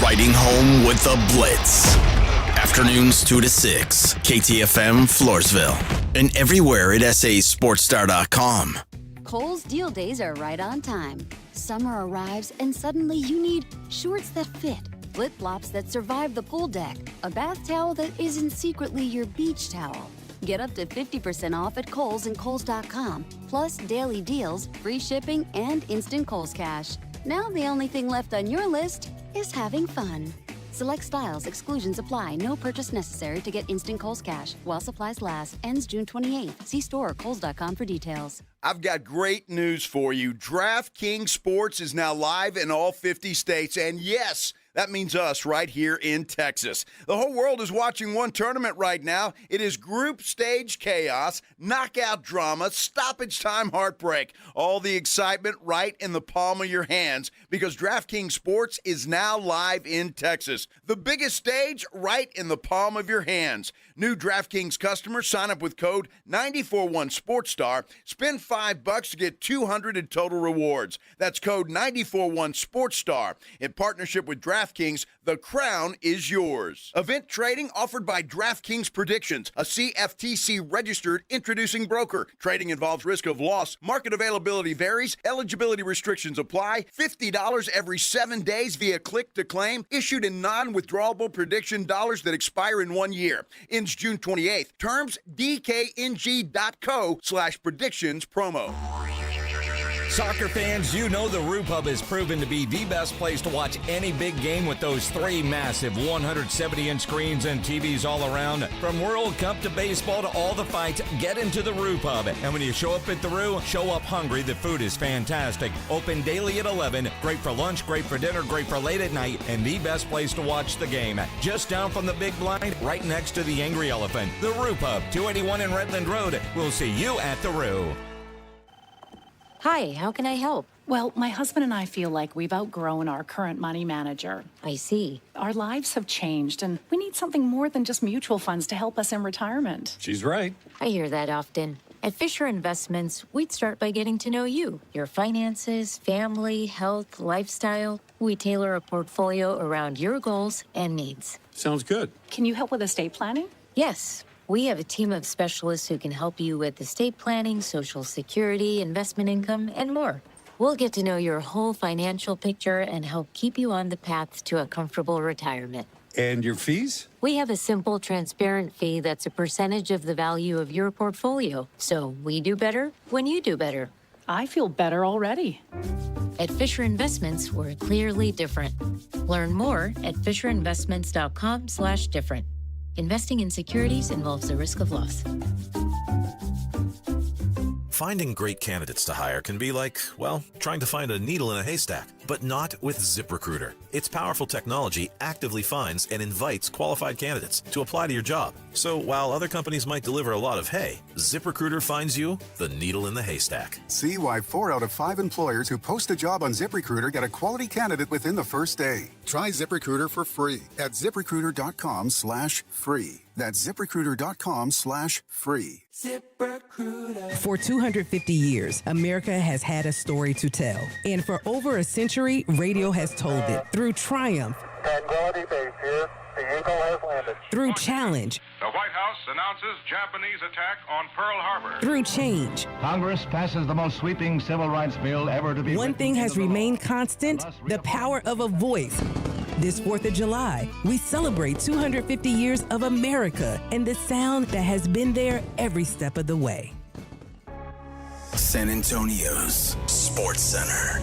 Riding home with the Blitz. Afternoons 2 to 6. KTFM Floresville. And everywhere at sasportstar.com. Kohl's Deal Days are right on time. Summer arrives and suddenly you need shorts that fit, flip-flops that survive the pool deck, a bath towel that isn't secretly your beach towel. Get up to 50% off at Kohl's and Kohls.com, plus daily deals, free shipping, and instant Kohl's Cash. Now the only thing left on your list is having fun. Select styles, exclusions apply. No purchase necessary to get instant Kohl's Cash. While supplies last. Ends June 28th. See store or Kohls.com for details. I've got great news for you. DraftKings Sports is now live in all 50 states, and yes, that means us right here in Texas. The whole world is watching one tournament right now. It is group stage chaos, knockout drama, stoppage time heartbreak. All the excitement right in the palm of your hands because DraftKings Sports is now live in Texas. The biggest stage right in the palm of your hands. New DraftKings customers sign up with code 941SportsStar. Spend $5 to get $200 in total rewards. That's code 941SportsStar. In partnership with DraftKings, the crown is yours. Event trading offered by DraftKings Predictions, a CFTC-registered introducing broker. Trading involves risk of loss. Market availability varies. Eligibility restrictions apply. $50 every 7 days via click to claim. Issued in non-withdrawable prediction dollars that expire in 1 year. Ends June 28th. Terms dkng.co/predictions promo. Soccer fans, you know the Roo Pub has proven to be the best place to watch any big game with those 3 massive 170-inch screens and TVs all around. From World Cup to baseball to all the fights, get into the Roo Pub. And when you show up at the Roo, show up hungry. The food is fantastic. Open daily at 11. Great for lunch, great for dinner, great for late at night, and the best place to watch the game. Just down from the big blind, right next to the Angry Elephant. The Roo Pub, 281 in Redland Road. We'll see you at the Roo. Hi, how can I help? Well, my husband and I feel like we've outgrown our current money manager. I see. Our lives have changed, and we need something more than just mutual funds to help us in retirement. She's right. I hear that often. At Fisher Investments, we'd start by getting to know you, your finances, family, health, lifestyle. We tailor a portfolio around your goals and needs. Sounds good. Can you help with estate planning? Yes. We have a team of specialists who can help you with estate planning, Social Security, investment income, and more. We'll get to know your whole financial picture and help keep you on the path to a comfortable retirement. And your fees? We have a simple, transparent fee that's a percentage of the value of your portfolio. So we do better when you do better. I feel better already. At Fisher Investments, we're clearly different. Learn more at fisherinvestments.com/different. Investing in securities involves the risk of loss. Finding great candidates to hire can be like, well, trying to find a needle in a haystack, but not with ZipRecruiter. Its powerful technology actively finds and invites qualified candidates to apply to your job. So while other companies might deliver a lot of hay, ZipRecruiter finds you the needle in the haystack. See why 4 out of 5 employers who post a job on ZipRecruiter get a quality candidate within the first day. Try ZipRecruiter for free at ZipRecruiter.com/free. That's ZipRecruiter.com/free. For 250 years, America has had a story to tell. And for over a century, radio has told it through triumph, Tranquility Base here. The Eagle has landed. through challenge, The White House announces Japanese attack on Pearl Harbor. through change. Congress passes the most sweeping civil rights bill ever to be One thing has remained constant, the power of a voice. This 4th of July, we celebrate 250 years of America and the sound that has been there every step of the way. San Antonio's Sports Center.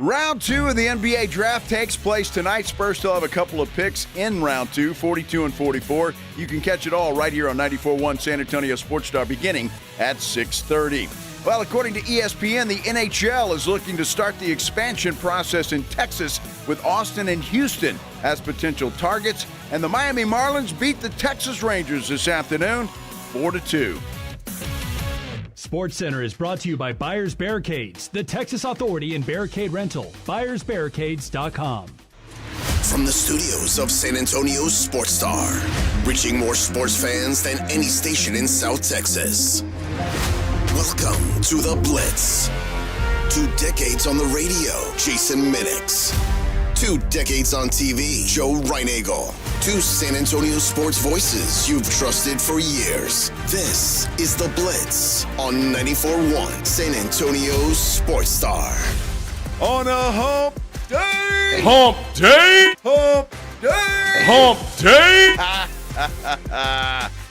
Round 2 of the NBA draft takes place tonight. Spurs still have a couple of picks in round 2, 42 and 44. You can catch it all right here on 94.1 San Antonio Sports Star beginning at 6:30. Well, according to ESPN, the NHL is looking to start the expansion process in Texas with Austin and Houston as potential targets. And the Miami Marlins beat the Texas Rangers this afternoon, 4-2. SportsCenter is brought to you by Buyers Barricades, the Texas authority in barricade rental. BuyersBarricades.com. From the studios of San Antonio's Sports Star, reaching more sports fans than any station in South Texas. Welcome to the Blitz. 2 decades on the radio, Jason Minix. 2 decades on TV, Joe Reinagle. 2 San Antonio sports voices you've trusted for years. This is the Blitz on 94.1 San Antonio's Sports Star. On a hump day! Hump day! Hump day! Hump day!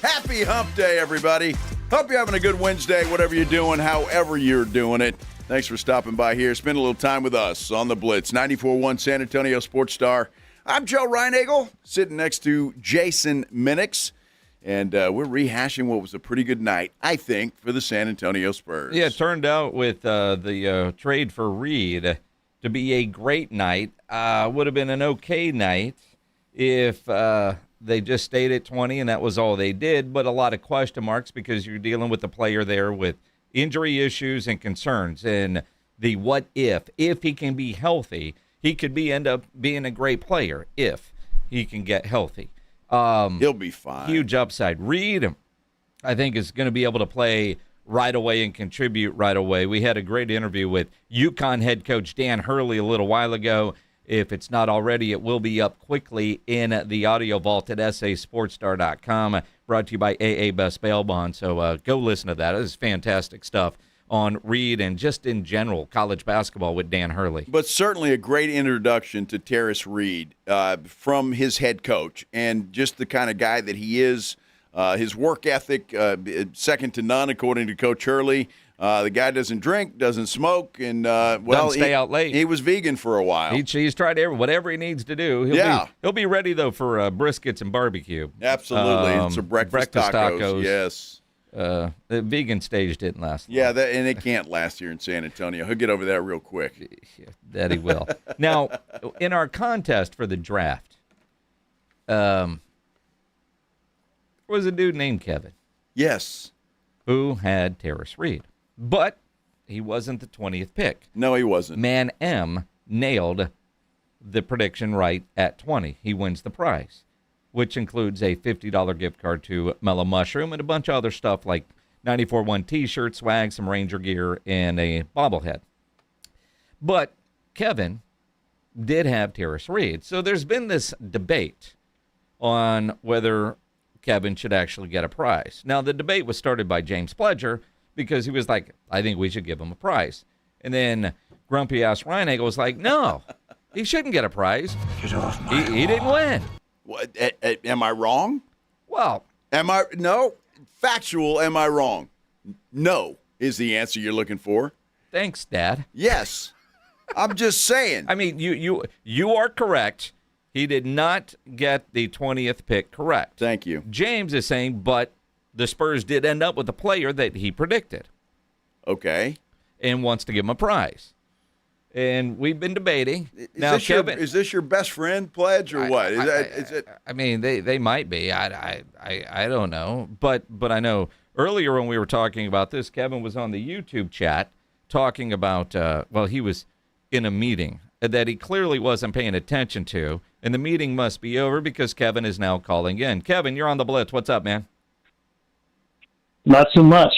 Happy hump day, everybody. Hope you're having a good Wednesday, whatever you're doing, however you're doing it. Thanks for stopping by here. Spend a little time with us on the Blitz. 94.1 San Antonio Sports Star. I'm Joe Reinagel, sitting next to Jason Minix, and we're rehashing what was a pretty good night, I think, for the San Antonio Spurs. Yeah, it turned out with the trade for Reed to be a great night. Would have been an okay night if they just stayed at 20 and that was all they did, but a lot of question marks because you're dealing with a player there with injury issues and concerns. And the what if he can be healthy, he could end up being a great player if he can get healthy. He'll be fine. Huge upside. Reed, I think, is going to be able to play right away and contribute right away. We had a great interview with UConn head coach Dan Hurley a little while ago. If it's not already, it will be up quickly in the audio vault at sasportstar.com, brought to you by AA Best Bail Bond. So go listen to that. It is fantastic stuff on Reed and just in general college basketball with Dan Hurley. But certainly a great introduction to Tarris Reed from his head coach and just the kind of guy that he is. His work ethic, second to none, according to Coach Hurley. The guy doesn't drink, doesn't smoke, and doesn't stay out late. He was vegan for a while. He's tried whatever he needs to do. He'll be ready though for briskets and barbecue. Absolutely, and some breakfast tacos. Yes. The vegan stage didn't last long. Yeah, and it can't last here in San Antonio. He'll get over that real quick. Yeah, that he will. Now, in our contest for the draft, was a dude named Kevin. Yes. Who had Tarris Reed. But he wasn't the 20th pick. No, he wasn't. Man M nailed the prediction right at 20. He wins the prize, which includes a $50 gift card to Mellow Mushroom and a bunch of other stuff like 94-1 T-shirts, swag, some Ranger gear, and a bobblehead. But Kevin did have Tarris Reed. So there's been this debate on whether Kevin should actually get a prize. Now, the debate was started by James Pledger because he was like, I think we should give him a prize. And then grumpy-ass Reinagel was like, no, he shouldn't get a prize. Get off my he didn't win. What, am I wrong? Well. No. Factual, am I wrong? No is the answer you're looking for. Thanks, Dad. Yes. I'm just saying. I mean, you are correct. He did not get the 20th pick correct. Thank you. James is saying, but the Spurs did end up with a player that he predicted. Okay. And wants to give him a prize. And we've been debating. Is this your best friend, Pledge, or what? Is it? I mean, they might be. I don't know. But I know earlier when we were talking about this, Kevin was on the YouTube chat talking about, he was in a meeting that he clearly wasn't paying attention to, and the meeting must be over because Kevin is now calling in. Kevin, you're on the Blitz. What's up, man? Not so much.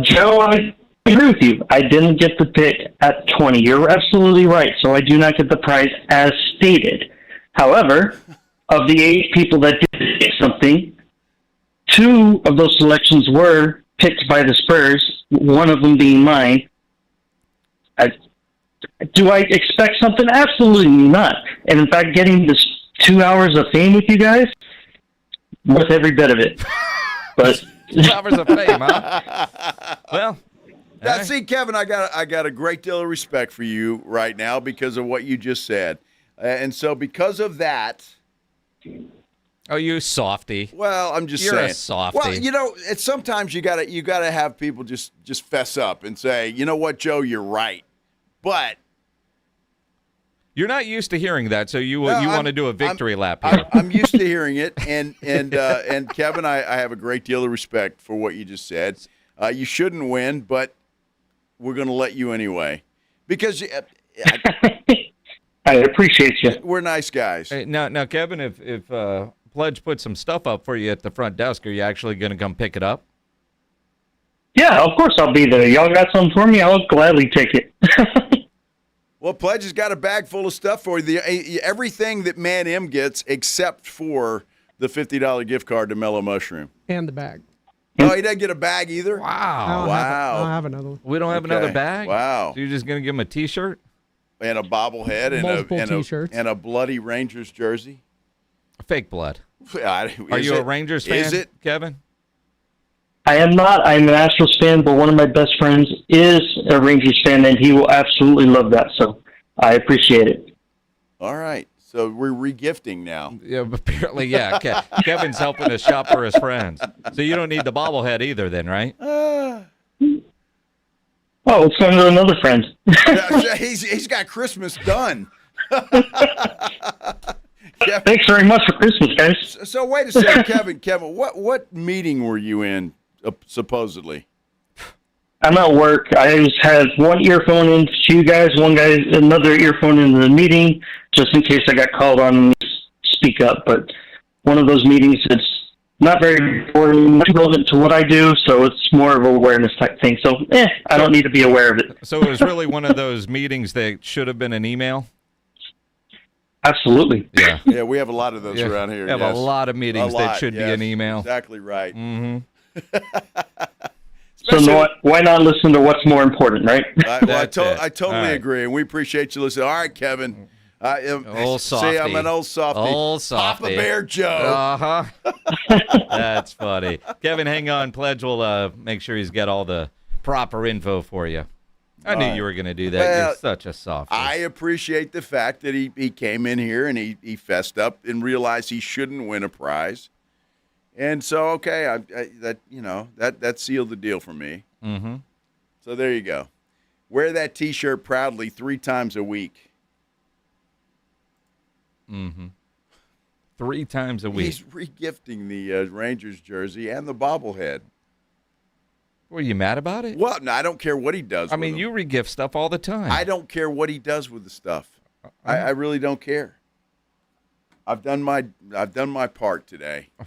Joe, I agree with you. I didn't get the pick at 20. You're absolutely right, so I do not get the prize as stated. However, of the 8 people that did pick something, 2 of those selections were picked by the Spurs, one of them being mine. Do I expect something? Absolutely not. And in fact, getting this 2 hours of fame with you guys, worth every bit of it. But 2 hours of fame, huh? Well, see, Kevin, I got a great deal of respect for you right now because of what you just said, and so because of that. Oh, you softy. Well, I'm just saying. You're a softy. Well, it's sometimes you gotta have people just fess up and say, you know what, Joe, you're right. But you're not used to hearing that, so you want to do a victory lap here. I'm used to hearing it, and Kevin, I have a great deal of respect for what you just said. You shouldn't win, but we're going to let you anyway because I appreciate you. We're nice guys. Hey, now, Kevin, if Pledge put some stuff up for you at the front desk, are you actually going to come pick it up? Yeah, of course I'll be there. Y'all got something for me? I'll gladly take it. Well, Pledge has got a bag full of stuff for you. Everything that Man M gets except for the $50 gift card to Mellow Mushroom. And the bag. Oh, he doesn't get a bag either? Wow. Wow. I don't have another one. We don't have another bag? Wow. So you're just going to give him a T-shirt? And a bobblehead and T-shirts. And a bloody Rangers jersey. Fake blood. Are you a Rangers fan, Is it? Kevin? I am not. I'm an Astros fan, but one of my best friends is a Rangers fan, and he will absolutely love that. So I appreciate it. All right. So we're regifting now. Yeah, apparently, yeah. Kevin's helping us shop for his friends. So you don't need the bobblehead either, then, right? Oh, let's go to another friend. He's got Christmas done. Thanks very much for Christmas, guys. So wait a second, Kevin. What meeting were you in, supposedly? I'm at work. I just had one earphone in to you guys, another earphone in the meeting, just in case I got called on to speak up. But one of those meetings, it's not very important, not relevant to what I do, so it's more of an awareness type thing. So, I don't need to be aware of it. So it was really one of those meetings that should have been an email? Absolutely. Yeah. Yeah, we have a lot of those around here. We have a lot of meetings that should be an email. Exactly right. Mm-hmm. So why not listen to what's more important, right? I totally agree, and we appreciate you listening. All right, Kevin. Old softy. See, I'm an old softy. Old softy. Papa Bear Joe. Uh-huh. That's funny. Kevin, hang on. Pledge will make sure he's got all the proper info for you. I knew you were going to do that. Well, You're such a softy. I appreciate the fact that he came in here and he fessed up and realized he shouldn't win a prize. And so, okay, that sealed the deal for me. Mm-hmm. So there you go. Wear that T-shirt proudly 3 times a week. Mm-hmm. 3 times a week. He's regifting the Rangers jersey and the bobblehead. Were you mad about it? Well, no, I don't care what he does. I mean, you regift stuff all the time. I don't care what he does with the stuff. I really don't care. I've done my part today. I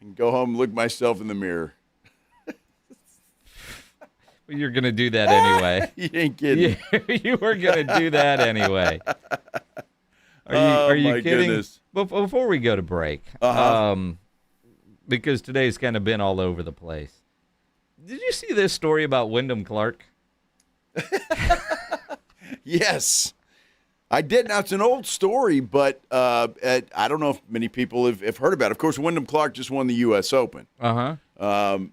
can go home and look myself in the mirror. Well, you're going to do that anyway. You ain't kidding. You were going to do that anyway. Are you kidding? Goodness. Before we go to break, because today's kind of been all over the place. Did you see this story about Wyndham Clark? Yes. I did. Now, it's an old story, but I don't know if many people have heard about it. Of course, Wyndham Clark just won the U.S. Open. Uh-huh.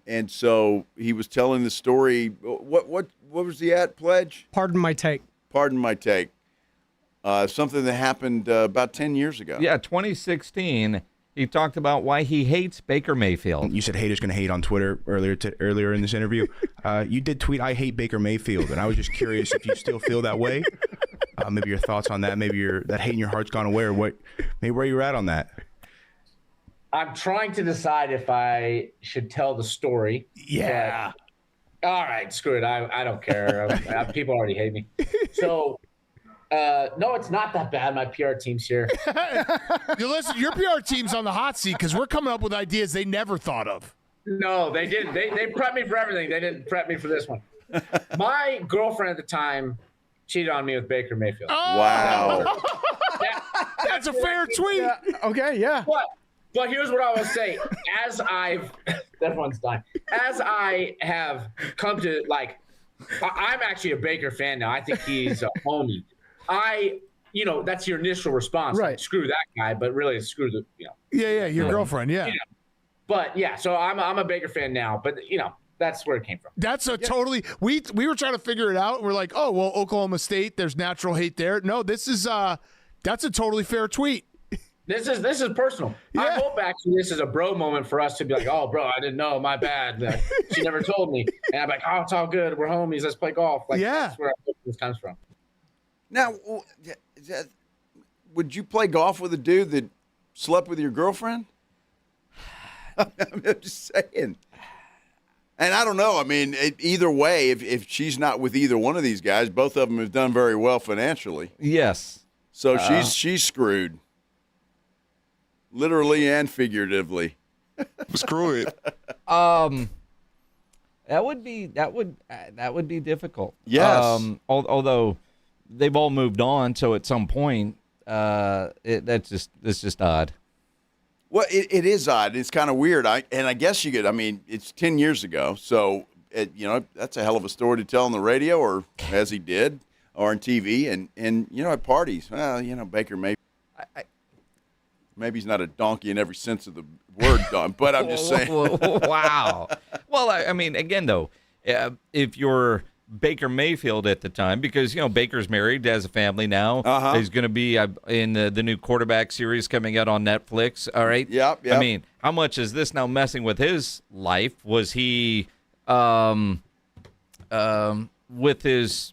And so he was telling the story. What was he at, Pledge? Pardon my take. Pardon my take. Something that happened about 10 years ago. Yeah, 2016. He talked about why he hates Baker Mayfield. You said haters going to hate on Twitter earlier in this interview. You did tweet, "I hate Baker Mayfield," and I was just curious if you still feel that way. Maybe your thoughts on that. Maybe that hate in your heart's gone away, or what? Maybe where you're at on that. I'm trying to decide if I should tell the story. Yeah. All right, screw it. I don't care. People already hate me. So. No, it's not that bad. My PR team's here. Listen, your PR team's on the hot seat because we're coming up with ideas they never thought of. No, they didn't. They prepped me for everything. They didn't prep me for this one. My girlfriend at the time cheated on me with Baker Mayfield. Oh! Wow. That's a fair tweet. Yeah, okay, yeah. But here's what I will say. Everyone's dying. As I have come to, I'm actually a Baker fan now. I think he's a homie. That's your initial response. Right. Like, screw that guy, but really screw the, Yeah, your girlfriend, yeah. But yeah, so I'm a Baker fan now, but that's where it came from. That's totally, we were trying to figure it out. We're like, oh, well, Oklahoma State, there's natural hate there. No, that's a totally fair tweet. This is personal. Yeah. I hope actually this is a bro moment for us to be like, oh, bro, I didn't know, my bad. She never told me. And I'm like, oh, it's all good. We're homies. Let's play golf. That's where I hope this comes from. Now, would you play golf with a dude that slept with your girlfriend? I'm just saying. And I don't know. I mean, either way, if she's not with either one of these guys, both of them have done very well financially. Yes. So she's screwed, literally and figuratively. Screw it. That would be difficult. Yes. Although they've all moved on, so at some point, that's just odd. Well, it is odd. It's kind of weird. I guess it's 10 years ago, so that's a hell of a story to tell on the radio, or as he did, or on TV, and at parties. Well, Baker maybe he's not a donkey in every sense of the word, Don, but I'm just saying. Wow. Well, I mean, again, though, if you're Baker Mayfield at the time because, Baker's married, has a family now. He's going to be in the new quarterback series coming out on Netflix. All right. Yep. I mean, how much is this now messing with his life? Was he with his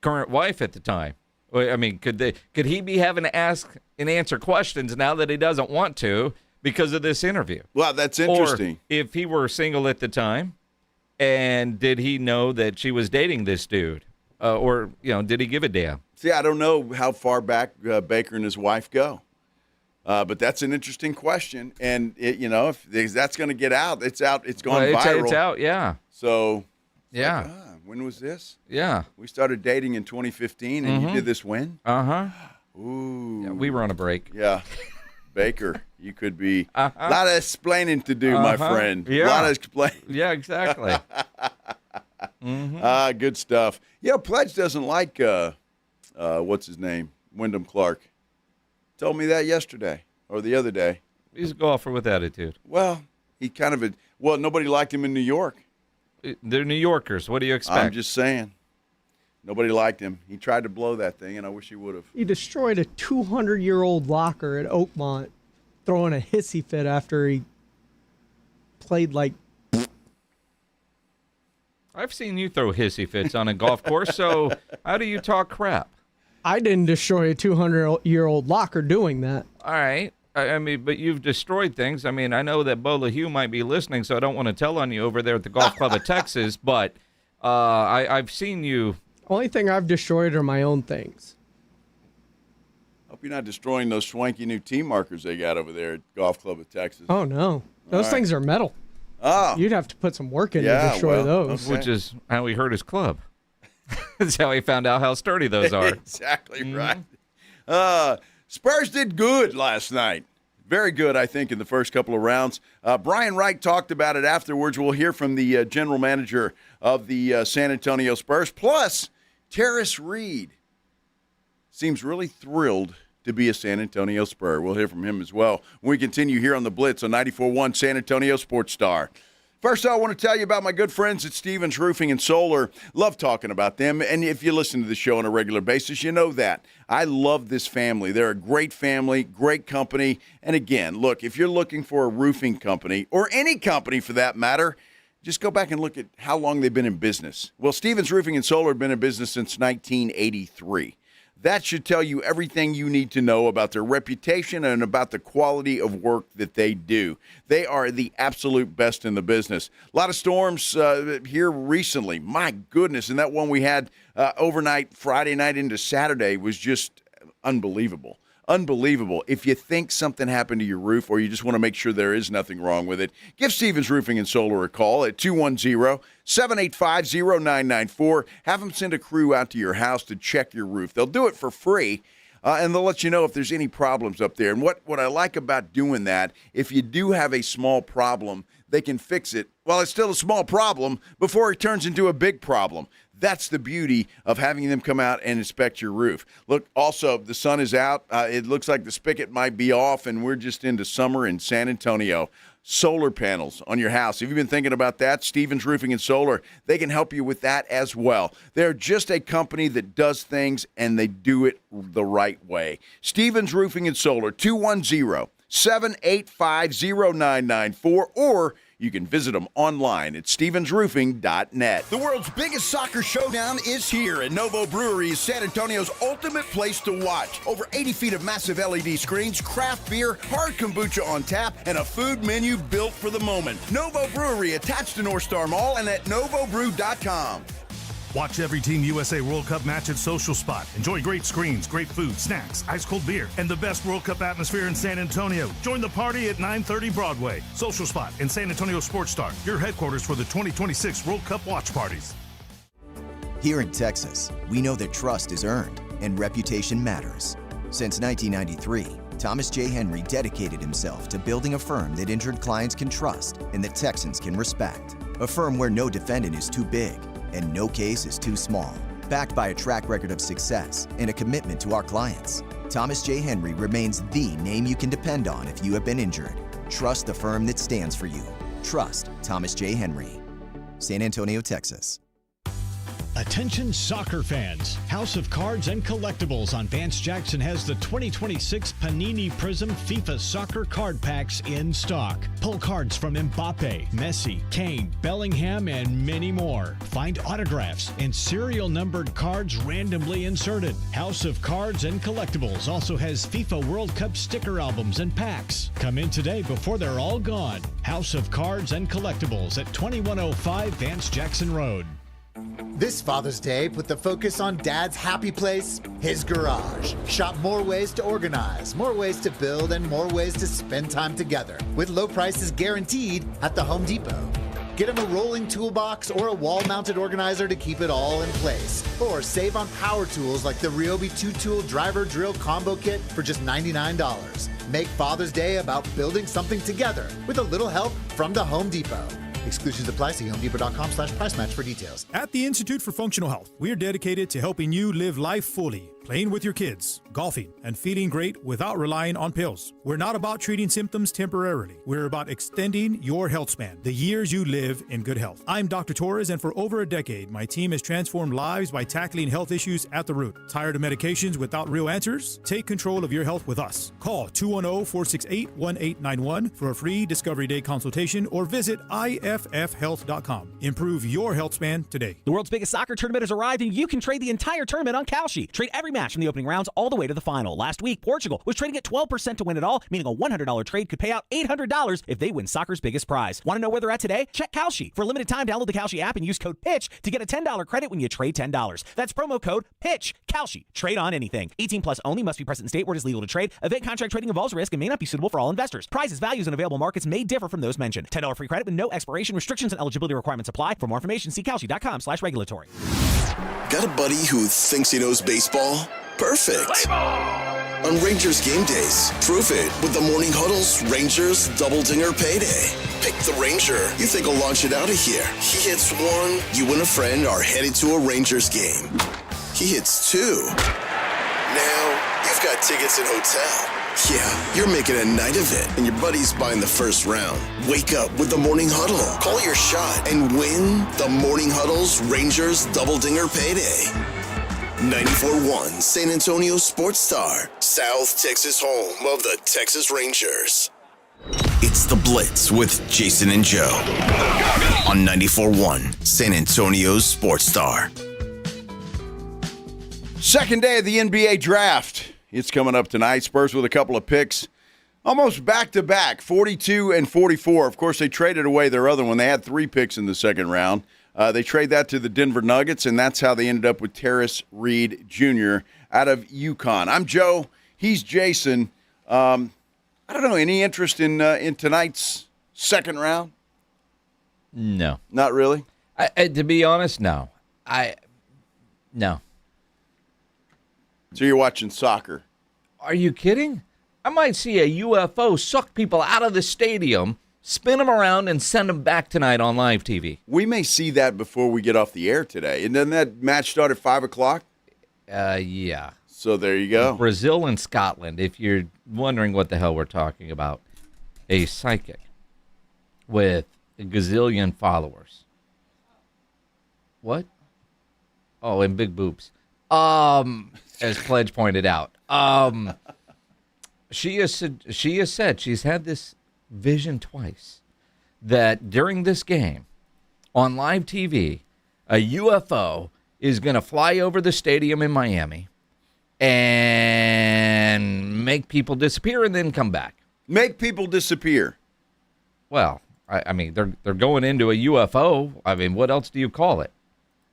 current wife at the time? I mean, could he be having to ask and answer questions now that he doesn't want to because of this interview? Well, that's interesting. Or if he were single at the time, and did he know that she was dating this dude? Or, did he give a damn? See, I don't know how far back Baker and his wife go. But that's an interesting question. And, if that's going to get out, it's out. It's gone viral. It's out, yeah. So, yeah. When was this? Yeah. We started dating in 2015, and you did this when? Uh-huh. Ooh. Yeah, we were on a break. Yeah. Baker, you could be a lot of explaining to do, my friend. Yeah. A lot of explaining. Yeah, exactly. Good stuff. Yeah, Pledge doesn't like, what's his name? Wyndham Clark. Told me that yesterday or the other day. He's a golfer with attitude. Well, he kind of nobody liked him in New York. They're New Yorkers. What do you expect? I'm just saying. Nobody liked him. He tried to blow that thing, and I wish he would have. He destroyed a 200-year-old locker at Oakmont, throwing a hissy fit after he played like. I've seen you throw hissy fits on a golf course, so how do you talk crap? I didn't destroy a 200-year-old locker doing that. All right. I mean, but you've destroyed things. I mean, I know that Bo LaHue might be listening, so I don't want to tell on you over there at the Golf Club of Texas, but I've seen you. Only thing I've destroyed are my own things. Hope you're not destroying those swanky new tee markers they got over there at Golf Club of Texas. Oh, no. Those things are metal. Oh. You'd have to put some work in to destroy those. Which is how he hurt his club. That's how he found out how sturdy those are. Exactly right. Spurs did good last night. Very good, I think, in the first couple of rounds. Brian Wright talked about it afterwards. We'll hear from the general manager of the San Antonio Spurs. Plus, Tarris Reed seems really thrilled to be a San Antonio Spur. We'll hear from him as well when we continue here on the Blitz on 94.1 San Antonio Sports Star. First, I want to tell you about my good friends at Stevens Roofing and Solar. Love talking about them, and if you listen to the show on a regular basis, you know that. I love this family. They're a great family, great company. And again, look, if you're looking for a roofing company, or any company for that matter, just go back and look at how long they've been in business. Well, Stevens Roofing and Solar have been in business since 1983. That should tell you everything you need to know about their reputation and about the quality of work that they do. They are the absolute best in the business. A lot of storms here recently. My goodness, and that one we had overnight, Friday night into Saturday was just unbelievable. Unbelievable. If you think something happened to your roof or you just want to make sure there is nothing wrong with it, give Stevens Roofing and Solar a call at 210-785-0994. Have them send a crew out to your house to check your roof. They'll do it for free, and they'll let you know if there's any problems up there. And what I like about doing that, if you do have a small problem, they can fix it while it's still a small problem before it turns into a big problem. That's the beauty of having them come out and inspect your roof. Look, also, the sun is out. It looks like the spigot might be off, and we're just into summer in San Antonio. Solar panels on your house. Have you been thinking about that? Stevens Roofing and Solar, they can help you with that as well. They're just a company that does things, and they do it the right way. Stevens Roofing and Solar, 210-785-0994, or you can visit them online at stevensroofing.net. The world's biggest soccer showdown is here, and Novo Brewery is San Antonio's ultimate place to watch. Over 80 feet of massive LED screens, craft beer, hard kombucha on tap, and a food menu built for the moment. Novo Brewery attached to North Star Mall and at novobrew.com. Watch every Team USA World Cup match at Social Spot. Enjoy great screens, great food, snacks, ice-cold beer, and the best World Cup atmosphere in San Antonio. Join the party at 930 Broadway. Social Spot and San Antonio Sports Star, your headquarters for the 2026 World Cup watch parties. Here in Texas, we know that trust is earned and reputation matters. Since 1993, Thomas J. Henry dedicated himself to building a firm that injured clients can trust and that Texans can respect. A firm where no defendant is too big and no case is too small. Backed by a track record of success and a commitment to our clients, Thomas J. Henry remains the name you can depend on if you have been injured. Trust the firm that stands for you. Trust Thomas J. Henry. San Antonio, Texas. Attention soccer fans. House of Cards and Collectibles on Vance Jackson has the 2026 Panini Prism FIFA Soccer Card Packs in stock. Pull cards from Mbappe, Messi, Kane, Bellingham, and many more. Find autographs and serial numbered cards randomly inserted. House of Cards and Collectibles also has FIFA World Cup sticker albums and packs. Come in today before they're all gone. House of Cards and Collectibles at 2105 Vance Jackson Road. This Father's Day, put the focus on Dad's happy place, his garage. Shop more ways to organize, more ways to build, and more ways to spend time together. With low prices guaranteed at the Home Depot. Get him a rolling toolbox or a wall-mounted organizer to keep it all in place. Or save on power tools like the Ryobi 2-tool driver drill combo kit for just $99. Make Father's Day about building something together with a little help from the Home Depot. Exclusions apply. See homedepot.com/price match for details. At the Institute for Functional Health, we are dedicated to helping you live life fully, playing with your kids, golfing, and feeling great without relying on pills. We're not about treating symptoms temporarily. We're about extending your health span, the years you live in good health. I'm Dr. Torres, and for over a decade, my team has transformed lives by tackling health issues at the root. Tired of medications without real answers? Take control of your health with us. Call 210-468-1891 for a free Discovery Day consultation or visit iffhealth.com. Improve your health span today. The world's biggest soccer tournament has arrived, and you can trade the entire tournament on Kalshi. Trade every match from the opening rounds all the way to the final. Last week, Portugal was trading at 12% to win it all, meaning a $100 trade could pay out $800 if they win soccer's biggest prize. Want to know where they're at today? Check Kalshi. For a limited time, download the Kalshi app and use code PITCH to get a $10 credit when you trade $10. That's promo code PITCH. Kalshi. Trade on anything. 18 plus only. Must be present in state where it is legal to trade. Event contract trading involves risk and may not be suitable for all investors. Prices, values, and available markets may differ from those mentioned. $10 free credit with no expiration. Restrictions and eligibility requirements apply. For more information, see kalshi.com/regulatory. Got a buddy who thinks he knows baseball? Perfect. On Rangers game days, prove it with the Morning Huddle's Rangers Double Dinger Payday. Pick the Ranger you think will launch it out of here. He hits one, you and a friend are headed to a Rangers game. He hits two. Now, you've got tickets and hotel. Yeah, you're making a night of it, and your buddy's buying the first round. Wake up with the Morning Huddle. Call your shot and win the Morning Huddle's Rangers Double Dinger Payday. 94.1 San Antonio Sports Star, South Texas home of the Texas Rangers. It's the Blitz with Jason and Joe on 94.1 San Antonio's Sports Star. Second day of the NBA draft. It's coming up tonight. Spurs with a couple of picks. Almost back-to-back, 42 and 44. Of course, they traded away their other one. They had 3 picks in the second round. They trade that to the Denver Nuggets, and that's how they ended up with Tarris Reed Jr. out of UConn. I'm Joe. He's Jason. I don't know, any interest in tonight's second round? No. Not really? To be honest, no. No. So you're watching soccer? Are you kidding? I might see a UFO suck people out of the stadium, spin them around, and send them back tonight on live TV. We may see that before we get off the air today. And then that match start at 5 o'clock? Yeah. So there you go. Brazil and Scotland, if you're wondering what the hell we're talking about. A psychic with a gazillion followers. What? Oh, and big boobs. As Pledge pointed out. She has said she's had this vision twice, that during this game on live TV, a UFO is going to fly over the stadium in Miami and make people disappear and then come back. Make people disappear? Well, I mean, they're going into a UFO. I mean, what else do you call it?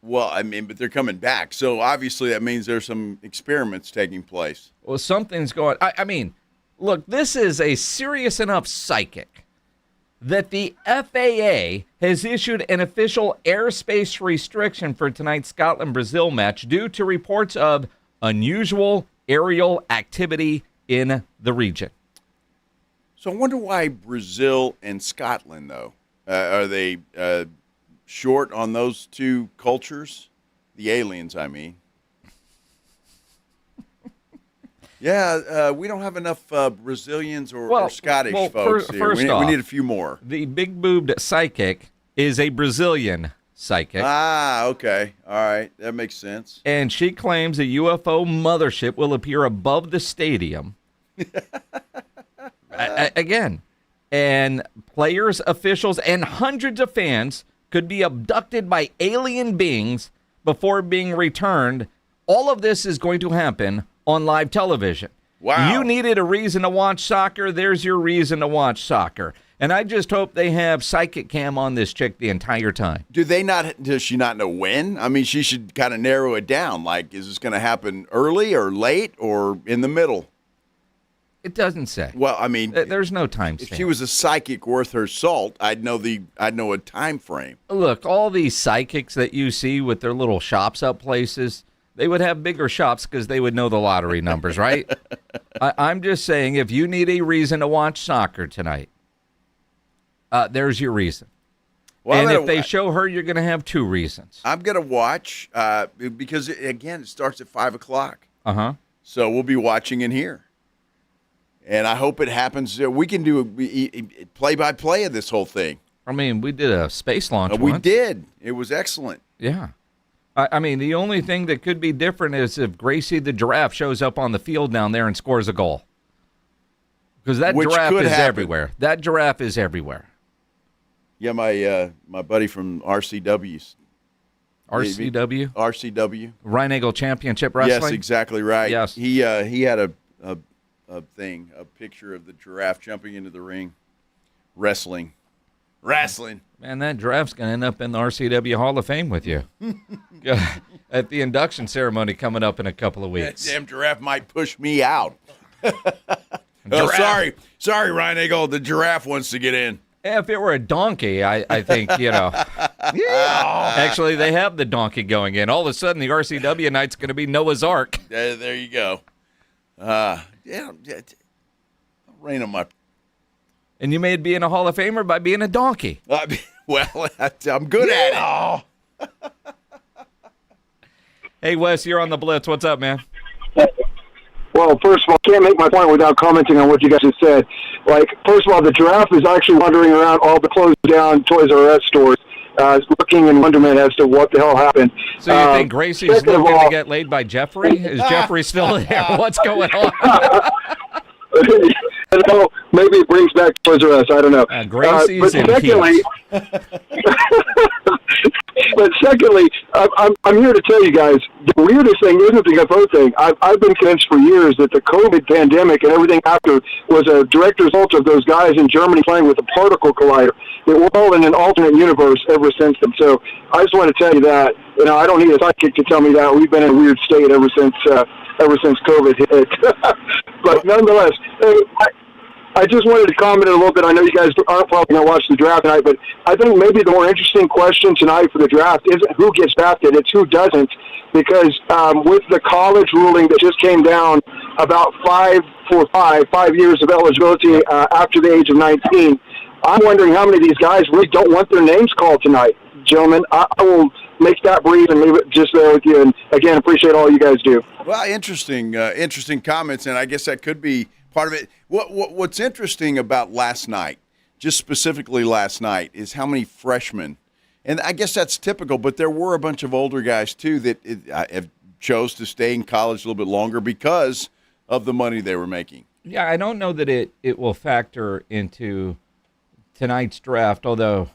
Well, I mean, but they're coming back. So obviously that means there's some experiments taking place. Well, something's going. I mean, look, this is a serious enough psychic that the FAA has issued an official airspace restriction for tonight's Scotland-Brazil match due to reports of unusual aerial activity in the region. So I wonder why Brazil and Scotland, though. Are they short on those two cultures? The aliens, I mean. Yeah, we don't have enough Brazilians or Scottish folks here. First we off, need a few more. The big-boobed psychic is a Brazilian psychic. Ah, okay. All right. That makes sense. And she claims a UFO mothership will appear above the stadium. Again. And players, officials, and hundreds of fans could be abducted by alien beings before being returned. All of this is going to happen on live television. Wow. You needed a reason to watch soccer. There's your reason to watch soccer. And I just hope they have psychic cam on this chick the entire time. Does she not know when? I mean, she should kind of narrow it down. Like, is this going to happen early or late or in the middle? It doesn't say. Well, I mean, there's no time If stamp. she was a psychic worth her salt, I'd know a time frame. Look, all these psychics that you see with their little shops up places, they would have bigger shops because they would know the lottery numbers, right? I'm just saying, if you need a reason to watch soccer tonight, there's your reason. Well, and if they show her, you're going to have two reasons. I'm going to watch because, again, it starts at 5 o'clock. Uh-huh. So we'll be watching in here. And I hope it happens. We can do a play-by-play of this whole thing. I mean, we did a space launch We once. did. It was excellent. Yeah. I mean, the only thing that could be different is if Gracie the giraffe shows up on the field down there and scores a goal. Because that giraffe is everywhere. That giraffe is everywhere. Yeah, my buddy from RCW. RCW? RCW. Rhine Eagle Championship Wrestling? Yes, exactly right. Yes. He had a picture of the giraffe jumping into the ring, wrestling. Man, that giraffe's going to end up in the RCW Hall of Fame with you. At the induction ceremony coming up in a couple of weeks. That damn giraffe might push me out. Oh, sorry, Ryan Eagle. The giraffe wants to get in. If it were a donkey, I think, Yeah. Actually, they have the donkey going in. All of a sudden, the RCW night's going to be Noah's Ark. There you go. Rain on my... And you made being a Hall of Famer by being a donkey. Well, I'm good at it. Hey, Wes, you're on the Blitz. What's up, man? Well, first of all, I can't make my point without commenting on what you guys just said. Like, first of all, the giraffe is actually wandering around all the closed-down Toys R Us stores, looking in wonderment as to what the hell happened. So you think Gracie's looking to get laid by Jeffrey? Is Jeffrey still there? What's going on? Maybe it brings back Toys R Us. I don't know. Gracie's but in secondly, but secondly, I'm here to tell you guys, the weirdest thing isn't the UFO thing. I've been convinced for years that the COVID pandemic and everything after was a direct result of those guys in Germany playing with a particle collider. We're all in an alternate universe ever since then. So I just want to tell you that. I don't need a sidekick to tell me that. We've been in a weird state ever since COVID hit. But nonetheless, I just wanted to comment a little bit. I know you guys aren't probably going to watch the draft tonight, but I think maybe the more interesting question tonight for the draft isn't who gets drafted, it's who doesn't. Because with the college ruling that just came down about 5 years of eligibility after the age of 19, I'm wondering how many of these guys really don't want their names called tonight. Gentlemen, I will make that brief and leave it just there with you. And again, appreciate all you guys do. Well, interesting comments, and I guess that could be part of it. What's interesting about last night, just specifically last night, is how many freshmen, and I guess that's typical, but there were a bunch of older guys too that have chose to stay in college a little bit longer because of the money they were making. Yeah, I don't know that it will factor into tonight's draft, although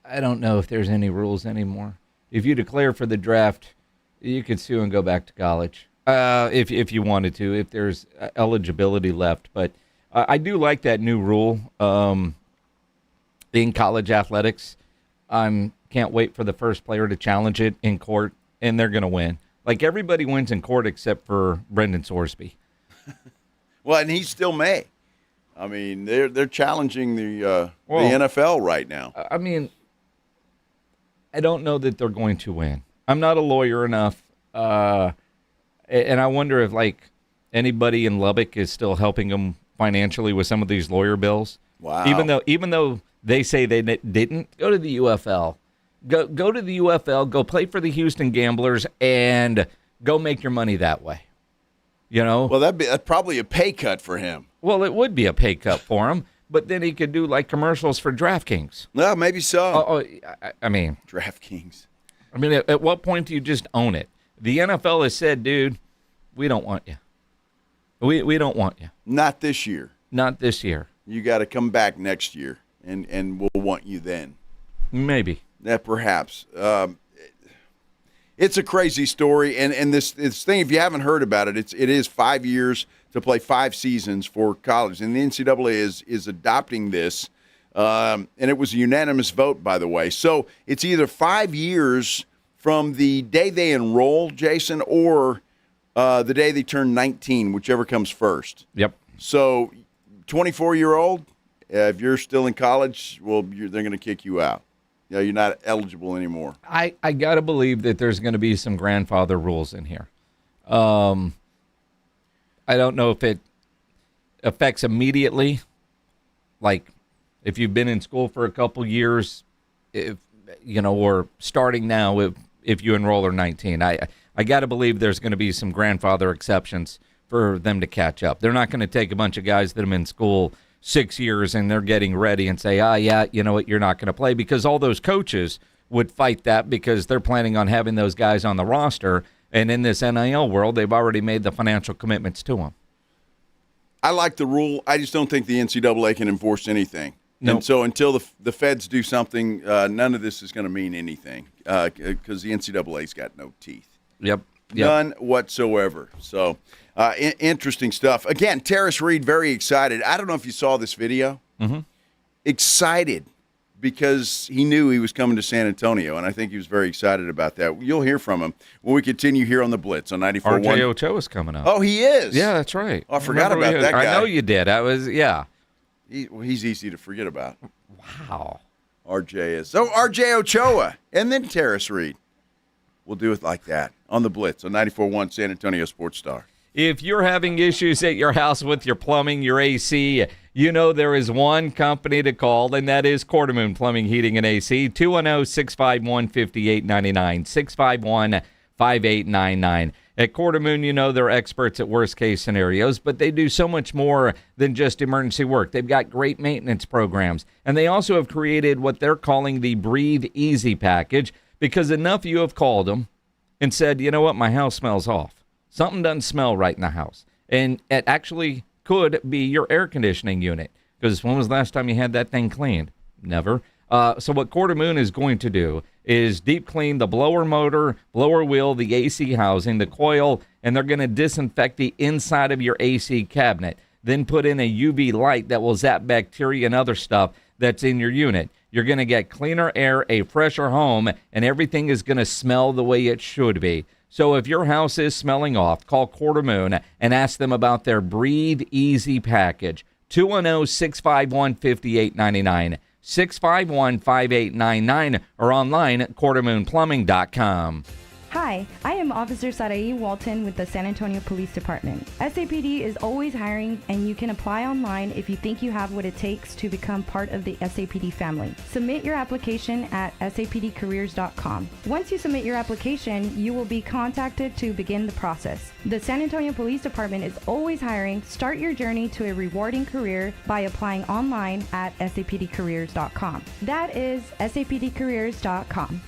I don't know if there's any rules anymore. If you declare for the draft, you could sue and go back to college. If you wanted to, if there's eligibility left. But I do like that new rule in college athletics. Can't wait for the first player to challenge it in court, and they're going to win. Like, everybody wins in court except for Brendan Sorsby. Well, and he still may. I mean, they're challenging the NFL right now. I mean, I don't know that they're going to win. I'm not a lawyer enough. And I wonder if, like, anybody in Lubbock is still helping them financially with some of these lawyer bills. Wow. Even though they say they didn't, go to the UFL. Go to the UFL, go play for the Houston Gamblers, and go make your money that way. You know? Well, that's probably a pay cut for him. Well, it would be a pay cut for him. but then he could do like commercials for DraftKings. Well, maybe so. I mean, DraftKings. I mean, at what point do you just own it? The NFL has said, dude, we don't want you. We don't want you. Not this year. Not this year. You got to come back next year, and we'll want you then. Maybe. Perhaps. It's a crazy story, and this thing, if you haven't heard about it, it is 5 years to play 5 seasons for college, and the NCAA is adopting this, and it was a unanimous vote, by the way. So it's either 5 years from the day they enroll, Jason, or the day they turn 19, whichever comes first. Yep. So 24-year-old, if you're still in college, well, they're going to kick you out. You're not eligible anymore. I got to believe that there's going to be some grandfather rules in here. I don't know if it affects immediately, like if you've been in school for a couple years, or starting now if you enroll or 19. I got to believe there's going to be some grandfather exceptions for them to catch up. They're not going to take a bunch of guys that have been in school 6 years and they're getting ready and say, yeah, you know what, you're not going to play, because all those coaches would fight that because they're planning on having those guys on the roster. And in this NIL world, they've already made the financial commitments to them. I like the rule. I just don't think the NCAA can enforce anything. Nope. And so until the feds do something, none of this is going to mean anything because the NCAA's got no teeth. Yep. None whatsoever. So interesting stuff. Again, Tarris Reed, very excited. I don't know if you saw this video. Mm-hmm. Excited because he knew he was coming to San Antonio, and I think he was very excited about that. You'll hear from him when we continue here on the Blitz on 94.1. RJ Ochoa is coming up. Oh, he is? Yeah, that's right. Oh, I forgot about that guy. I know you did. He's easy to forget about. Wow. RJ is. So RJ Ochoa and then Tarris Reed. We'll do it like that on the Blitz on 94.1 San Antonio Sports Star. If you're having issues at your house with your plumbing, your AC, you know there is one company to call, and that is Quartermoon Plumbing, Heating, and AC, 210-651-5899, 651-5899. At Quartermoon, you know they're experts at worst-case scenarios, but they do so much more than just emergency work. They've got great maintenance programs, and they also have created what they're calling the Breathe Easy package, because enough of you have called them and said, you know what, my house smells off. Something doesn't smell right in the house. And it actually could be your air conditioning unit, because when was the last time you had that thing cleaned? Never. So what Quartermoon is going to do is deep clean the blower motor, blower wheel, the AC housing, the coil, and they're going to disinfect the inside of your AC cabinet. Then put in a UV light that will zap bacteria and other stuff that's in your unit. You're going to get cleaner air, a fresher home, and everything is going to smell the way it should be. So if your house is smelling off, call Quartermoon and ask them about their Breathe Easy package. 210-651-5899, 651-5899, or online at quartermoonplumbing.com. Hi, I am Officer Sarai Walton with the San Antonio Police Department. SAPD is always hiring, and you can apply online if you think you have what it takes to become part of the SAPD family. Submit your application at sapdcareers.com. Once you submit your application, you will be contacted to begin the process. The San Antonio Police Department is always hiring. Start your journey to a rewarding career by applying online at sapdcareers.com. That is sapdcareers.com.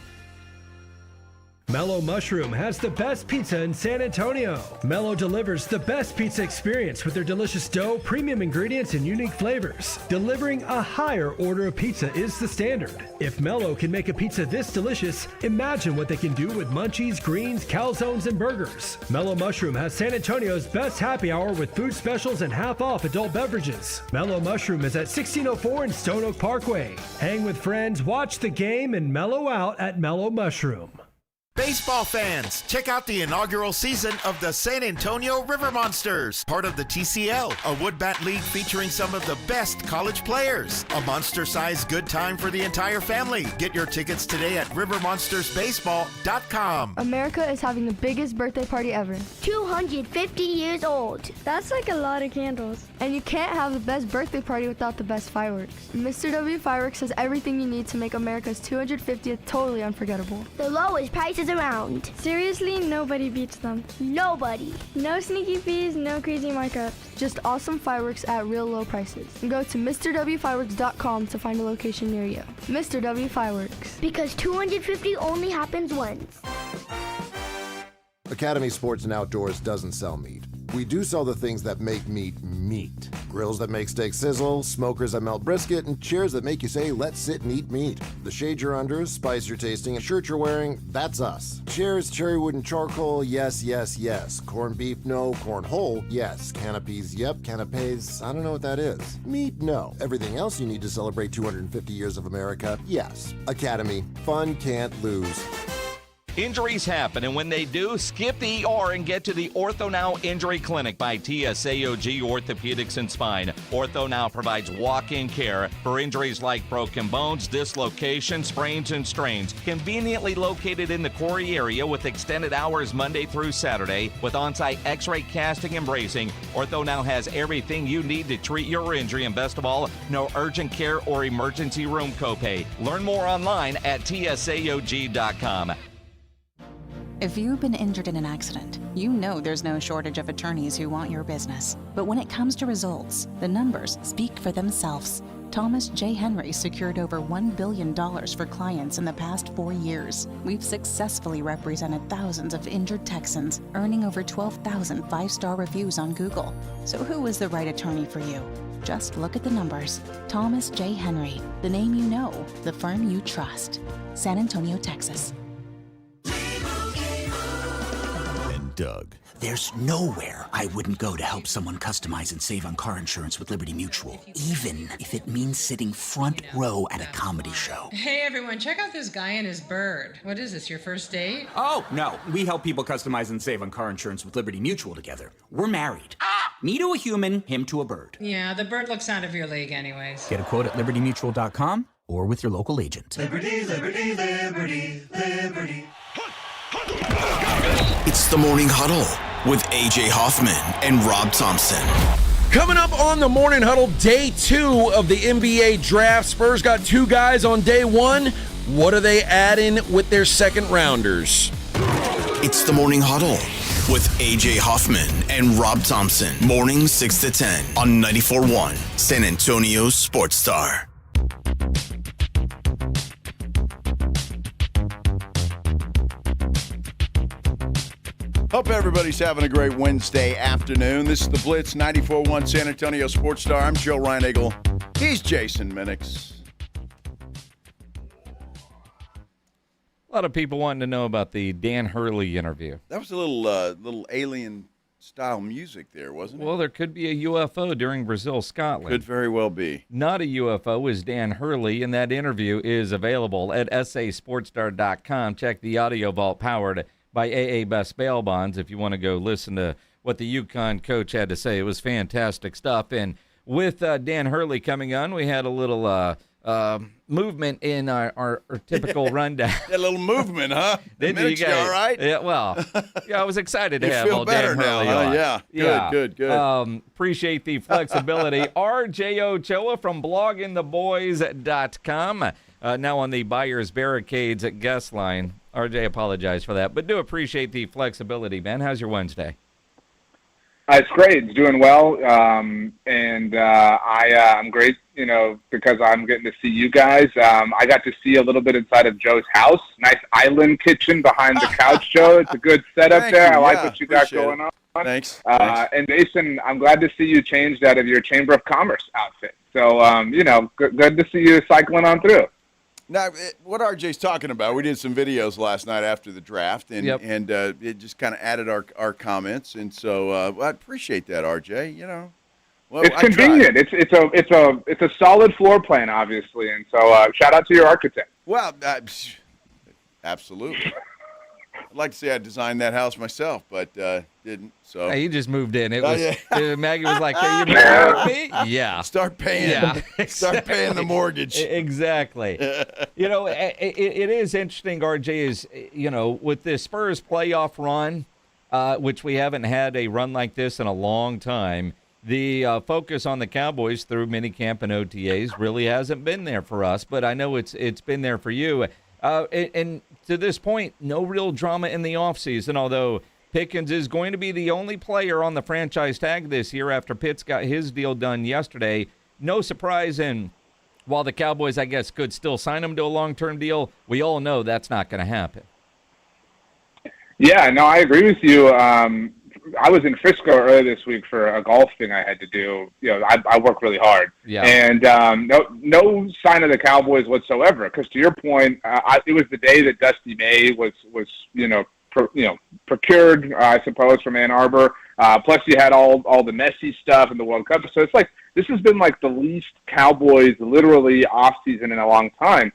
Mellow Mushroom has the best pizza in San Antonio. Mellow delivers the best pizza experience with their delicious dough, premium ingredients, and unique flavors. Delivering a higher order of pizza is the standard. If Mellow can make a pizza this delicious, imagine what they can do with munchies, greens, calzones, and burgers. Mellow Mushroom has San Antonio's best happy hour with food specials and half-off adult beverages. Mellow Mushroom is at 1604 in Stone Oak Parkway. Hang with friends, watch the game, and mellow out at Mellow Mushroom. Baseball fans, check out the inaugural season of the San Antonio River Monsters, part of the TCL, a wood bat league featuring some of the best college players. A monster-sized good time for the entire family. Get your tickets today at rivermonstersbaseball.com. America is having the biggest birthday party ever. 250 years old. That's like a lot of candles. And you can't have the best birthday party without the best fireworks. Mr. W Fireworks has everything you need to make America's 250th totally unforgettable. The lowest prices players around. Seriously, nobody beats them. Nobody. No sneaky fees, no crazy markups. Just awesome fireworks at real low prices. And go to MrWFireworks.com to find a location near you. Mr. W Fireworks. Because 250 only happens once. Academy Sports and Outdoors doesn't sell meat. We do sell the things that make meat meat. Grills that make steak sizzle, smokers that melt brisket, and chairs that make you say, let's sit and eat meat. The shade you're under, spice you're tasting, and shirt you're wearing, that's us. Chairs, cherry wood, and charcoal, yes, yes, yes. Corned beef, no. Cornhole, yes. Canopies, yep. Canapes, I don't know what that is. Meat, no. Everything else you need to celebrate 250 years of America, yes. Academy, fun can't lose. Injuries happen, and when they do, skip the ER and get to the Ortho Now Injury Clinic by TSAOG Orthopedics and Spine. Ortho Now provides walk-in care for injuries like broken bones, dislocations, sprains, and strains. Conveniently located in the Quarry area with extended hours Monday through Saturday with on-site x-ray casting and bracing, Ortho Now has everything you need to treat your injury, and best of all, no urgent care or emergency room copay. Learn more online at tsaog.com. If you've been injured in an accident, you know there's no shortage of attorneys who want your business. But when it comes to results, the numbers speak for themselves. Thomas J. Henry secured over $1 billion for clients in the past 4 years. We've successfully represented thousands of injured Texans, earning over 12,000 five-star reviews on Google. So who is the right attorney for you? Just look at the numbers. Thomas J. Henry, the name you know, the firm you trust. San Antonio, Texas. Doug. There's nowhere I wouldn't go to help someone customize and save on car insurance with Liberty Mutual, even if it means sitting front row at a comedy show. Hey everyone, check out this guy and his bird. What is this, your first date? Oh, no. We help people customize and save on car insurance with Liberty Mutual together. We're married. Me to a human, him to a bird. Yeah, the bird looks out of your league anyways. Get a quote at libertymutual.com or with your local agent. Liberty, liberty, liberty, liberty. It's the Morning Huddle with AJ Hoffman and Rob Thompson. Coming up on the Morning Huddle, day 2 of the NBA draft. Spurs got 2 guys on day 1. What are they adding with their second rounders? It's the Morning Huddle with AJ Hoffman and Rob Thompson. Mornings 6 to 10 on 94.1 San Antonio Sports Star. Hope everybody's having a great Wednesday afternoon. This is the Blitz 94.1 San Antonio Sports Star. I'm Joe Reinagle. He's Jason Minix. A lot of people wanting to know about the Dan Hurley interview. That was a little alien-style music there, wasn't it? Well, there could be a UFO during Brazil-Scotland. Could very well be. Not a UFO is Dan Hurley, and that interview is available at sasportstar.com. Check the audio vault powered by AA Best Bail Bonds if you want to go listen to what the UConn coach had to say. It was fantastic stuff. And with Dan Hurley coming on, we had a little movement in our typical rundown. A little movement, huh? Didn't you guys? All right? Yeah, well, yeah, I was excited to have feel old better Dan Hurley now, on. huh? Yeah, good. Appreciate the flexibility. RJ Ochoa from bloggingtheboys.com. Now on the Buyers Barricades at guest line. RJ, apologize for that, but do appreciate the flexibility, man. How's your Wednesday? It's great. It's doing well, I'm great, because I'm getting to see you guys. I got to see a little bit inside of Joe's house. Nice island kitchen behind the couch, Joe. It's a good setup there. I like what you got going on. Thanks. And Jason, I'm glad to see you changed out of your Chamber of Commerce outfit. So, good to see you cycling on through. Now, what RJ's talking about, we did some videos last night after the draft, and it just kind of added our comments, and so I appreciate that, RJ. Well, it's convenient. It's a solid floor plan, obviously, and so shout out to your architect. Well, absolutely. I'd like to say I designed that house myself, but didn't. So he just moved in. It was Maggie was like, "Hey, you moving with me?" Yeah. Start paying. Yeah, Start paying the mortgage. Exactly. It is interesting. RJ is with the Spurs playoff run, which we haven't had a run like this in a long time. The focus on the Cowboys through minicamp and OTAs really hasn't been there for us, but I know it's been there for you. And to this point, no real drama in the offseason, although Pickens is going to be the only player on the franchise tag this year after Pitts got his deal done yesterday. No surprise, and while the Cowboys, I guess, could still sign him to a long-term deal, we all know that's not going to happen. Yeah, no, I agree with you. I was in Frisco earlier this week for a golf thing I had to do. You know, I work really hard. Yeah. And no sign of the Cowboys whatsoever. Because to your point, it was the day that Dusty May was procured, I suppose, from Ann Arbor. Plus, you had all the messy stuff in the World Cup. So it's like this has been like the least Cowboys literally off season in a long time.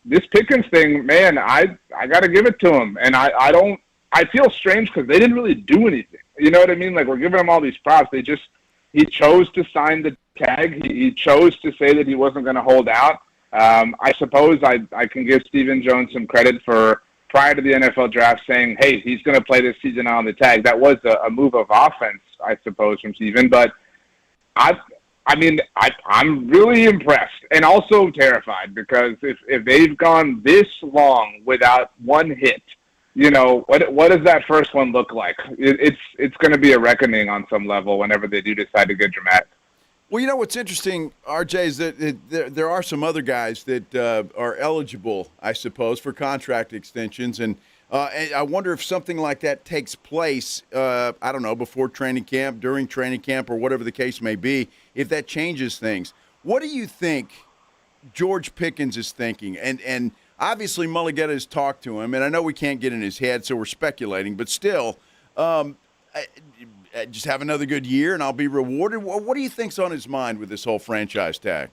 This Pickens thing, man, I got to give it to him, and I feel strange because they didn't really do anything. You know what I mean? Like, we're giving him all these props. He chose to sign the tag. He chose to say that he wasn't going to hold out. I suppose I can give Stephen Jones some credit for prior to the NFL draft saying, hey, he's going to play this season on the tag. That was a move of offense, I suppose, from Stephen. But I'm really impressed and also terrified because if they've gone this long without one hit, you know, what does that first one look like? It's going to be a reckoning on some level whenever they do decide to get dramatic. Well, you know what's interesting, RJ, is that there are some other guys that are eligible, I suppose, for contract extensions. And I wonder if something like that takes place, I don't know, before training camp, during training camp, or whatever the case may be, if that changes things. What do you think George Pickens is thinking? And obviously Mulligetta has talked to him, and I know we can't get in his head, so we're speculating. But still, just have another good year, and I'll be rewarded. What do you think's on his mind with this whole franchise tag?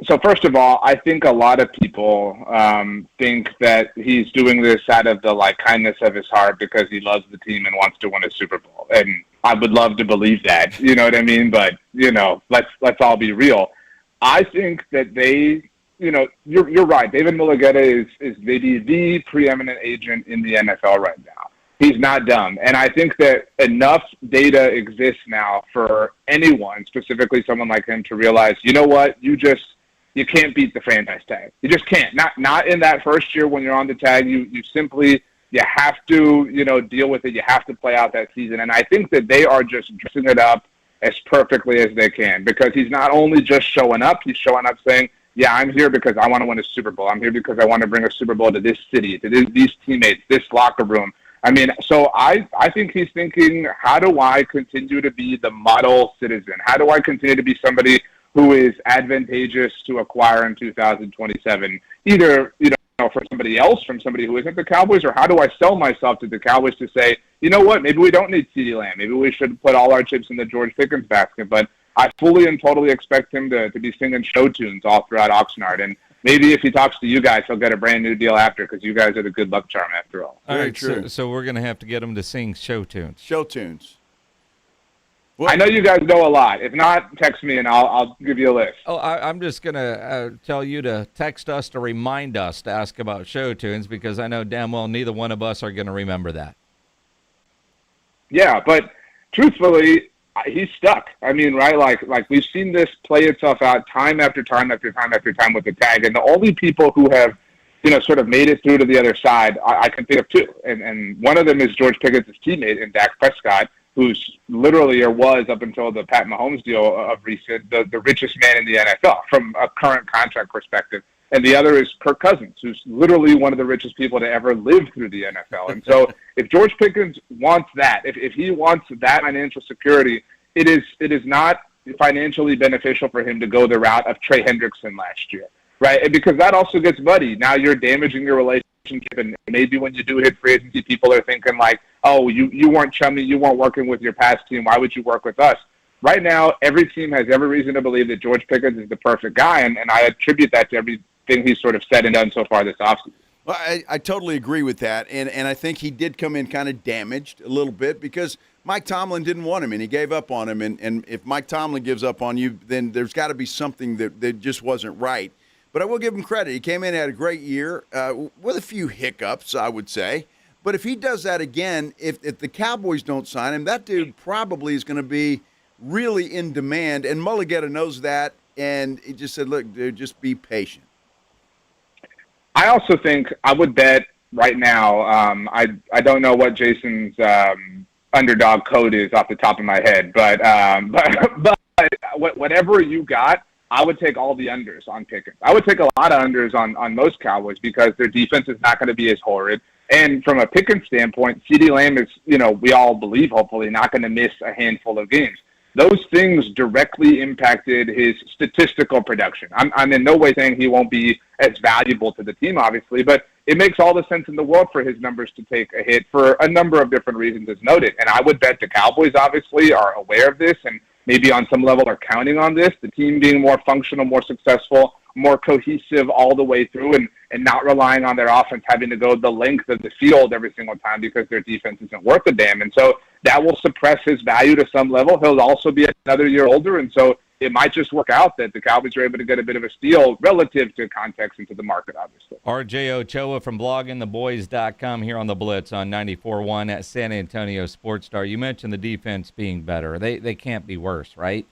So first of all, I think a lot of people think that he's doing this out of the kindness of his heart because he loves the team and wants to win a Super Bowl. And I would love to believe that, you know what I mean? But let's all be real. I think that they. You're right. David Mulligetta is maybe the preeminent agent in the NFL right now. He's not dumb. And I think that enough data exists now for anyone, specifically someone like him, to realize, you know what, you can't beat the franchise tag. You just can't. Not in that first year when you're on the tag. You have to, deal with it. You have to play out that season. And I think that they are just dressing it up as perfectly as they can because he's not only just showing up, he's showing up saying, yeah, I'm here because I want to win a Super Bowl. I'm here because I want to bring a Super Bowl to this city, to these teammates, this locker room. I mean, so I think he's thinking, how do I continue to be the model citizen? How do I continue to be somebody who is advantageous to acquire in 2027? Either, for somebody else, from somebody who isn't the Cowboys, or how do I sell myself to the Cowboys to say, you know what, maybe we don't need CeeDee Lamb. Maybe we should put all our chips in the George Pickens basket. But I fully and totally expect him to be singing show tunes all throughout Oxnard. And maybe if he talks to you guys, he'll get a brand new deal after because you guys are the good luck charm after all. All right, true. So we're going to have to get him to sing show tunes. Show tunes. Well, I know you guys know a lot. If not, text me and I'll give you a list. Oh, I'm just going to tell you to text us to remind us to ask about show tunes because I know damn well neither one of us are going to remember that. Yeah, but truthfully, he's stuck. I mean, right? Like we've seen this play itself out time after time after time after time with the tag, and the only people who have, sort of made it through to the other side, I can think of two, and one of them is George Pickett's teammate in Dak Prescott, who's literally or was up until the Pat Mahomes deal of recent the richest man in the NFL from a current contract perspective. And the other is Kirk Cousins, who's literally one of the richest people to ever live through the NFL. And so if George Pickens wants that, if he wants that financial security, it is not financially beneficial for him to go the route of Trey Hendrickson last year, right? And because that also gets muddy. Now you're damaging your relationship, and maybe when you do hit free agency, people are thinking like, oh, you weren't chummy, you weren't working with your past team, why would you work with us? Right now, every team has every reason to believe that George Pickens is the perfect guy, and I attribute that to everything he's sort of said and done so far this offseason. Well, I totally agree with that, and I think he did come in kind of damaged a little bit because Mike Tomlin didn't want him, and he gave up on him. And if Mike Tomlin gives up on you, then there's got to be something that just wasn't right. But I will give him credit. He came in, had a great year with a few hiccups, I would say. But if he does that again, if the Cowboys don't sign him, that dude probably is going to be really in demand. And Mulligetta knows that, and he just said, look, dude, just be patient. I also think I would bet right now. I don't know what Jason's underdog code is off the top of my head, but whatever you got, I would take all the unders on Pickens. I would take a lot of unders on most Cowboys because their defense is not going to be as horrid. And from a Pickens standpoint, CeeDee Lamb is, we all believe, hopefully, not going to miss a handful of games. Those things directly impacted his statistical production. I'm in no way saying he won't be as valuable to the team, obviously, but it makes all the sense in the world for his numbers to take a hit for a number of different reasons, as noted. And I would bet the Cowboys, obviously, are aware of this and maybe on some level are counting on this, the team being more functional, more successful, more cohesive all the way through and not relying on their offense having to go the length of the field every single time because their defense isn't worth a damn. And so that will suppress his value to some level. He'll also be another year older, and so it might just work out that the Cowboys are able to get a bit of a steal relative to context into the market, obviously. RJ Ochoa from bloggingtheboys.com here on the Blitz on 94.1 at San Antonio Sports Star. You mentioned the defense being better. They can't be worse, right?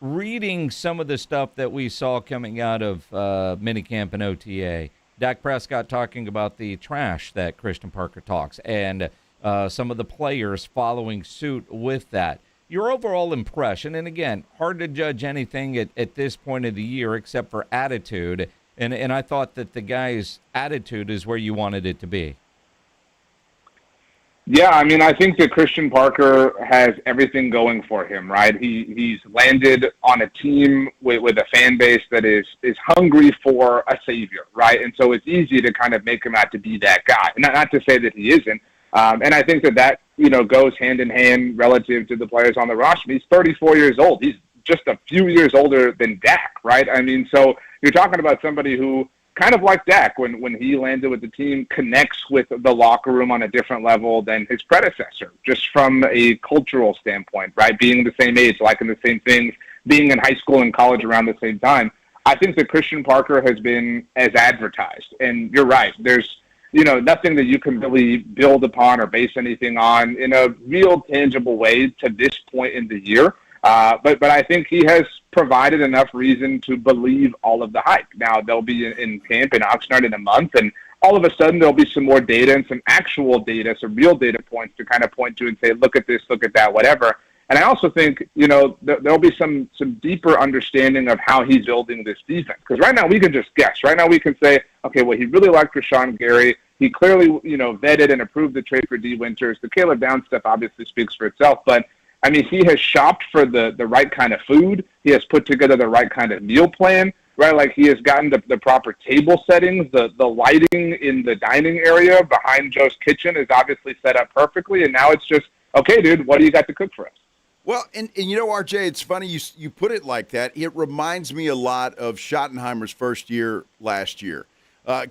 Reading some of the stuff that we saw coming out of minicamp and OTA, Dak Prescott talking about the trash that Christian Parker talks and some of the players following suit with that. Your overall impression, and again, hard to judge anything at this point of the year except for attitude, and I thought that the guy's attitude is where you wanted it to be. Yeah, I mean, I think that Christian Parker has everything going for him, right? He's landed on a team with a fan base that is hungry for a savior, right? And so it's easy to kind of make him out to be that guy. Not to say that he isn't. And I think that goes hand in hand relative to the players on the roster. He's 34 years old. He's just a few years older than Dak, right? I mean, so you're talking about somebody who, kind of like Dak, when he landed with the team, connects with the locker room on a different level than his predecessor, just from a cultural standpoint, right? Being the same age, liking the same things, being in high school and college around the same time. I think that Christian Parker has been as advertised. And you're right. There's, nothing that you can really build upon or base anything on in a real tangible way to this point in the year. But I think he has provided enough reason to believe all of the hype. Now, they'll be in camp in Oxnard in a month, and all of a sudden there'll be some more data and some actual data, some real data points to kind of point to and say, look at this, look at that, whatever. And I also think, there'll be some deeper understanding of how he's building this defense. Because right now we can just guess. Right now we can say, okay, well, he really liked Rashawn Gary. He clearly, vetted and approved the trade for D. Winters. The Caleb Downs stuff obviously speaks for itself, but I mean, he has shopped for the right kind of food. He has put together the right kind of meal plan, right? Like he has gotten the proper table settings. The lighting in the dining area behind Joe's kitchen is obviously set up perfectly. And now it's just, okay, dude, what do you got to cook for us? Well, and RJ, it's funny you put it like that. It reminds me a lot of Schottenheimer's first year last year.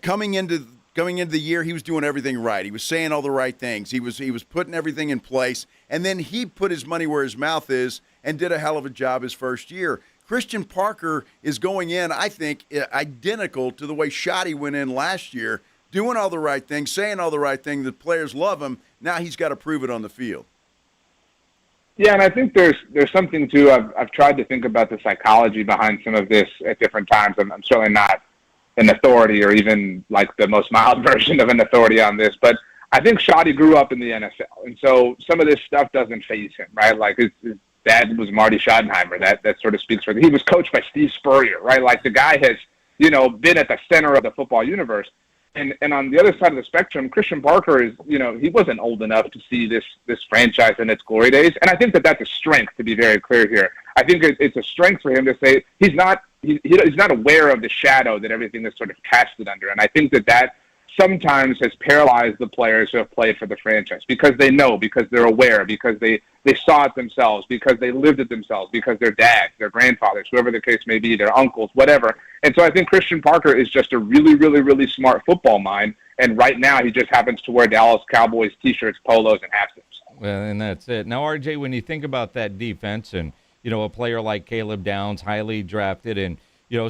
Coming into the year, he was doing everything right. He was saying all the right things. He was putting everything in place. And then he put his money where his mouth is and did a hell of a job his first year. Christian Parker is going in, I think, identical to the way Shotty went in last year, doing all the right things, saying all the right things. The players love him. Now he's got to prove it on the field. Yeah, and I think there's something, too. I've tried to think about the psychology behind some of this at different times. I'm certainly not an authority or even like the most mild version of an authority on this, but I think Shotty grew up in the NFL, and so some of this stuff doesn't faze him, right? Like his dad was Marty Schottenheimer. That sort of speaks for him. He was coached by Steve Spurrier, right? Like the guy has, been at the center of the football universe. And on the other side of the spectrum, Christian Parker is, he wasn't old enough to see this franchise in its glory days. And I think that that's a strength, to be very clear here. I think it's a strength for him to say he's not aware of the shadow that everything is sort of casted under. And I think that sometimes has paralyzed the players who have played for the franchise because they know, because they're aware, because they saw it themselves, because they lived it themselves, because their dads, their grandfathers, whoever the case may be, their uncles, whatever. And so I think Christian Parker is just a really, really, really smart football mind. And right now he just happens to wear Dallas Cowboys T-shirts, polos, and half-zips. Well, and that's it. Now, RJ, when you think about that defense and, a player like Caleb Downs, highly drafted, and,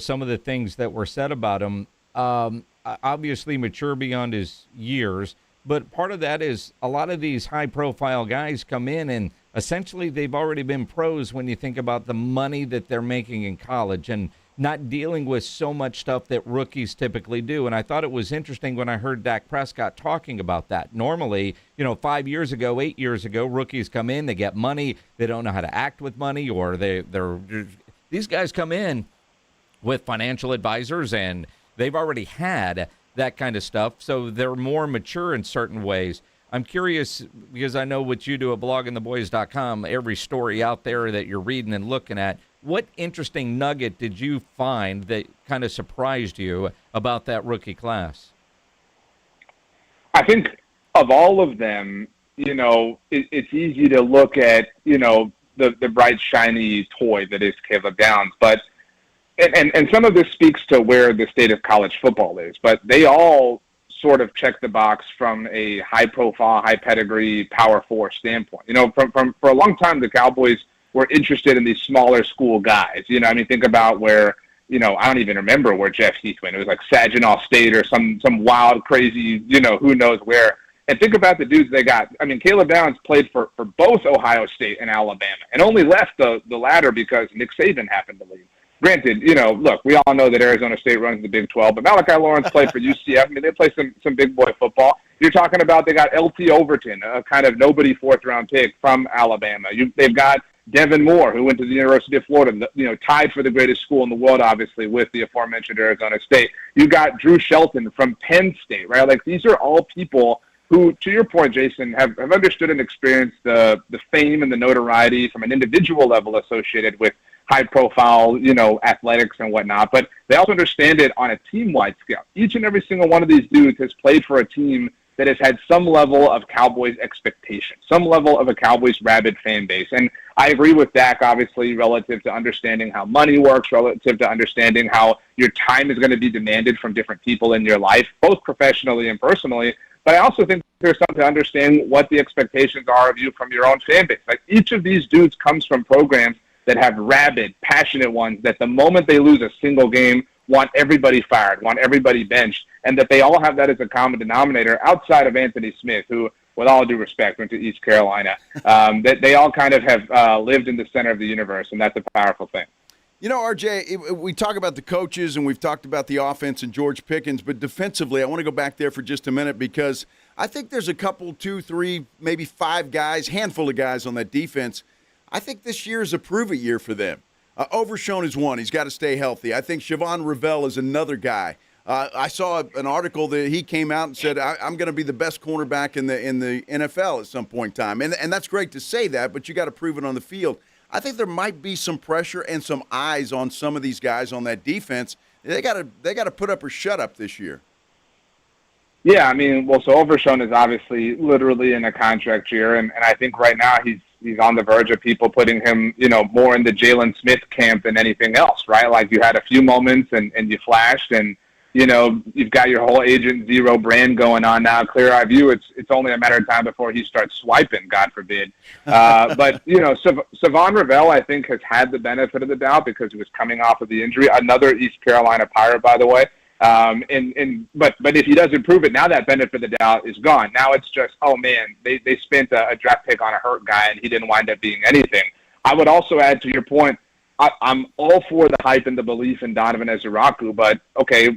some of the things that were said about him, obviously mature beyond his years, but part of that is a lot of these high-profile guys come in and essentially they've already been pros when you think about the money that they're making in college, and not dealing with so much stuff that rookies typically do. And I thought it was interesting when I heard Dak Prescott talking about that. Normally, 5 years ago, 8 years ago, rookies come in, they get money, they don't know how to act with money, or these guys come in with financial advisors, and they've already had that kind of stuff, so they're more mature in certain ways. I'm curious, because I know what you do at bloggingtheboys.com, every story out there that you're reading and looking at, what interesting nugget did you find that kind of surprised you about that rookie class? I think of all of them, it's easy to look at, the bright, shiny toy that is Caleb Downs, but and some of this speaks to where the state of college football is, but they all sort of check the box from a high-profile, high-pedigree, Power 4 standpoint. For a long time, the Cowboys were interested in these smaller school guys. Think about where, I don't even remember where Jeff Heath went. It was like Saginaw State or some wild, crazy, who knows where. And think about the dudes they got. Caleb Downs played for both Ohio State and Alabama and only left the latter because Nick Saban happened to leave. Granted, look, we all know that Arizona State runs the Big 12, but Malachi Lawrence played for UCF. They play some big boy football. You're talking about they got L.T. Overton, a kind of nobody fourth-round pick from Alabama. They've got Devin Moore, who went to the University of Florida, tied for the greatest school in the world, obviously, with the aforementioned Arizona State. You got Drew Shelton from Penn State, right? Like, these are all people who, to your point, Jason, have understood and experienced the fame and the notoriety from an individual level associated with high-profile, athletics and whatnot, but they also understand it on a team-wide scale. Each and every single one of these dudes has played for a team that has had some level of Cowboys expectation, some level of a Cowboys rabid fan base. And I agree with Dak, obviously, relative to understanding how money works, relative to understanding how your time is going to be demanded from different people in your life, both professionally and personally. But I also think there's something to understand what the expectations are of you from your own fan base. Like, each of these dudes comes from programs that have rabid, passionate ones that the moment they lose a single game want everybody fired, want everybody benched, and that they all have that as a common denominator outside of Anthony Smith, who, with all due respect, went to East Carolina. That they all kind of have lived in the center of the universe, and that's a powerful thing. RJ, we talk about the coaches and we've talked about the offense and George Pickens, but defensively, I want to go back there for just a minute because I think there's a couple, 2, 3, maybe 5 guys, handful of guys on that defense. I think this year is a prove-it year for them. Overshown is one. He's got to stay healthy. I think Siobhan Revelle is another guy. I saw an article that he came out and said, I'm going to be the best cornerback in the NFL at some point in time. And that's great to say that, but you got to prove it on the field. I think there might be some pressure and some eyes on some of these guys on that defense. They got to put up or shut up this year. Yeah, so Overshown is obviously literally in a contract year, and I think right now he's on the verge of people putting him, more in the Jalen Smith camp than anything else, right? Like, you had a few moments and you flashed, and you've got your whole Agent Zero brand going on now. Clear Eye View, it's only a matter of time before he starts swiping, God forbid. But Siobhan Revelle, I think, has had the benefit of the doubt because he was coming off of the injury. Another East Carolina Pirate, by the way. But if he doesn't prove it, now that benefit of the doubt is gone. Now it's just, oh man, they spent a draft pick on a hurt guy and he didn't wind up being anything. I would also add to your point, I'm all for the hype and the belief in Donovan Ezuraku, but okay,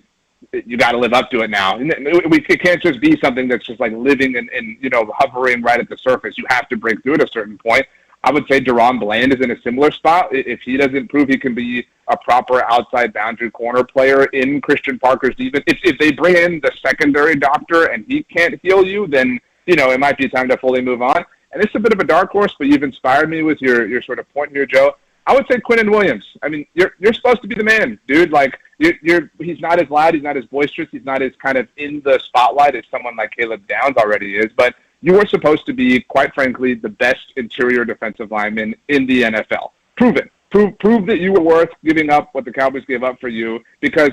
you got to live up to it now. It can't just be something that's just like living and hovering right at the surface. You have to break through at a certain point. I would say Deron Bland is in a similar spot. If he doesn't prove he can be a proper outside boundary corner player in Christian Parker's defense, if they bring in the secondary doctor and he can't heal you, then, it might be time to fully move on. And it's a bit of a dark horse, but you've inspired me with your sort of point here, Joe. I would say Quinnen Williams. You're supposed to be the man, dude. Like, he's not as loud, he's not as boisterous, he's not as kind of in the spotlight as someone like Caleb Downs already is, but you were supposed to be, quite frankly, the best interior defensive lineman in the NFL. Prove it. Prove that you were worth giving up what the Cowboys gave up for you, because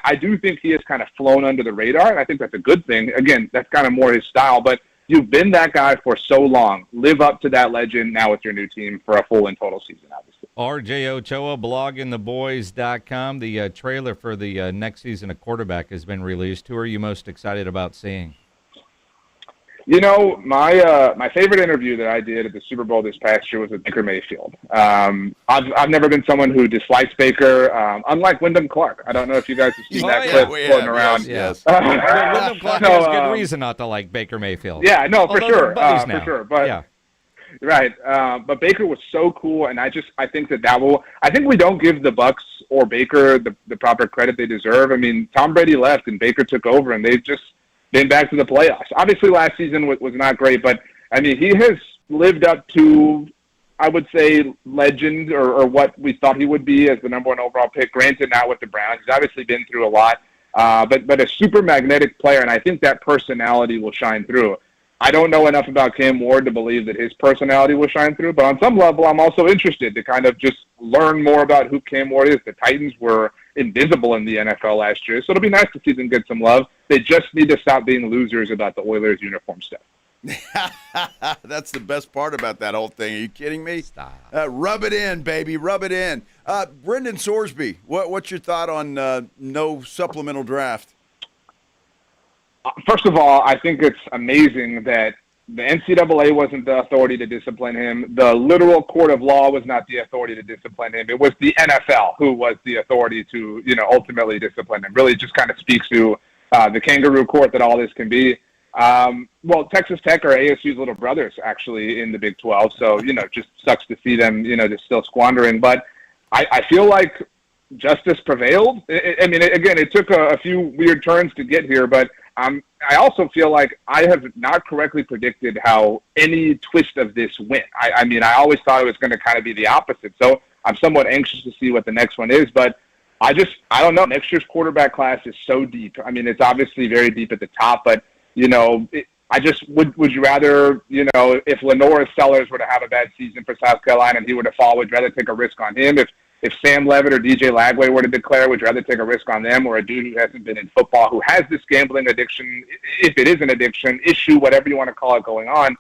I do think he has kind of flown under the radar, and I think that's a good thing. Again, that's kind of more his style, but you've been that guy for so long. Live up to that legend now with your new team for a full and total season, obviously. RJ Ochoa, bloggingtheboys.com. The trailer for the next season of quarterback has been released. Who are you most excited about seeing? You know, my favorite interview that I did at the Super Bowl this past year was with Baker Mayfield. I've never been someone who dislikes Baker, unlike Wyndham Clark. I don't know if you guys have seen that clip floating around. Yes. Wyndham Clark has good reason not to like Baker Mayfield. Yeah, no, for sure. For sure. But right. But Baker was so cool, and I think I think we don't give the Bucs or Baker the proper credit they deserve. I mean, Tom Brady left and Baker took over, and they've just been back to the playoffs. Obviously, last season was not great, but, I mean, he has lived up to, I would say, legend or what we thought he would be as the number 1 overall pick. Granted, not with the Browns. He's obviously been through a lot, but a super magnetic player, and I think that personality will shine through. I don't know enough about Cam Ward to believe that his personality will shine through, but on some level, I'm also interested to kind of just learn more about who Cam Ward is. The Titans were invisible in the NFL last year, so it'll be nice to see them get some love. They just need to stop being losers about the Oilers uniform stuff. That's the best part about that whole thing. Are you kidding me? Stop. Rub it in, baby. Rub it in. Brendan Sorsby, what's your thought on no supplemental draft? First of all, I think it's amazing that the NCAA wasn't the authority to discipline him. The literal court of law was not the authority to discipline him. It was the NFL who was the authority to, ultimately discipline him. Really just kind of speaks to the kangaroo court that all this can be. Well, Texas Tech are ASU's little brothers, actually, in the Big 12. So, just sucks to see them, just still squandering. But I feel like justice prevailed. I mean, again, it took a few weird turns to get here, but I also feel like I have not correctly predicted how any twist of this went. I mean, I always thought it was going to kind of be the opposite. So I'm somewhat anxious to see what the next one is. But I don't know. Next year's quarterback class is so deep. I mean, it's obviously very deep at the top, but, would you rather, if Lenore Sellers were to have a bad season for South Carolina and he were to fall, would you rather take a risk on him? If Sam Levitt or DJ Lagway were to declare, would you rather take a risk on them or a dude who hasn't been in football, who has this gambling addiction, if it is an addiction, issue, whatever you want to call it, going on?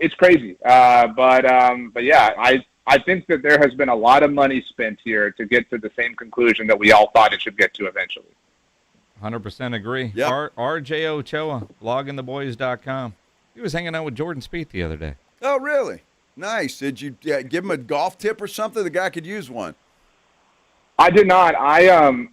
It's crazy. But yeah, I think that there has been a lot of money spent here to get to the same conclusion that we all thought it should get to eventually. 100% agree. Yep. RJ Ochoa, bloggingtheboys.com. He was hanging out with Jordan Spieth the other day. Oh, really? Nice. Did you give him a golf tip or something? The guy could use one. I did not. I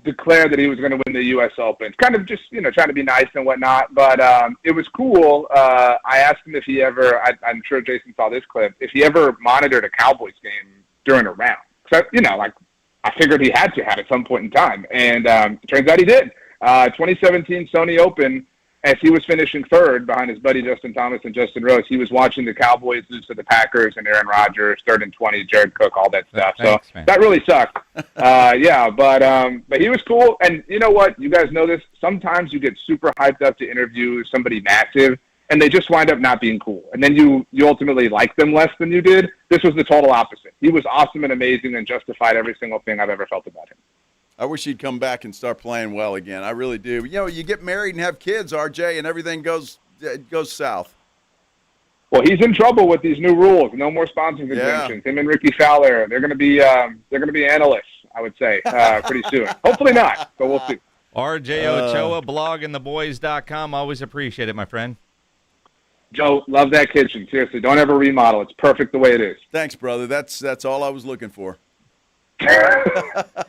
declared that he was going to win the U.S. Open. Kind of just, trying to be nice and whatnot. But it was cool. I asked him if he ever, I'm sure Jason saw this clip, if he ever monitored a Cowboys game during a round. So, I figured he had to have at some point in time. And it turns out he did. 2017 Sony Open, as he was finishing third behind his buddy Justin Thomas and Justin Rose, he was watching the Cowboys lose to the Packers and Aaron Rodgers, 3rd and 20, Jared Cook, all that stuff. Thanks, so man. that really sucked. Yeah, but he was cool. And you know what? You guys know this. Sometimes you get super hyped up to interview somebody massive, and they just wind up not being cool. And then you ultimately like them less than you did. This was the total opposite. He was awesome and amazing and justified every single thing I've ever felt about him. I wish he'd come back and start playing well again. I really do. You get married and have kids, RJ, and everything goes south. Well, he's in trouble with these new rules. No more sponsoring exemptions. Him and Ricky Fowler, they're going to be analysts, I would say, pretty soon. Hopefully not, but we'll see. RJ Ochoa, bloggingtheboys.com. Always appreciate it, my friend. Joe, love that kitchen. Seriously, don't ever remodel. It's perfect the way it is. Thanks, brother. That's all I was looking for.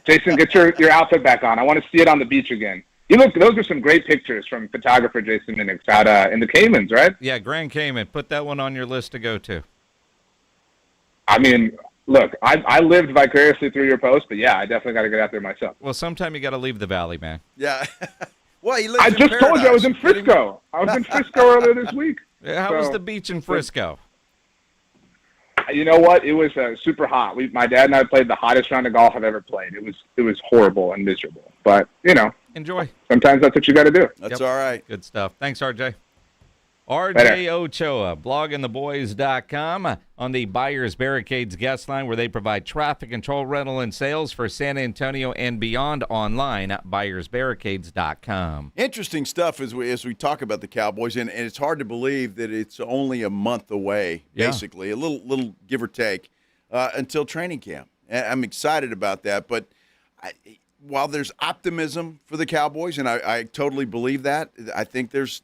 Jason, get your outfit back on. I want to see it on the beach again. Those are some great pictures from photographer Jason Minix out in the Caymans, right? Yeah, Grand Cayman. Put that one on your list to go to. I mean, look, I lived vicariously through your post, but yeah, I definitely got to get out there myself. Well, sometime you got to leave the valley, man. Yeah. Well, he lives I in just told you I was in paradise. Frisco. I was in Frisco earlier this week. How was the beach in Frisco? You know what? It was super hot. My dad and I played the hottest round of golf I've ever played. It was horrible and miserable. But, enjoy. Sometimes that's what you got to do. That's all right. Good stuff. Thanks, RJ. RJ Ochoa, bloggingtheboys.com, on the Buyers Barricades guest line, where they provide traffic control, rental, and sales for San Antonio and beyond, online at buyersbarricades.com. Interesting stuff as we talk about the Cowboys, and it's hard to believe that it's only a month away, basically, a little give or take, until training camp. And I'm excited about that, but while there's optimism for the Cowboys, and I totally believe that, I think there's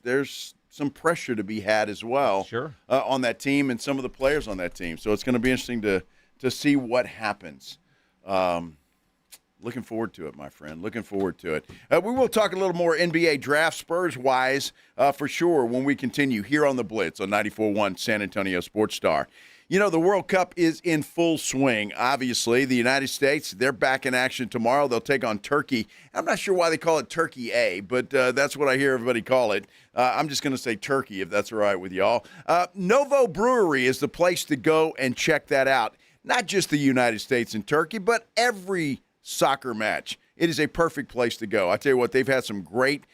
some pressure to be had as well. Sure. On that team and some of the players on that team. So it's going to be interesting to see what happens. Looking forward to it, my friend. Looking forward to it. We will talk a little more NBA draft Spurs-wise for sure when we continue here on the Blitz on 94.1 San Antonio Sports Star. You know, the World Cup is in full swing. Obviously, the United States, they're back in action tomorrow. They'll take on Turkey. I'm not sure why they call it Turkey A, but that's what I hear everybody call it. I'm just going to say Turkey, if that's all right with y'all. Novo Brewery is the place to go and check that out. Not just the United States and Turkey, but every soccer match. It is a perfect place to go. I tell you what, they've had some great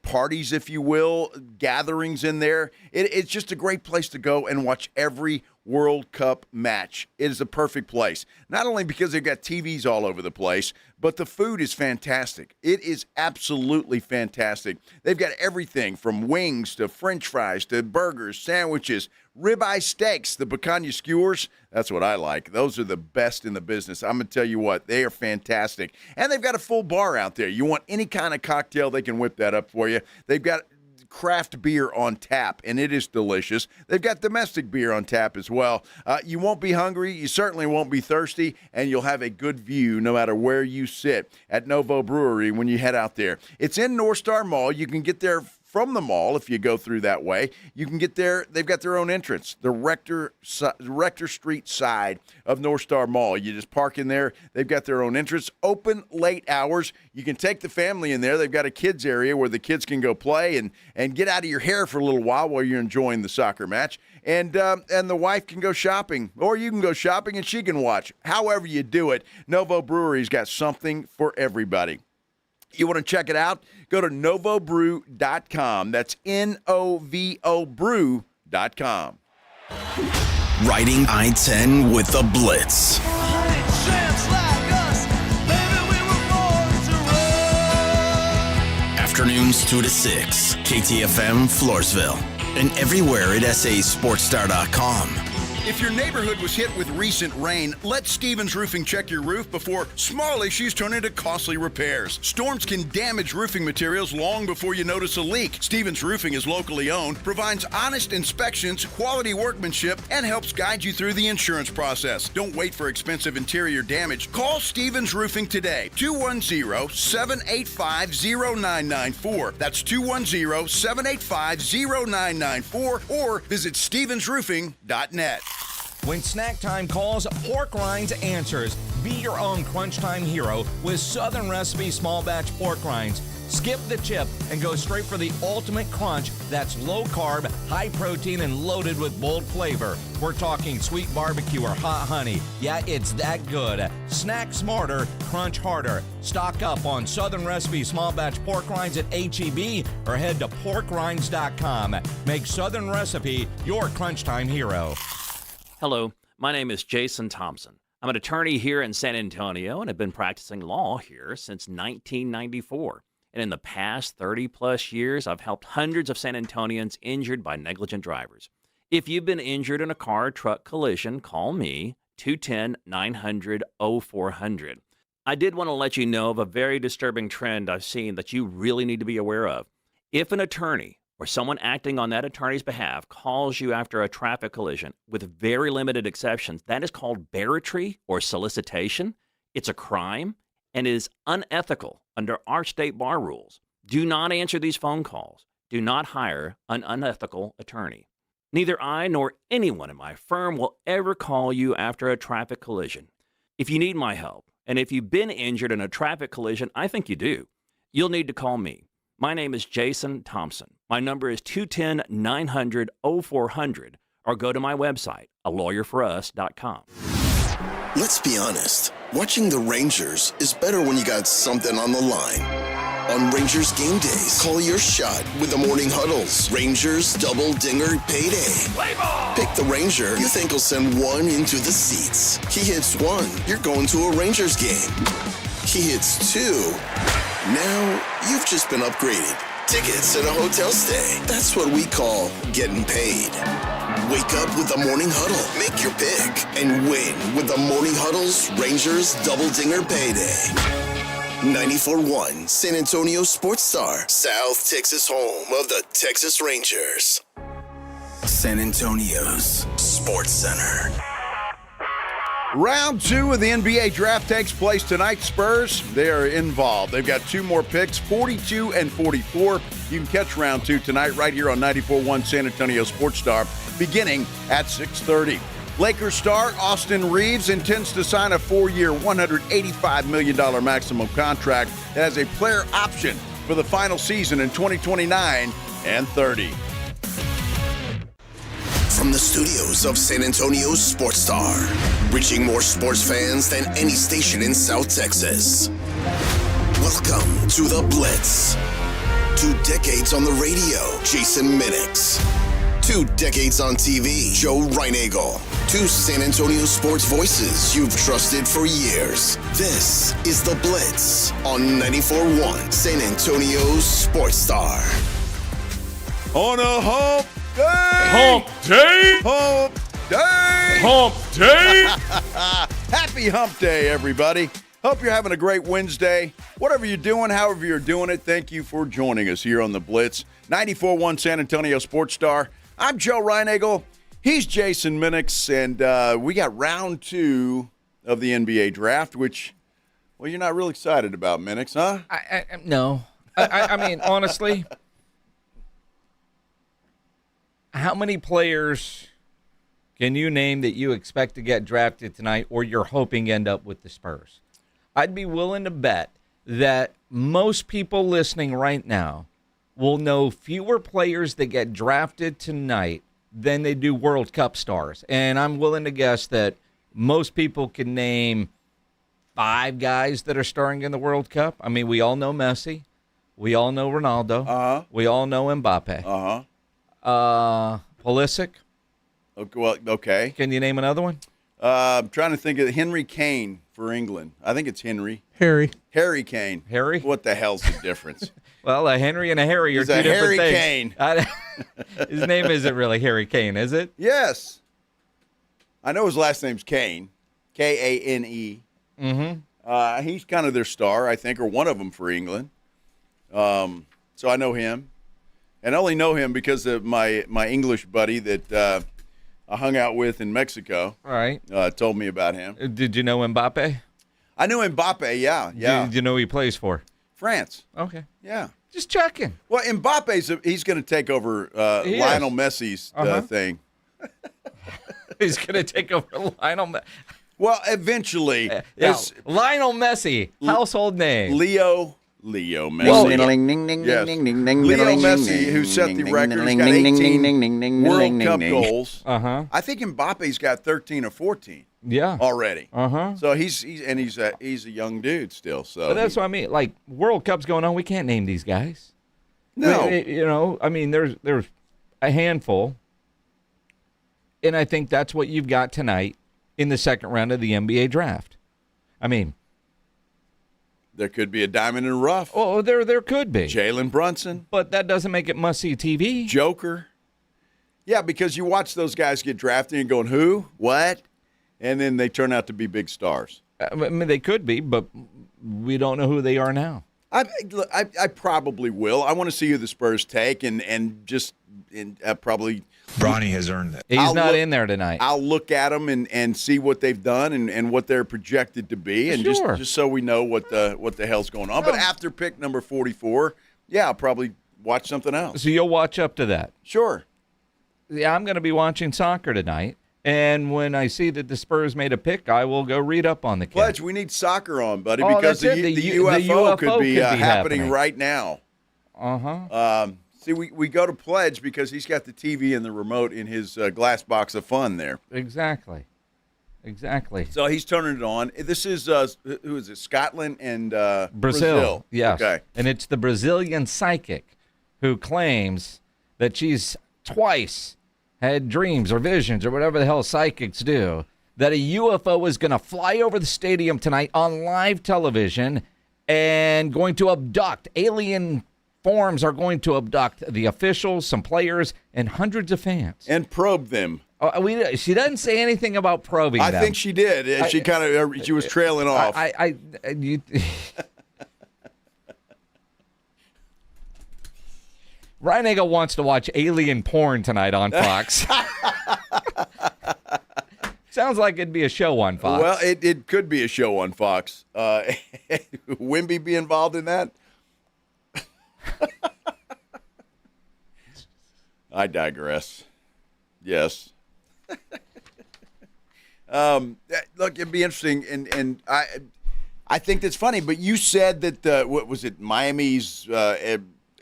parties, if you will, gatherings in there. It's just a great place to go and watch every World Cup match. It is a perfect place. Not only because they've got TVs all over the place, but the food is fantastic. It is absolutely fantastic. They've got everything from wings to French fries to burgers, sandwiches, ribeye steaks, the picanha skewers. That's what I like. Those are the best in the business. I'm going to tell you what, they are fantastic. And they've got a full bar out there. You want any kind of cocktail, they can whip that up for you. They've got craft beer on tap, and it is delicious. They've got domestic beer on tap as well. You won't be hungry. You certainly won't be thirsty, and you'll have a good view no matter where you sit at Novo Brewery when you head out there. It's in North Star Mall. You can get there from the mall if you go through that way. You can get there. They've got their own entrance, the Rector Street side of North Star Mall. You just park in there. They've got their own entrance. Open late hours. You can take the family in there. They've got a kids area where the kids can go play and get out of your hair for a little while you're enjoying the soccer match. And the wife can go shopping, or you can go shopping and she can watch. However you do it, Novo Brewery's got something for everybody. You want to check it out? Go to novobrew.com. That's N-O-V-O brew.com. Riding I-10 with the Blitz. Afternoons 2 to 6, KTFM Floresville, and everywhere at sasportstar.com. If your neighborhood was hit with recent rain, let Stevens Roofing check your roof before small issues turn into costly repairs. Storms can damage roofing materials long before you notice a leak. Stevens Roofing is locally owned, provides honest inspections, quality workmanship, and helps guide you through the insurance process. Don't wait for expensive interior damage. Call Stevens Roofing today, 210-785-0994. That's 210-785-0994, or visit stevensroofing.net. When snack time calls, Pork Rinds answers. Be your own crunch time hero with Southern Recipe small batch pork rinds. Skip the chip and go straight for the ultimate crunch that's low carb, high protein, and loaded with bold flavor. We're talking sweet barbecue or hot honey. Yeah, it's that good. Snack smarter, crunch harder. Stock up on Southern Recipe small batch pork rinds at H-E-B or head to porkrinds.com. Make Southern Recipe your crunch time hero. Hello, my name is Jason Thompson. I'm an attorney here in San Antonio and have been practicing law here since 1994. And in the past 30-plus years, I've helped hundreds of San Antonians injured by negligent drivers. If you've been injured in a car-truck collision, call me, 210-900-0400. I did want to let you know of a very disturbing trend I've seen that you really need to be aware of. If an attorney or someone acting on that attorney's behalf calls you after a traffic collision, with very limited exceptions, that is called barratry or solicitation. It's a crime and is unethical under our state bar rules. Do not answer these phone calls. Do not hire an unethical attorney. Neither I nor anyone in my firm will ever call you after a traffic collision. If you need my help, and if you've been injured in a traffic collision, I think you do, you'll need to call me. My name is Jason Thompson. My number is 210-900-0400, or go to my website, alawyerforus.com. Let's be honest. Watching the Rangers is better when you got something on the line. On Rangers game days, call your shot with the morning huddles. Rangers double dinger payday. Play ball! Pick the Ranger you think will send one into the seats. He hits one, you're going to a Rangers game. He hits two. Now you've just been upgraded. Tickets and a hotel stay. That's what we call getting paid. Wake up with the Morning Huddle. Make your pick and win with the Morning Huddle's Rangers Double Dinger Payday. 94.1 San Antonio Sports Star, South Texas home of the Texas Rangers. San Antonio's Sports Center. Round 2 of the NBA draft takes place tonight. Spurs, they are involved. They've got 2 more picks, 42 and 44. You can catch round 2 tonight right here on 94.1 San Antonio Sports Star, beginning at 6:30. Lakers star Austin Reeves intends to sign a 4-year, $185 million maximum contract that has a player option for the final season in 2029 and 30. From the studios of San Antonio's Sports Star, reaching more sports fans than any station in South Texas. Welcome to the Blitz. 2 decades on the radio, Jason Minix. 2 decades on TV, Joe Reinagel. 2 San Antonio sports voices you've trusted for years. This is the Blitz on 94.1 San Antonio's Sports Star. On a hump day! Hump day! Hump day! Hump day! Happy hump day, everybody. Hope you're having a great Wednesday. Whatever you're doing, however you're doing it, thank you for joining us here on the Blitz. 94.1 San Antonio Sports Star. I'm Joe Reinagel. He's Jason Minix, and we got round 2 of the NBA draft, which, well, you're not real excited about, Minix, huh? No. I mean, honestly, how many players can you name that you expect to get drafted tonight or you're hoping end up with the Spurs? I'd be willing to bet that most people listening right now will know fewer players that get drafted tonight than they do World Cup stars. And I'm willing to guess that most people can name 5 guys that are starring in the World Cup. I mean, we all know Messi. We all know Ronaldo. Uh-huh. We all know Mbappe. Uh-huh. Pulisic. Okay, well, okay. Can you name another one? I'm trying to think of Henry Kane for England. I think it's Henry. Harry Kane. Harry? What the hell's the difference? Well, a Henry and a Harry are He's 2 a different Harry things. Kane. His name isn't really Harry Kane, is it? Yes. I know his last name's Kane. Kane. Mm-hmm. He's kind of their star, I think, or one of them for England. So I know him. And I only know him because of my English buddy that I hung out with in Mexico. All right. Told me about him. Did you know Mbappe? I knew Mbappe, yeah. Did you know who he plays for? France. Okay. Yeah. Just checking. Well, he's going to take over Lionel Messi's thing. He's going to take over Lionel Messi. Well, eventually. Lionel Messi, household name. Leo Messi. Well, yes. Leo Messi, who set the record, he's got 18 World Cup goals. Uh-huh. I think Mbappe's got 13 or 14. Yeah. Already. Uh-huh. So he's a young dude still. So but that's what I mean. Like, World Cup's going on. We can't name these guys. No. There's a handful. And I think that's what you've got tonight in the second round of the NBA draft. I mean, there could be a diamond in the rough. Oh, there could be. Jalen Brunson. But that doesn't make it must-see TV. Joker. Yeah, because you watch those guys get drafted and going, who? What? And then they turn out to be big stars. I mean, they could be, but we don't know who they are now. I probably will. I want to see who the Spurs take and probably – Bronny has earned that. He's not in there tonight. I'll look at them and see what they've done and what they're projected to be, and just so we know what the hell's going on. But after pick number 44, yeah, I'll probably watch something else. So you'll watch up to that? Sure. Yeah, I'm going to be watching soccer tonight, and when I see that the Spurs made a pick, I will go read up on the kid. Pledge, we need soccer on, buddy, Oh, because that's the it. The UFO could be happening happening right now. Uh-huh. See, we go to Pledge because he's got the TV and the remote in his glass box of fun there. Exactly. So he's turning it on. This is, who is it, Scotland and Brazil. Yes. Okay. And it's the Brazilian psychic who claims that she's twice had dreams or visions or whatever the hell psychics do, that a UFO is going to fly over the stadium tonight on live television and going to abduct alien forms are going to abduct the officials, some players, and hundreds of fans. And probe them. She doesn't say anything about probing them. I think she did. She was trailing off. Ryan Eagle wants to watch alien porn tonight on Fox. Sounds like it'd be a show on Fox. Well, it could be a show on Fox. Wemby be involved in that? I digress. Yes. Look, it'd be interesting, and I think that's funny. But you said that what was it? Miami's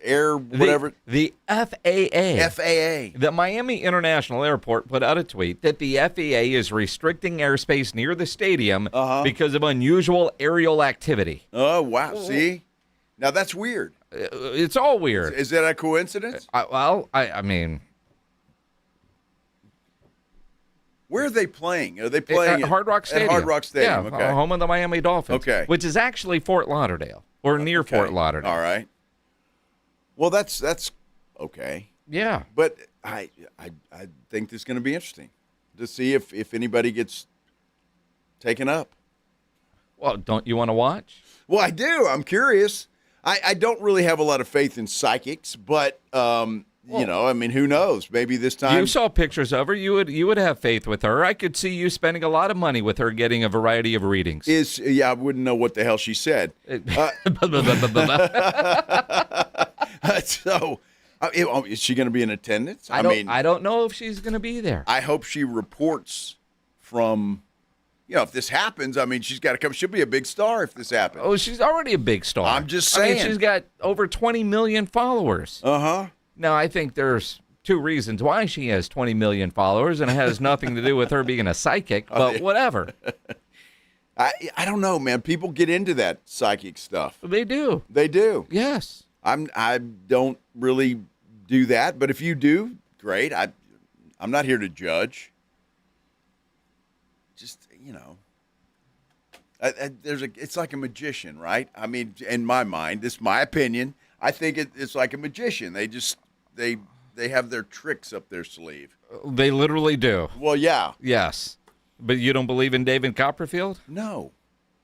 air whatever. The FAA. FAA. The Miami International Airport put out a tweet that the FAA is restricting airspace near the stadium because of unusual aerial activity. Oh wow! See, now that's weird. It's all weird. Is that a coincidence? I mean. Where are they playing? Are they playing at Hard Rock Stadium? At Hard Rock Stadium, yeah, okay. Home of the Miami Dolphins. Okay. Which is actually Fort Lauderdale or near Fort Lauderdale. All right. Well, that's okay. Yeah. But I think this is going to be interesting to see if anybody gets taken up. Well, don't you want to watch? Well, I do. I'm curious. I don't really have a lot of faith in psychics, but you know, I mean, who knows? Maybe this time. You saw pictures of her. You would have faith with her. I could see you spending a lot of money with her, getting a variety of readings. I wouldn't know what the hell she said. So, is she going to be in attendance? I don't know if she's going to be there. I hope she reports from. You know, if this happens, I mean, she's got to come. She'll be a big star if this happens. Oh, she's already a big star. I'm just saying. I mean, she's got over 20 million followers. Now, I think there's two reasons why she has 20 million followers, and it has nothing to do with her being a psychic, but whatever. I don't know, man. People get into that psychic stuff. They do. They do. Yes. I don't really do that, but if you do, great. I'm not here to judge. Just, you know, it's like a magician, right? I mean, in my mind, this is my opinion. I think it's like a magician. They have their tricks up their sleeve. They literally do. Well, yeah. Yes. But you don't believe in David Copperfield? No.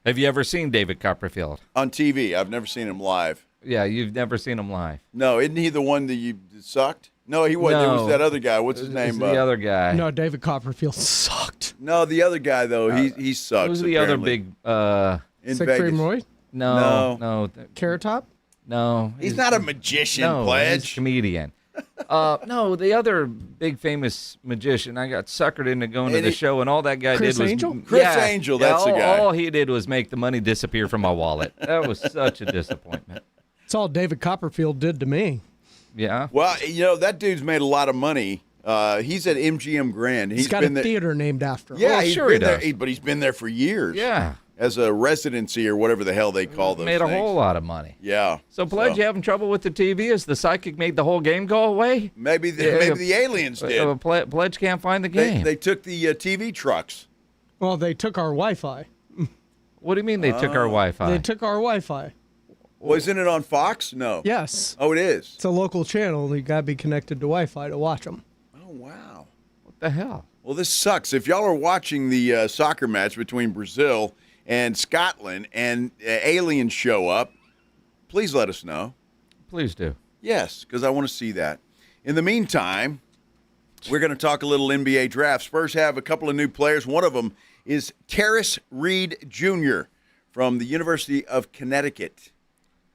Have you ever seen David Copperfield? On TV. I've never seen him live. Yeah, you've never seen him live. No, isn't he the one that you sucked? No, he wasn't. No. It was that other guy. What's his name? The other guy. No, David Copperfield sucked. No, the other guy, though, he sucks. Who's the other big... in Siegfried Vegas? Roy? No. Carrot Top? No. He's not a magician, Pledge. He's a comedian. No, the other big famous magician. I got suckered into going to the show, and all that guy Chris did was... Angel? Chris Angel, that's the guy. All he did was make the money disappear from my wallet. That was such a disappointment. That's all David Copperfield did to me. Yeah. Well, you know, that dude's made a lot of money. He's at MGM Grand. He's got a theater named after him. Yeah, Well, he's sure been he there, does. but he's been there for years. Yeah. As a residency or whatever the hell they call those Made a things. whole lot of money. Yeah. So, Pledge, you having trouble with the TV? As the psychic made the whole game go away? Maybe the aliens did. Pledge can't find the game. They took the TV trucks. Well, they took our Wi-Fi. What do you mean they took our Wi-Fi? They took our Wi-Fi. Well, isn't it on Fox? No. Yes. Oh, it is? It's a local channel. You got to be connected to Wi-Fi to watch them. Oh, wow. What the hell? Well, this sucks. If y'all are watching the soccer match between Brazil and Scotland and aliens show up, please let us know. Please do. Yes, because I want to see that. In the meantime, we're going to talk a little NBA draft. Spurs have a couple of new players. One of them is Tarris Reed Jr. from the University of Connecticut.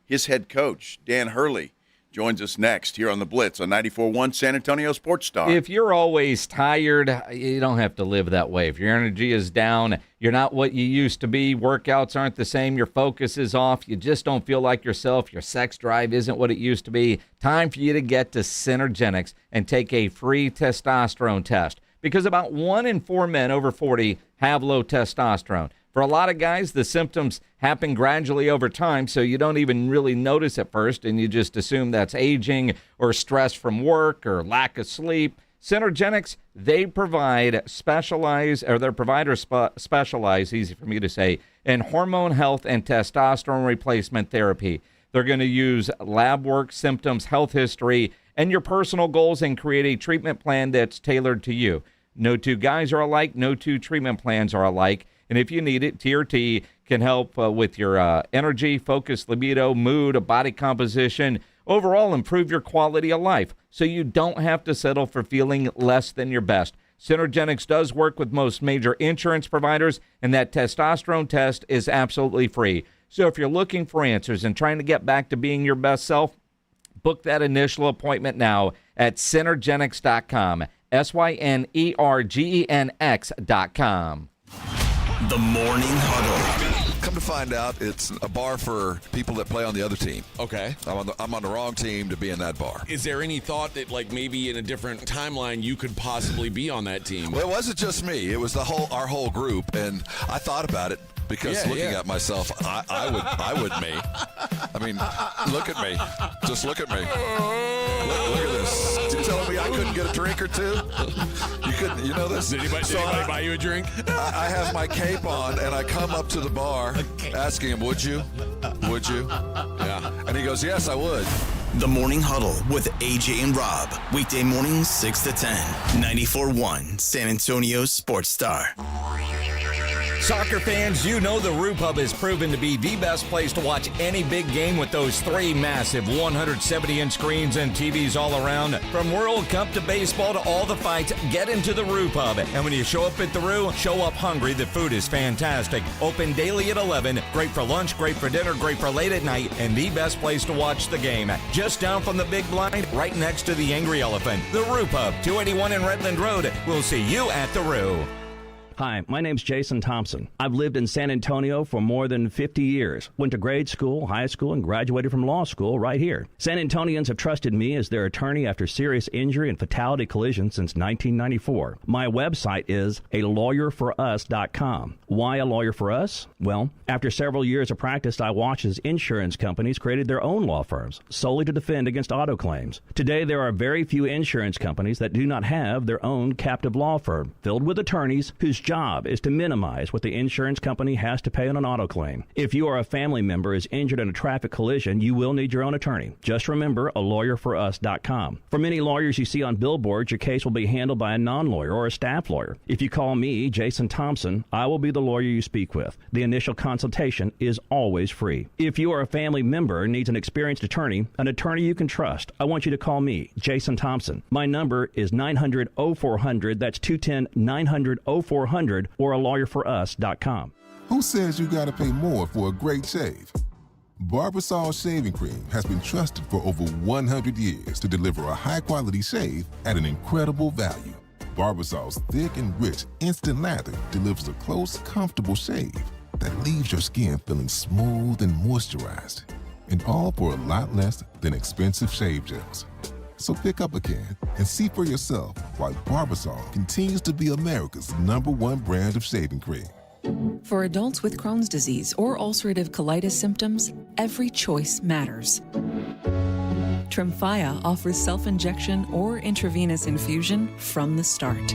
His head coach, Dan Hurley, joins us next here on the Blitz on 94.1 San Antonio Sports Star. If you're always tired, you don't have to live that way. If your energy is down, you're not what you used to be, workouts aren't the same, your focus is off, you just don't feel like yourself, your sex drive isn't what it used to be, time for you to get to Synergenics and take a free testosterone test. Because about 1 in 4 men over 40 have low testosterone. For a lot of guys, the symptoms happen gradually over time, so you don't even really notice at first, and you just assume that's aging or stress from work or lack of sleep. Synergenics, they provide their providers specialize, easy for me to say, in hormone health and testosterone replacement therapy. They're going to use lab work, symptoms, health history, and your personal goals and create a treatment plan that's tailored to you. No two guys are alike. No two treatment plans are alike. And if you need it, TRT can help with your energy, focus, libido, mood, body composition, Overall, improve your quality of life so you don't have to settle for feeling less than your best. Synergenics does work with most major insurance providers, and that testosterone test is absolutely free. So if you're looking for answers and trying to get back to being your best self, book that initial appointment now at Synergenics.com. Synergenx.com. The Morning Huddle. Come to find out, it's a bar for people that play on the other team. Okay. I'm on the wrong team to be in that bar. Is there any thought that, like, maybe in a different timeline you could possibly be on that team? Well, it wasn't just me. It was our whole group, and I thought about it because looking at myself, I would me. I mean, look at me. Just look at me. Look at this. You telling me I couldn't get a drink or two? You couldn't. You know this? Did anybody buy you a drink? I have my cape on, and I come up to the bar asking him, would you? Would you? Yeah. And he goes, yes, I would. The Morning Huddle with AJ and Rob. Weekday mornings 6 to 10. 94.1 San Antonio Sports Star. Soccer fans, you know the Roo Pub has proven to be the best place to watch any big game with those 3 massive 170-inch screens and TVs all around. From World Cup to baseball to all the fights, get into the Roo Pub. And when you show up at the Roo, show up hungry. The food is fantastic. Open daily at 11. Great for lunch, great for dinner, great for late at night, and the best place to watch the game. Just down from the big blind, right next to the Angry Elephant. The Roo Pub, 281 in Redland Road. We'll see you at the Roo. Hi, my name's Jason Thompson. I've lived in San Antonio for more than 50 years. Went to grade school, high school, and graduated from law school right here. San Antonians have trusted me as their attorney after serious injury and fatality collision since 1994. My website is alawyerforus.com. Why a lawyer for us? Well, after several years of practice, I watched as insurance companies created their own law firms solely to defend against auto claims. Today, there are very few insurance companies that do not have their own captive law firm filled with attorneys whose job is to minimize what the insurance company has to pay on an auto claim. If you or a family member is injured in a traffic collision, you will need your own attorney. Just remember alawyerforus.com. For many lawyers you see on billboards, your case will be handled by a non-lawyer or a staff lawyer. If you call me, Jason Thompson, I will be the lawyer you speak with. The initial consultation is always free. If you or a family member needs an experienced attorney you can trust, I want you to call me, Jason Thompson. My number is 900-0400. That's 210-900-0400. or alawyerforus.com. Who says you gotta pay more for a great shave? Barbasol Shaving Cream has been trusted for over 100 years to deliver a high-quality shave at an incredible value. Barbasol's thick and rich instant lather delivers a close, comfortable shave that leaves your skin feeling smooth and moisturized, and all for a lot less than expensive shave gels. So pick up a can and see for yourself why Barbasol continues to be America's #1 brand of shaving cream. For adults with Crohn's disease or ulcerative colitis symptoms, every choice matters. Tremfya offers self-injection or intravenous infusion from the start.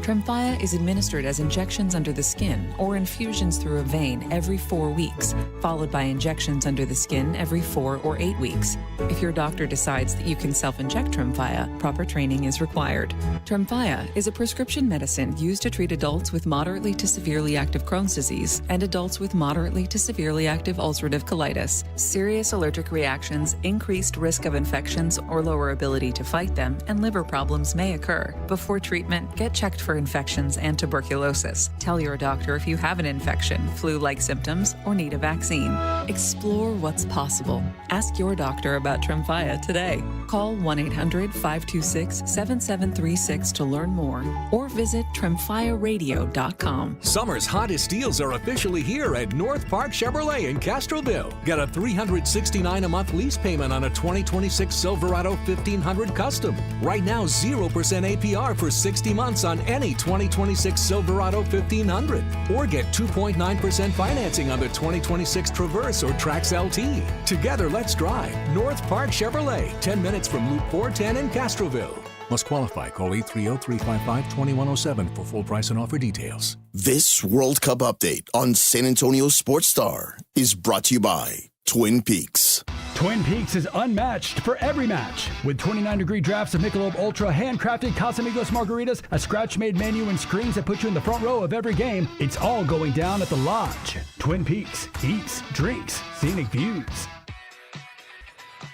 Tremfya is administered as injections under the skin or infusions through a vein every 4 weeks, followed by injections under the skin every 4 or 8 weeks. If your doctor decides that you can self-inject Tremfya, proper training is required. Tremfya is a prescription medicine used to treat adults with moderately to severely active Crohn's disease and adults with moderately to severely active ulcerative colitis. Serious allergic reactions, increased risk of infections or lower ability to fight them, and liver problems may occur. Before treatment, get checked for infections and tuberculosis. Tell your doctor if you have an infection, flu-like symptoms, or need a vaccine. Explore what's possible. Ask your doctor about Tremfya today. Call 1-800-526-7736 to learn more, or visit tremfyaradio.com. Summer's hottest deals are officially here at North Park Chevrolet in Castroville. Get a $369 a month lease payment on a 2026 Silverado 1500 Custom. Right now, 0% APR for 60 months on any 2026 Silverado 1500. Or get 2.9% financing on the 2026 Traverse or Trax LT. Together, let's drive. North Park Chevrolet, 10 minutes from Loop 410 in Castroville. Must qualify. Call 830-355-2107 for full price and offer details. This World Cup update on San Antonio Sports Star is brought to you by Twin Peaks. Twin Peaks is unmatched for every match. With 29-degree drafts of Michelob Ultra, handcrafted Casamigos margaritas, a scratch-made menu, and screens that put you in the front row of every game, it's all going down at the Lodge. Twin Peaks. Eats, drinks, scenic views.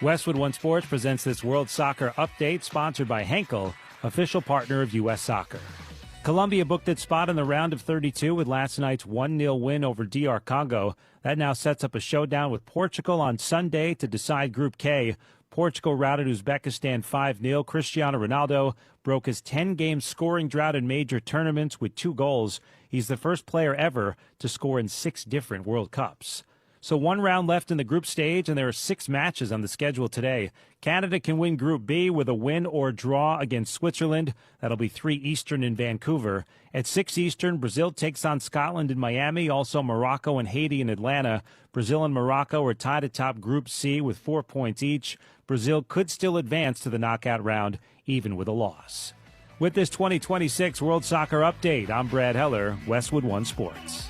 Westwood One Sports presents this World Soccer Update, sponsored by Henkel, official partner of U.S. Soccer. Colombia booked its spot in the round of 32 with last night's 1-0 win over DR Congo. That now sets up a showdown with Portugal on Sunday to decide Group K. Portugal routed Uzbekistan 5-0. Cristiano Ronaldo broke his 10-game scoring drought in major tournaments with 2 goals. He's the first player ever to score in 6 different World Cups. So 1 round left in the group stage, and there are 6 matches on the schedule today. Canada can win Group B with a win or draw against Switzerland. That'll be 3 Eastern in Vancouver. At 6 Eastern, Brazil takes on Scotland in Miami, also Morocco and Haiti in Atlanta. Brazil and Morocco are tied atop Group C with 4 points each. Brazil could still advance to the knockout round, even with a loss. With this 2026 World Soccer Update, I'm Brad Heller, Westwood One Sports.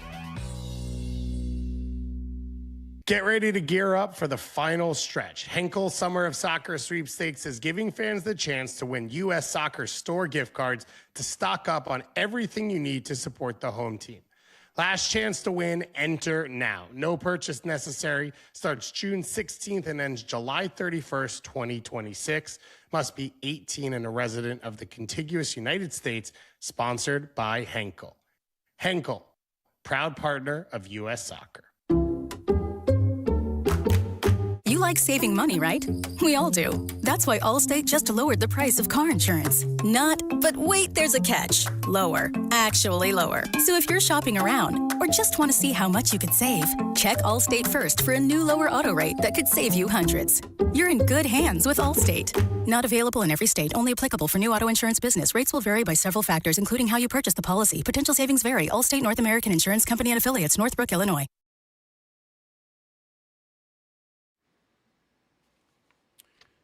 Get ready to gear up for the final stretch. Henkel Summer of Soccer Sweepstakes is giving fans the chance to win U.S. Soccer store gift cards to stock up on everything you need to support the home team. Last chance to win, enter now. No purchase necessary. Starts June 16th and ends July 31st, 2026. Must be 18 and a resident of the contiguous United States. Sponsored by Henkel. Henkel, proud partner of U.S. Soccer. You like saving money, right? We all do. That's why Allstate just lowered the price of car insurance. Not, but wait, there's a catch. Lower. Actually lower. So if you're shopping around or just want to see how much you could save, check Allstate first for a new lower auto rate that could save you hundreds. You're in good hands with Allstate. Not available in every state. Only applicable for new auto insurance business. Rates will vary by several factors, including how you purchase the policy. Potential savings vary. Allstate North American Insurance Company and Affiliates, Northbrook, Illinois.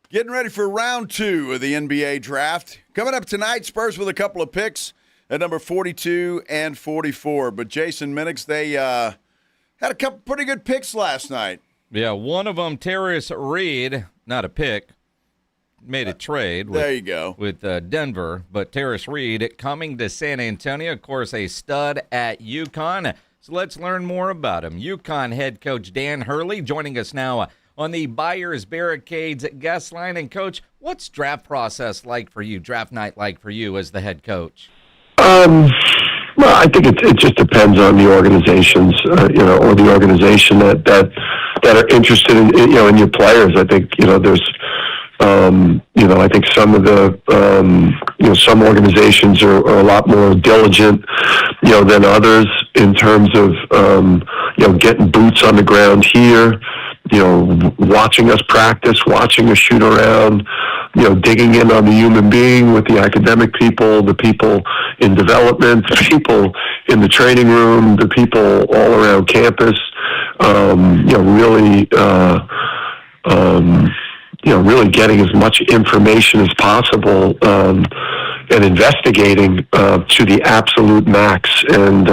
Getting ready for round 2 of the NBA draft. Coming up tonight, Spurs with a couple of picks at number 42 and 44. But Jason Minix, they had a couple pretty good picks last night. Yeah, one of them, Tarris Reed, not a pick, made a trade. There you go. With Denver. But Tarris Reed coming to San Antonio, of course, a stud at UConn. So let's learn more about him. UConn head coach Dan Hurley joining us now on the Buyers Barricades guest line. And, Coach, what's draft process like for you, draft night like for you as the head coach? Well, I think it just depends on the organizations, or the organization that are interested in, in your players. I think, there's, I think some of the, some organizations are a lot more diligent, than others in terms of, getting boots on the ground here, watching us practice, watching us shoot around, digging in on the human being with the academic people, the people in development, the people in the training room, the people all around campus, really getting as much information as possible, and investigating to the absolute max. And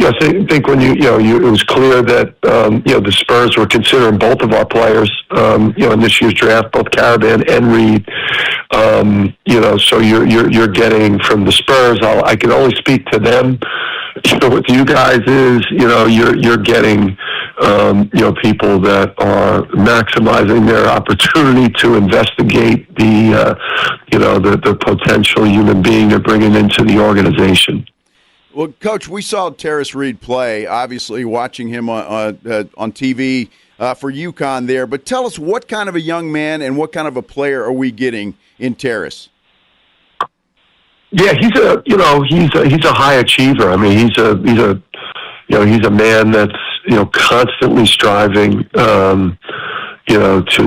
I think when it was clear that the Spurs were considering both of our players, in this year's draft, both Caravan and Reed. So you're getting from the Spurs. I can only speak to them. With you guys is you're getting people that are maximizing their opportunity to investigate the potential human being they're bringing into the organization. Well, Coach, we saw Tarris Reed play, obviously watching him on TV for UConn there. But tell us, what kind of a young man and what kind of a player are we getting in Tarris? Yeah, he's a high achiever. I mean, he's a man that's constantly striving to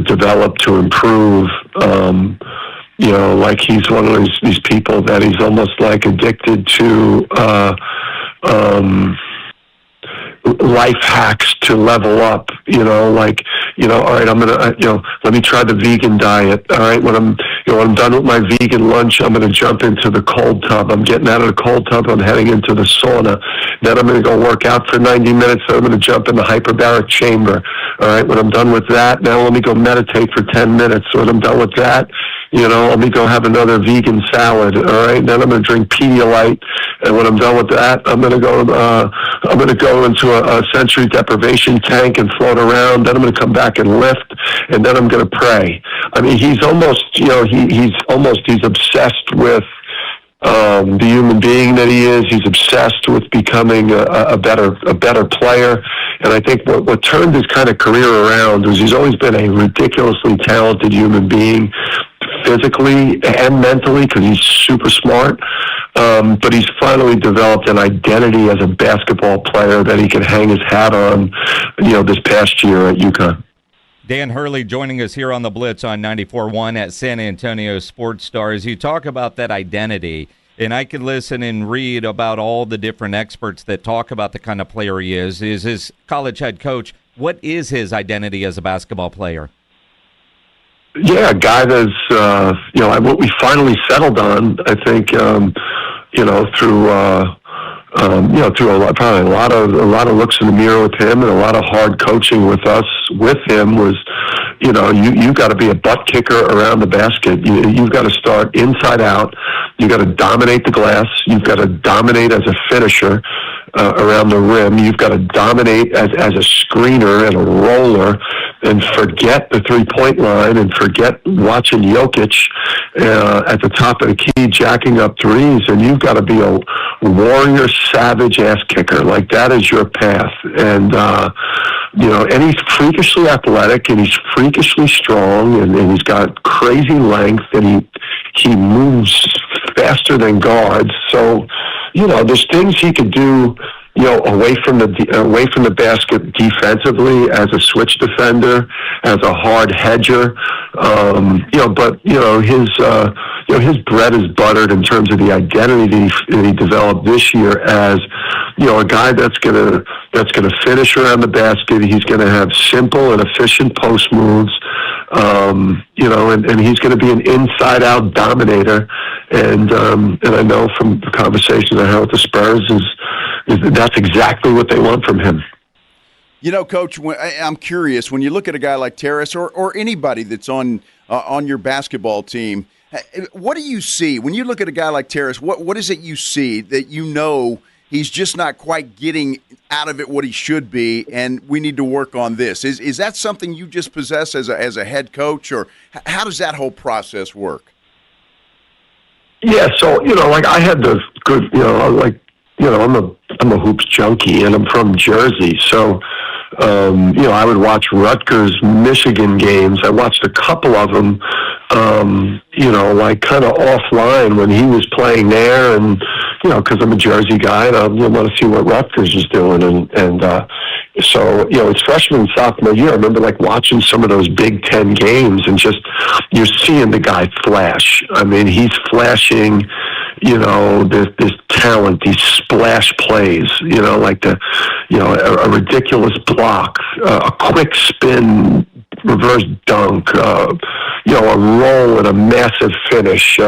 develop, to improve. Like he's one of these people that he's almost like addicted to life hacks to level up, all right, I'm gonna, let me try the vegan diet. All right, when I'm done with my vegan lunch, I'm gonna jump into the cold tub. I'm getting out of the cold tub, I'm heading into the sauna. Then I'm gonna go work out for 90 minutes, then I'm gonna jump in the hyperbaric chamber. All right, when I'm done with that, now let me go meditate for 10 minutes. When I'm done with that, Let me go have another vegan salad. All right, then I'm going to drink Pedialyte, and when I'm done with that, I'm going to go into a sensory deprivation tank and float around. Then I'm going to come back and lift, and then I'm going to pray. I mean, he's almost, he's obsessed with the human being that he is. He's obsessed with becoming a better player. And I think what turned his kind of career around was he's always been a ridiculously talented human being, physically and mentally, because he's super smart. But he's finally developed an identity as a basketball player that he can hang his hat on, this past year at UConn. Dan Hurley joining us here on the Blitz on 94.1 at San Antonio Sports Stars. You talk about that identity, and I can listen and read about all the different experts that talk about the kind of player he is his college head coach. What is his identity as a basketball player? Yeah, a guy that's, what we finally settled on, I think, through probably a lot of looks in the mirror with him and a lot of hard coaching with him was, you got to be a butt kicker around the basket. You've got to start inside out. You've got to dominate the glass. You've got to dominate as a finisher around the rim. You've got to dominate as a screener and a roller, and forget the three-point line and forget watching Jokic at the top of the key jacking up threes, and you've got to be a warrior, savage ass kicker. Like, that is your path. And and he's freakishly athletic, and he's freakishly strong, and he's got crazy length, and he moves faster than guards. So, there's things he could do, away from the basket defensively, as a switch defender, as a hard hedger. His bread is buttered in terms of the identity that he developed this year as, a guy that's gonna finish around the basket. He's gonna have simple and efficient post moves. And he's going to be an inside-out dominator. And I know from the conversations I had with the Spurs is that's exactly what they want from him. Coach, I'm curious, when you look at a guy like Tarris or anybody that's on your basketball team, what do you see? When you look at a guy like Tarris, what is it you see that he's just not quite getting out of it what he should be, and we need to work on this? Is that something you just possess as a head coach, or how does that whole process work? Yeah, so I had the good, I'm a hoops junkie, and I'm from Jersey, so I would watch Rutgers, Michigan games. I watched a couple of them, kind of offline when he was playing there, and because I'm a Jersey guy, and I want to see what Rutgers is doing, and so it's freshman and sophomore year. I remember watching some of those Big Ten games, and just you're seeing the guy flash. I mean, he's flashing. This talent, these splash plays, a ridiculous block, a quick spin, reverse dunk, a roll and a massive finish,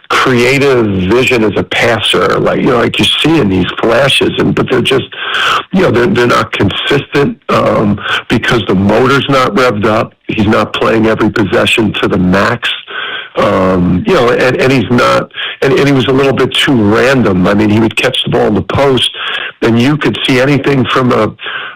creative vision as a passer, you're seeing these flashes, but they're just, they're not consistent because the motor's not revved up. He's not playing every possession to the max. And he's not, and he was a little bit too random. I mean, he would catch the ball in the post, and you could see anything from a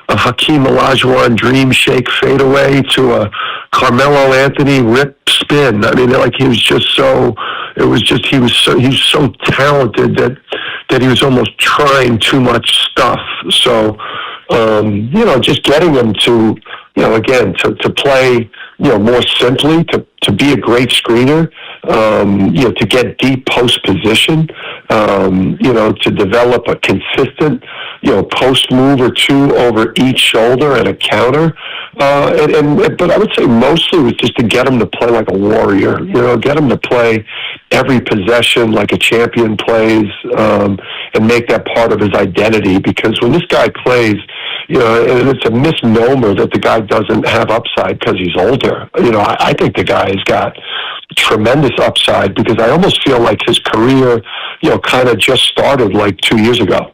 Hakeem Olajuwon dream shake fadeaway to a Carmelo Anthony rip spin. I mean, he was just so, he was so talented that he was almost trying too much stuff. So, just getting him to, again, to play, more simply, to be a great screener, to get deep post position, to develop a consistent, post move or two over each shoulder and a counter. But I would say mostly it was just to get him to play like a warrior, get him to play every possession like a champion plays, and make that part of his identity. Because when this guy plays, and it's a misnomer that the guy doesn't have upside because he's older. I think the guy has got tremendous upside, because I almost feel like his career, kind of just started 2 years ago.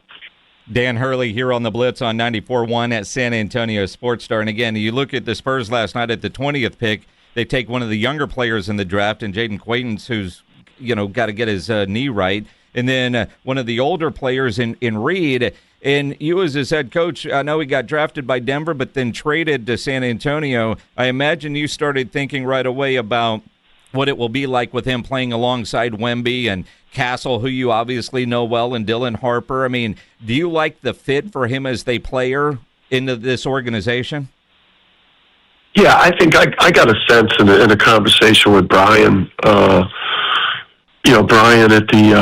Dan Hurley here on the Blitz on 94.1 at San Antonio Sports Star. And again, you look at the Spurs last night at the 20th pick. they take one of the younger players in the draft, and Jayden Quaintance, who's got to get his knee right, and then one of the older players in Reed. And you as his head coach, I know he got drafted by Denver, but then traded to San Antonio. I imagine you started thinking right away about what it will be like with him playing alongside Wemby and Castle, who you obviously know well, and Dylan Harper. I mean, do you like the fit for him as the player into this organization? Yeah, I think I got a sense in a conversation with Brian, Brian at the,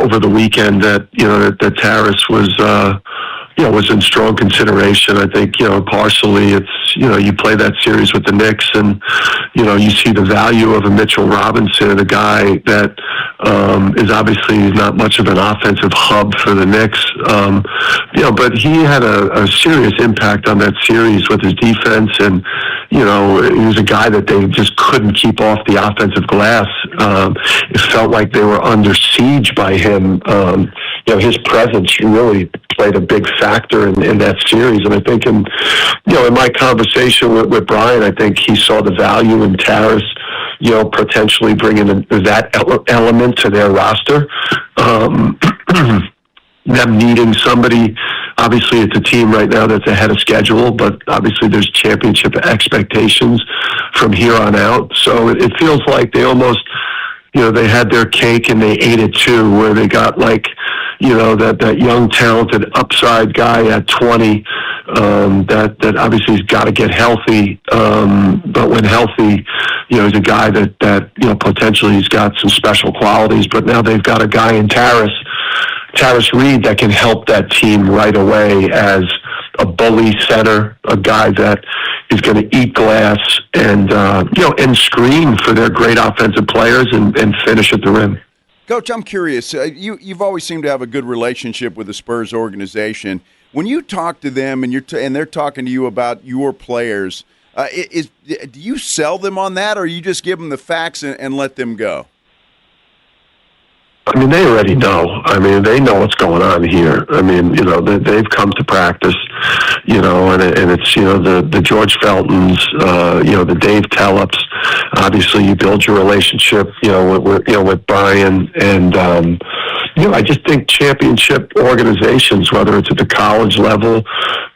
over the weekend that Tarris was in strong consideration. I think, partially it's, you play that series with the Knicks and, you see the value of a Mitchell Robinson, a guy that is obviously not much of an offensive hub for the Knicks. But he had a serious impact on that series with his defense, and, he was a guy that they just couldn't keep off the offensive glass. It felt like they were under siege by him. His presence really played a big factor in that series. And I think in my conversation with Brian, I think he saw the value in Tarris, potentially bringing that element to their roster. Them needing somebody, obviously it's a team right now that's ahead of schedule, but obviously there's championship expectations from here on out. So it feels like they almost, they had their cake and they ate it too, where they got that young, talented upside guy at 20, that obviously has got to get healthy. But when healthy, he's a guy that potentially he's got some special qualities, but now they've got a guy in Tarris Reed that can help that team right away as a bully center, a guy that is going to eat glass and screen for their great offensive players and finish at the rim. Coach, I'm curious. You've always seemed to have a good relationship with the Spurs organization. When you talk to them and they're talking to you about your players, do you sell them on that, or you just give them the facts and let them go? I mean, they already know. I mean, they know what's going on here. I mean, they've come to practice, and it's, the George Feltons, the Dave Tellups. Obviously, you build your relationship, with Brian. And, I just think championship organizations, whether it's at the college level,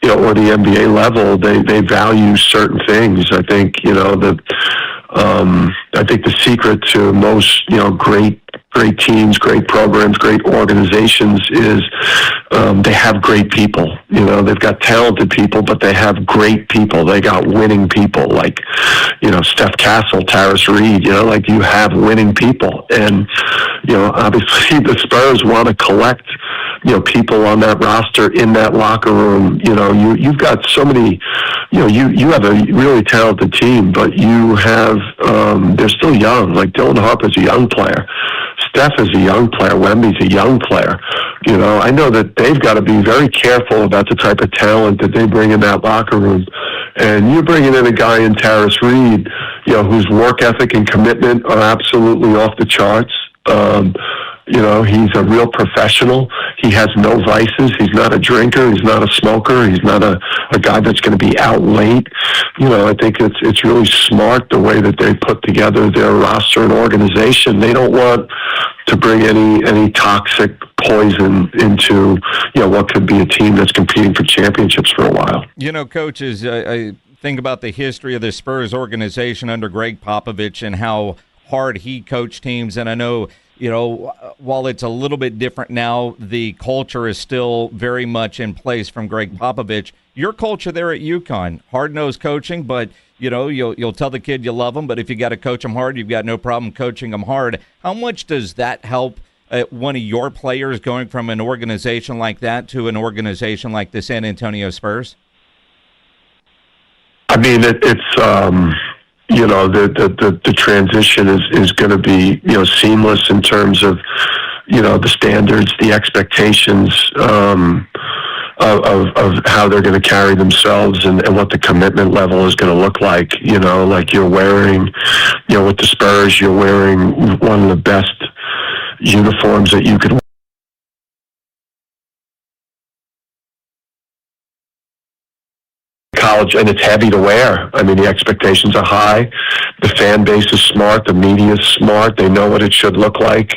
or the NBA level, they value certain things. I think, I think the secret to most, great teams, great programs, great organizations is they have great people. They've got talented people, but they have great people. They got winning people like, Steph Castle, Tarris Reed, you have winning people. And, obviously the Spurs want to collect, people on that roster in that locker room. You've got so many, you have a really talented team, but you have, they're still young. Like Dylan Harper's a young player. Steph is a young player. Wemby's a young player. I know that they've got to be very careful about the type of talent that they bring in that locker room. And you're bringing in a guy in Tarris Reed, whose work ethic and commitment are absolutely off the charts. He's a real professional. He has no vices. He's not a drinker. He's not a smoker. He's not a guy that's going to be out late. I think it's really smart the way that they put together their roster and organization. They don't want to bring any toxic poison into, what could be a team that's competing for championships for a while. Coaches, I think about the history of the Spurs organization under Greg Popovich and how hard he coached teams. And I know, while it's a little bit different now, the culture is still very much in place from Greg Popovich. Your culture there at UConn, hard-nosed coaching, but, you'll tell the kid you love him, but if you got to coach them hard, you've got no problem coaching them hard. How much does that help one of your players going from an organization like that to an organization like the San Antonio Spurs? I mean, it's the transition is going to be, seamless in terms of, the standards, the expectations of how they're going to carry themselves and what the commitment level is going to look like. Like you're wearing, with the Spurs, you're wearing one of the best uniforms that you could wear. knowledge, and it's heavy to wear. I mean, the expectations are high. The fan base is smart. The media is smart. They know what it should look like.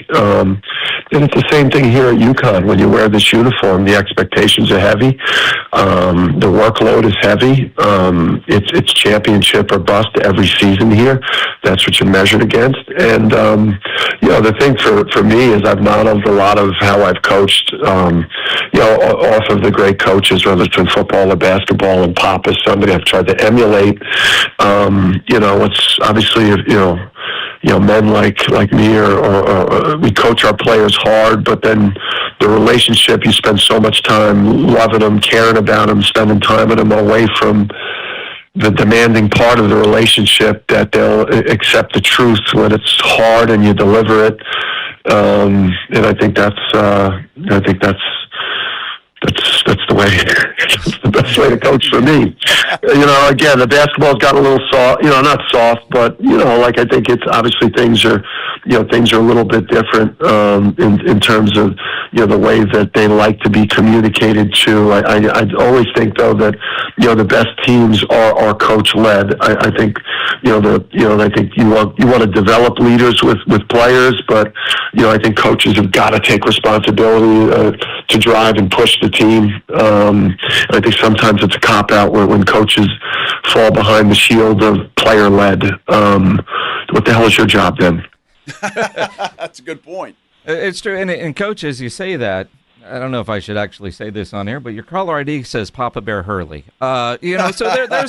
And it's the same thing here at UConn. When you wear this uniform, the expectations are heavy. The workload is heavy. It's championship or bust every season here. That's what you're measured against. And, the thing for me is I've modeled a lot of how I've coached, off of the great coaches, whether it's in football or basketball, and Pop is somebody I've tried to emulate. It's obviously, men like me or we coach our players hard, but then the relationship, you spend so much time loving them, caring about them, spending time with them away from the demanding part of the relationship, that they'll accept the truth when it's hard and you deliver it. And I think that's the way. That's the best way to coach for me. Again, the basketball's got a little soft. Not soft, but I think it's obviously things are a little bit different in terms of the way that they like to be communicated to. I always think though that the best teams are coach led. I think I think you want to develop leaders with players, but I think coaches have got to take responsibility to drive and push the team. I think sometimes it's a cop-out when coaches fall behind the shield of player-led. What the hell is your job then? That's a good point. It's true. And coaches, you say that. I don't know if I should actually say this on air, but your caller ID says Papa Bear Hurley. So there's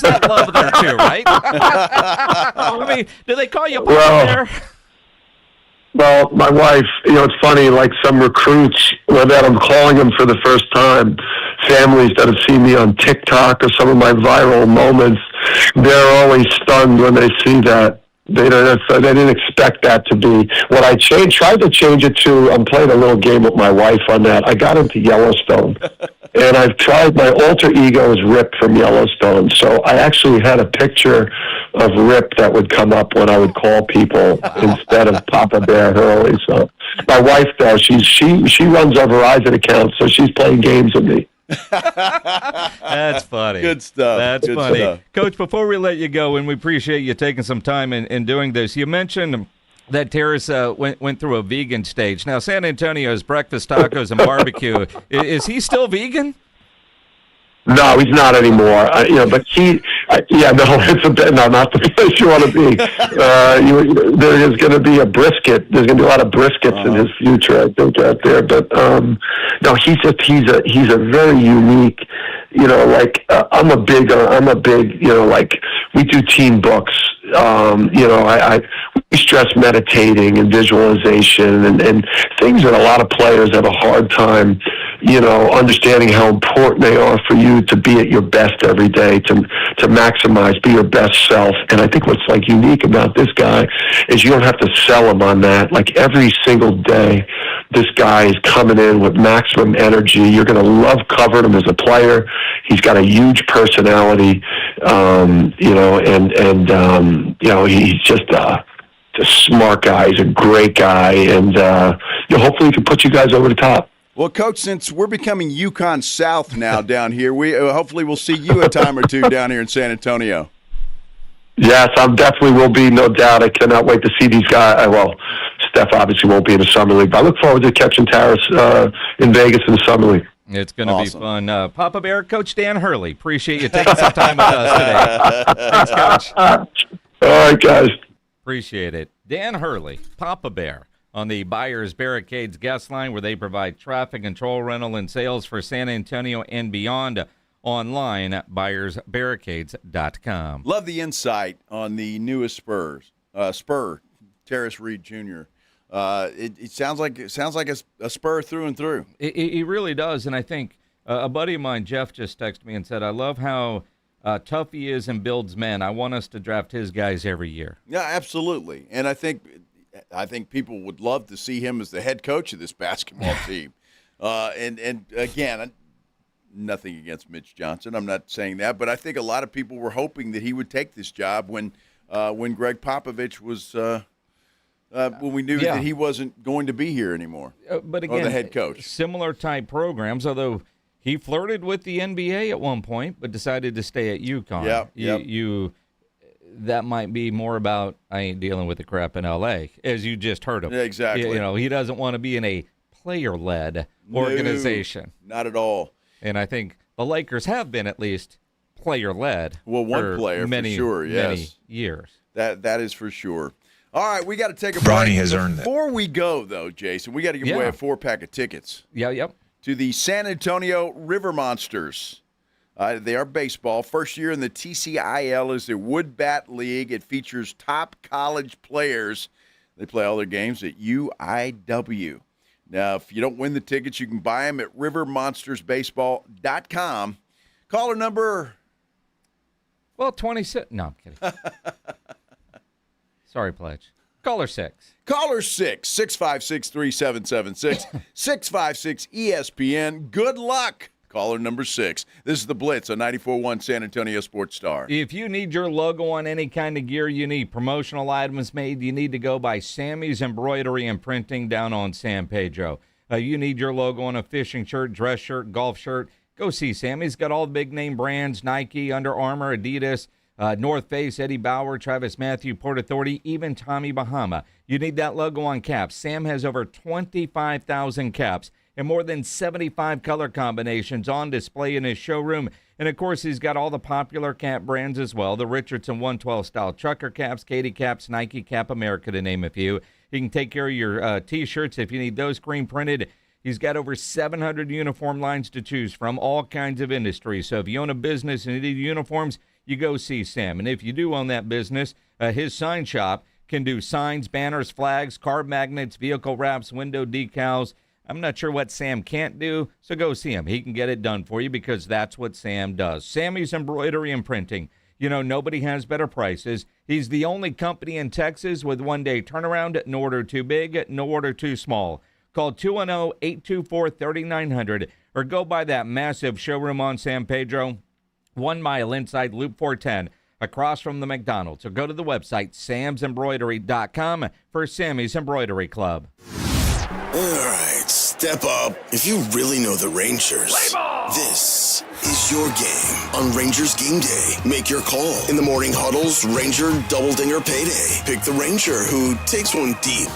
that love there too, right? I mean, do they call you Papa Bear? Well, my wife, it's funny, like some recruits, that I'm calling them for the first time, families that have seen me on TikTok or some of my viral moments, they're always stunned when they see that. They didn't expect that to be. What I tried to change it to, I'm playing a little game with my wife on that. I got into Yellowstone. And I've tried, my alter ego is Rip from Yellowstone. So I actually had a picture of Rip that would come up when I would call people instead of Papa Bear Hurley. So my wife does. She runs our Verizon account, so she's playing games with me. That's funny. Good stuff. That's Good funny. stuff. Coach, before we let you go, and we appreciate you taking some time in doing this, you mentioned that Tarris went through a vegan stage. Now, San Antonio's breakfast tacos and barbecue. Is he still vegan? No, he's not anymore. But it's a bit. No, not the place you want to be. There is going to be a brisket. There's going to be a lot of briskets in his future, I think, out there. But no, he's a very unique. I'm a big. We do team books. We stress meditating and visualization and things that a lot of players have a hard time, understanding how important they are for you to be at your best every day, to maximize, be your best self. And I think what's unique about this guy is you don't have to sell him on that. Every single day, this guy is coming in with maximum energy. You're going to love covering him as a player. He's got a huge personality, he's just a smart guy. He's a great guy, and hopefully he can put you guys over the top. Well, Coach, since we're becoming UConn South now down here, we hopefully we'll see you a time or two down here in San Antonio. Yes, I definitely will be, no doubt. I cannot wait to see these guys. Steph obviously won't be in the Summer League, but I look forward to catching Tarris in Vegas in the Summer League. It's going to be fun. Papa Bear, Coach Dan Hurley, appreciate you taking some time with us today. Thanks, Coach. All right, guys. Appreciate it. Dan Hurley, Papa Bear, on the Buyers Barricades guest line, where they provide traffic control, rental, and sales for San Antonio and beyond. Online at buyersbarricades.com. Love the insight on the newest Spur, Tarris Reed Jr. It sounds like a Spur through and through. He really does, and I think a buddy of mine, Jeff, just texted me and said, "I love how tough he is and builds men. I want us to draft his guys every year." Yeah, absolutely, and I think people would love to see him as the head coach of this basketball team. And again, nothing against Mitch Johnson. I'm not saying that, but I think a lot of people were hoping that he would take this job when Greg Popovich was when we knew that he wasn't going to be here anymore. But again, the head coach. Similar type programs, although He flirted with the NBA at one point, but decided to stay at UConn. Yep. That might be more about I ain't dealing with the crap in L.A., as you just heard him. Yeah, exactly. He doesn't want to be in a player-led organization. No, not at all. And I think the Lakers have been at least player-led. Well, one player many, for sure, yes. many years. That is for sure. All right, we got to take a break. Ronnie has earned that. Before we go, though, Jason, we got to give away a 4-pack of tickets. Yep. To the San Antonio River Monsters. They are baseball. First year in the TCIL is the Wood Bat League. It features top college players. They play all their games at UIW. Now, if you don't win the tickets, you can buy them at rivermonstersbaseball.com. Caller number... 26. No, I'm kidding. Sorry, Pledge. Caller 6. Caller 6, 656-3776, 656-ESPN. Good luck. Caller number 6. This is the Blitz on 94.1 San Antonio Sports Star. If you need your logo on any kind of gear you need, promotional items made, you need to go by Sammy's Embroidery and Printing down on San Pedro. You need your logo on a fishing shirt, dress shirt, golf shirt, go see Sammy's. Got all the big name brands, Nike, Under Armour, Adidas, North Face, Eddie Bauer, Travis Matthew, Port Authority, even Tommy Bahama. You need that logo on caps. Sam has over 25,000 caps and more than 75 color combinations on display in his showroom. And, of course, he's got all the popular cap brands as well, the Richardson 112-style trucker caps, Katie caps, Nike Cap America, to name a few. He can take care of your T-shirts if you need those screen printed. He's got over 700 uniform lines to choose from, all kinds of industries. So if you own a business and you need uniforms, you go see Sam. And if you do own that business, his sign shop can do signs, banners, flags, card magnets, vehicle wraps, window decals. I'm not sure what Sam can't do, so go see him. He can get it done for you because that's what Sam does. Sammy's Embroidery and Printing. You know, nobody has better prices. He's the only company in Texas with one-day turnaround, no order too big, no order too small. Call 210-824-3900 or go by that massive showroom on San Pedro, 1 mile inside Loop 410, across from the McDonald's. Or go to the website, samsembroidery.com, for Sammy's Embroidery Club. All right, step up. If you really know the Rangers, this is your game on Rangers Game Day. Make your call. In the morning huddles, Ranger Double Dinger Payday. Pick the Ranger who takes one deep.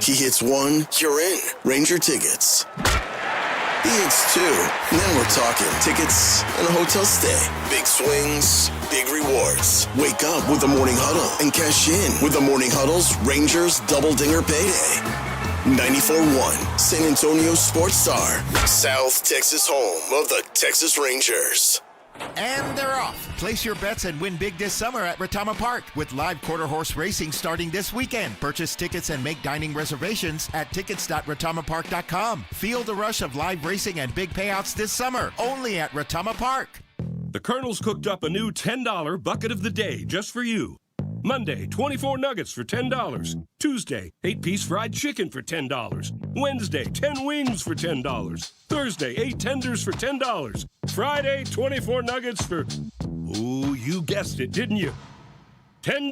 He hits one, you're in. Ranger tickets. He hits two. Now we're talking tickets and a hotel stay. Big swings, big rewards. Wake up with the morning huddle and cash in with the morning huddle's Rangers Double Dinger Payday. 94.1 San Antonio Sports Star, South Texas home of the Texas Rangers. And they're off. Place your bets and win big this summer at Retama Park with live quarter horse racing starting this weekend. Purchase tickets and make dining reservations at tickets.retamapark.com. Feel the rush of live racing and big payouts this summer only at Retama Park. The Colonel's cooked up a new $10 bucket of the day just for you. Monday, 24 nuggets for $10. Tuesday, 8-piece fried chicken for $10. Wednesday, 10 wings for $10. Thursday, 8 tenders for $10. Friday, 24 nuggets for... Oh, you guessed it, didn't you? $10.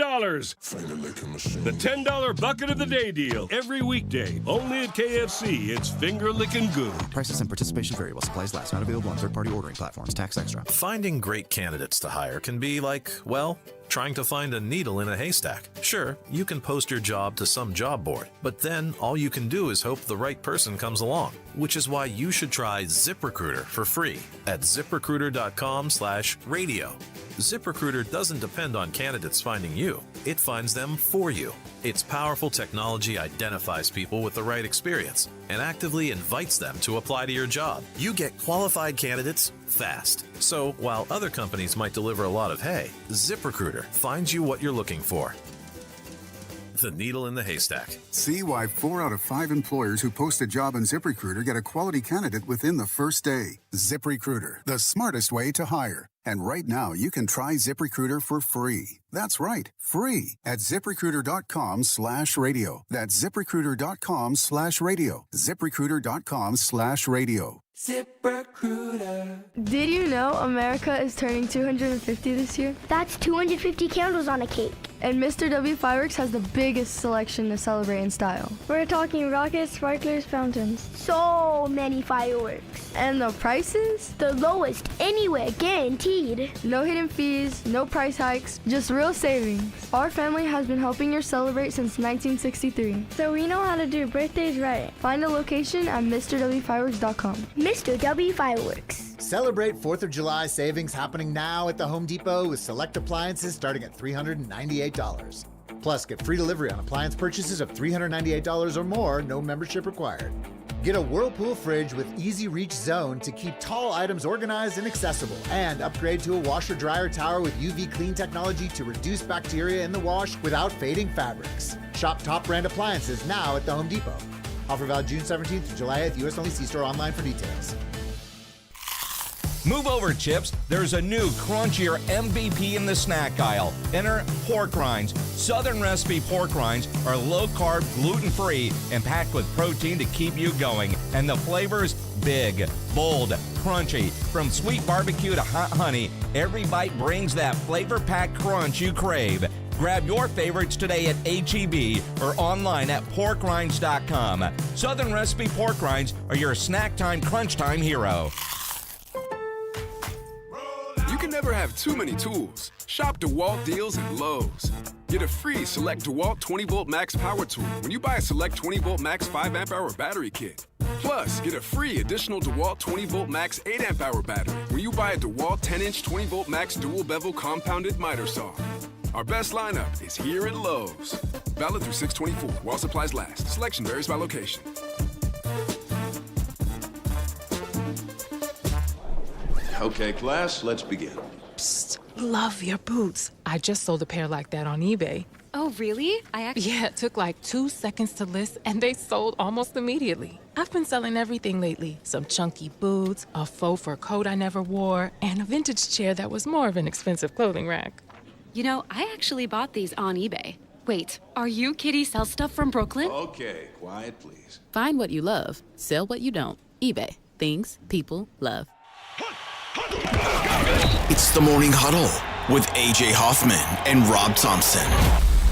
The $10 bucket of the day deal. Every weekday, only at KFC. It's finger-licking good. Prices and participation vary while supplies last. Not available on third-party ordering platforms. Tax extra. Finding great candidates to hire can be like, well, trying to find a needle in a haystack. Sure, you can post your job to some job board, but then all you can do is hope the right person comes along, which is why you should try ZipRecruiter for free at ziprecruiter.com/radio. ZipRecruiter doesn't depend on candidates finding you. It finds them for you. Its powerful technology identifies people with the right experience and actively invites them to apply to your job. You get qualified candidates fast. So while other companies might deliver a lot of hay, ZipRecruiter finds you what you're looking for. The needle in the haystack. See why 4 out of 5 employers who post a job on ZipRecruiter get a quality candidate within the first day. ZipRecruiter, the smartest way to hire. And right now, you can try ZipRecruiter for free. That's right, free at ZipRecruiter.com/radio. That's ZipRecruiter.com/radio. ZipRecruiter.com/radio. ZipRecruiter. Did you know America is turning 250 this year? That's 250 candles on a cake. And Mr. W Fireworks has the biggest selection to celebrate in style. We're talking rockets, sparklers, fountains. So many fireworks. And the prices? The lowest anywhere, guaranteed. No hidden fees, no price hikes, just real savings. Our family has been helping you celebrate since 1963. So we know how to do birthdays right. Find a location at MrWFireworks.com. Mr. W Fireworks. Celebrate 4th of July savings happening now at the Home Depot with select appliances starting at $398. Plus, get free delivery on appliance purchases of $398 or more, no membership required. Get a Whirlpool fridge with Easy Reach Zone to keep tall items organized and accessible. And upgrade to a washer-dryer tower with UV clean technology to reduce bacteria in the wash without fading fabrics. Shop top brand appliances now at the Home Depot. Offer valid June 17th to July 8th. U.S. only. See store online for details. Move over, Chips. There's a new crunchier MVP in the snack aisle. Enter pork rinds. Southern recipe pork rinds are low-carb, gluten-free, and packed with protein to keep you going. And the flavors, big, bold, crunchy. From sweet barbecue to hot honey, every bite brings that flavor-packed crunch you crave. Grab your favorites today at H-E-B or online at porkrinds.com. Southern recipe pork rinds are your snack time, crunch time hero. You can never have too many tools. Shop DeWalt deals at Lowe's. Get a free Select DeWalt 20-volt max power tool when you buy a Select 20-volt max 5-amp-hour battery kit. Plus, get a free additional DeWalt 20-volt max 8-amp-hour battery when you buy a DeWalt 10-inch 20-volt max dual-bevel compounded miter saw. Our best lineup is here at Lowe's. Valid through 6/24 while supplies last. Selection varies by location. Okay, class, let's begin. Psst, love your boots. I just sold a pair like that on eBay. Oh, really? Yeah, it took like 2 seconds to list, and they sold almost immediately. I've been selling everything lately. Some chunky boots, a faux fur coat I never wore, and a vintage chair that was more of an expensive clothing rack. You know, I actually bought these on eBay. Wait, are you Kitty Sell Stuff from Brooklyn? Okay, quiet, please. Find what you love, sell what you don't. eBay. Things people love. It's the Morning Huddle with AJ Hoffman and Rob Thompson.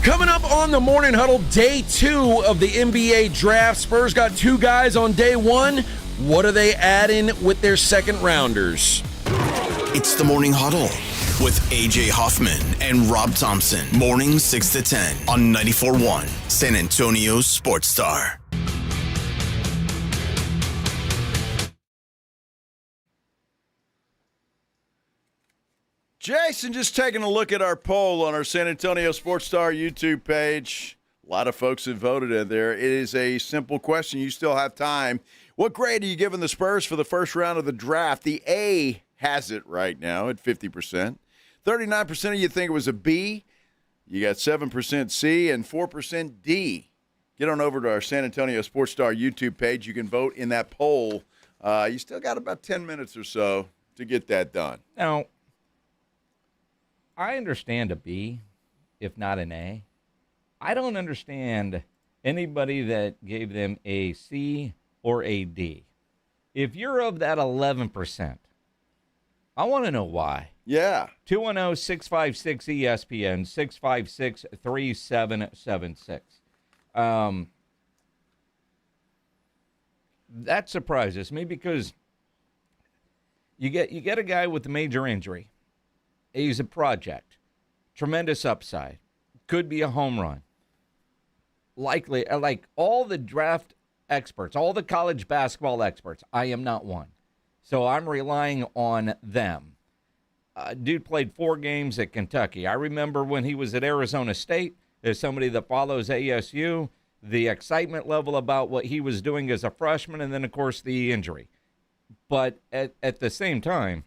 Coming up on the Morning Huddle, day 2 of the NBA draft. Spurs got 2 guys on day 1. What are they adding with their second rounders? It's the Morning Huddle with AJ Hoffman and Rob Thompson. Morning 6 to 10 on 94.1 San Antonio Sports Star. Jason, just taking a look at our poll on our San Antonio Sports Star YouTube page. A lot of folks have voted in there. It is a simple question. You still have time. What grade are you giving the Spurs for the first round of the draft? The A has it right now at 50%. 39% of you think it was a B. You got 7% C and 4% D. Get on over to our San Antonio Sports Star YouTube page. You can vote in that poll. You still got about 10 minutes or so to get that done. Now, I understand a B, if not an A. I don't understand anybody that gave them a C or a D. If you're of that 11%, I want to know why. Yeah. 210-656-ESPN, 656-3776. That surprises me because you get a guy with a major injury. He's a project. Tremendous upside. Could be a home run. Likely, like all the draft experts, all the college basketball experts, I am not one. So I'm relying on them. Dude played 4 games at Kentucky. I remember when he was at Arizona State, as somebody that follows ASU, the excitement level about what he was doing as a freshman, and then, of course, the injury. But at the same time,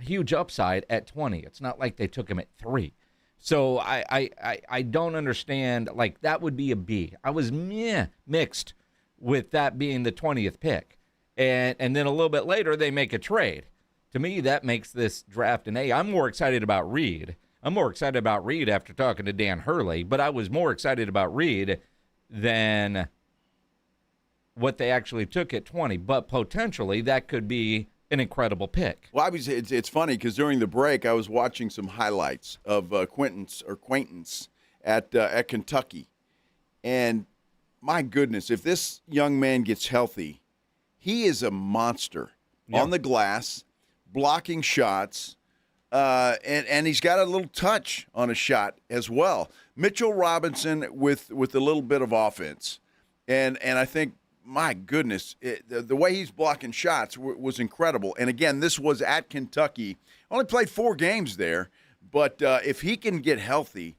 huge upside at 20. It's not like they took him at 3. So I don't understand. Like, that would be a B. I was mixed with that being the 20th pick. And then a little bit later, they make a trade. to me, that makes this draft an A. I'm more excited about Reed. I'm more excited about Reed after talking to Dan Hurley, but I was more excited about Reed than what they actually took at 20. But potentially, that could be an incredible pick. Well, it's funny because during the break, I was watching some highlights of Quaintance at Kentucky. And my goodness, if this young man gets healthy, he is a monster on the glass, blocking shots, and he's got a little touch on a shot as well. Mitchell Robinson with a little bit of offense. And I think, my goodness, the way he's blocking shots was incredible. And, again, this was at Kentucky. Only played 4 games there. But if he can get healthy,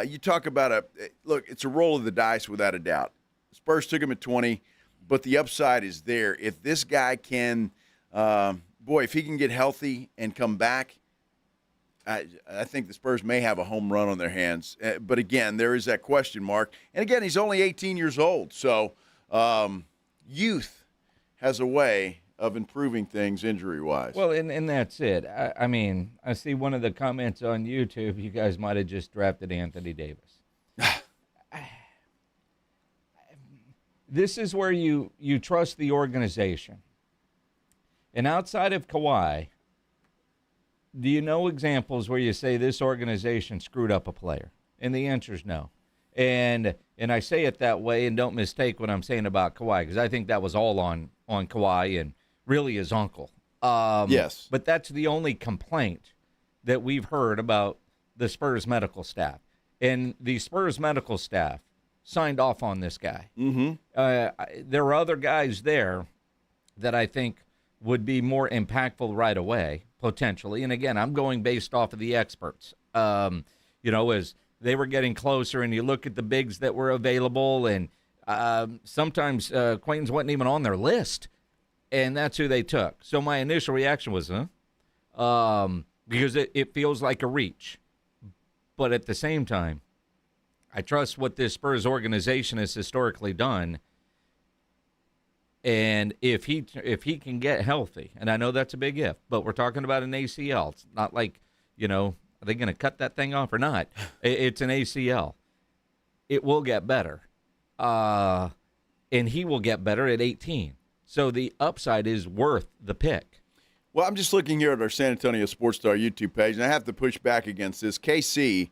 you talk about look, it's a roll of the dice without a doubt. Spurs took him at 20, but the upside is there. If this guy can, if he can get healthy and come back, I think the Spurs may have a home run on their hands. But, again, there is that question mark. And, again, he's only 18 years old. So, youth has a way of improving things injury-wise. Well, and that's it. I mean, I see one of the comments on YouTube, you guys might have just drafted Anthony Davis. This is where you trust the organization. And outside of Kawhi, do you know examples where you say this organization screwed up a player? And the answer is no. And I say it that way, and don't mistake what I'm saying about Kawhi, because I think that was all on Kawhi and really his uncle. Yes. But that's the only complaint that we've heard about the Spurs medical staff. And the Spurs medical staff signed off on this guy. Mm-hmm. There are other guys there that I think would be more impactful right away, potentially. And, again, I'm going based off of the experts. As they were getting closer, and you look at the bigs that were available, and sometimes Quaintance wasn't even on their list, and that's who they took. So my initial reaction was, because it feels like a reach. But at the same time, I trust what this Spurs organization has historically done, and if he can get healthy, and I know that's a big if, but we're talking about an ACL. It's not like, are they going to cut that thing off or not? It's an ACL. It will get better. And he will get better at 18. So the upside is worth the pick. Well, I'm just looking here at our San Antonio Sports Star YouTube page, and I have to push back against this. KC,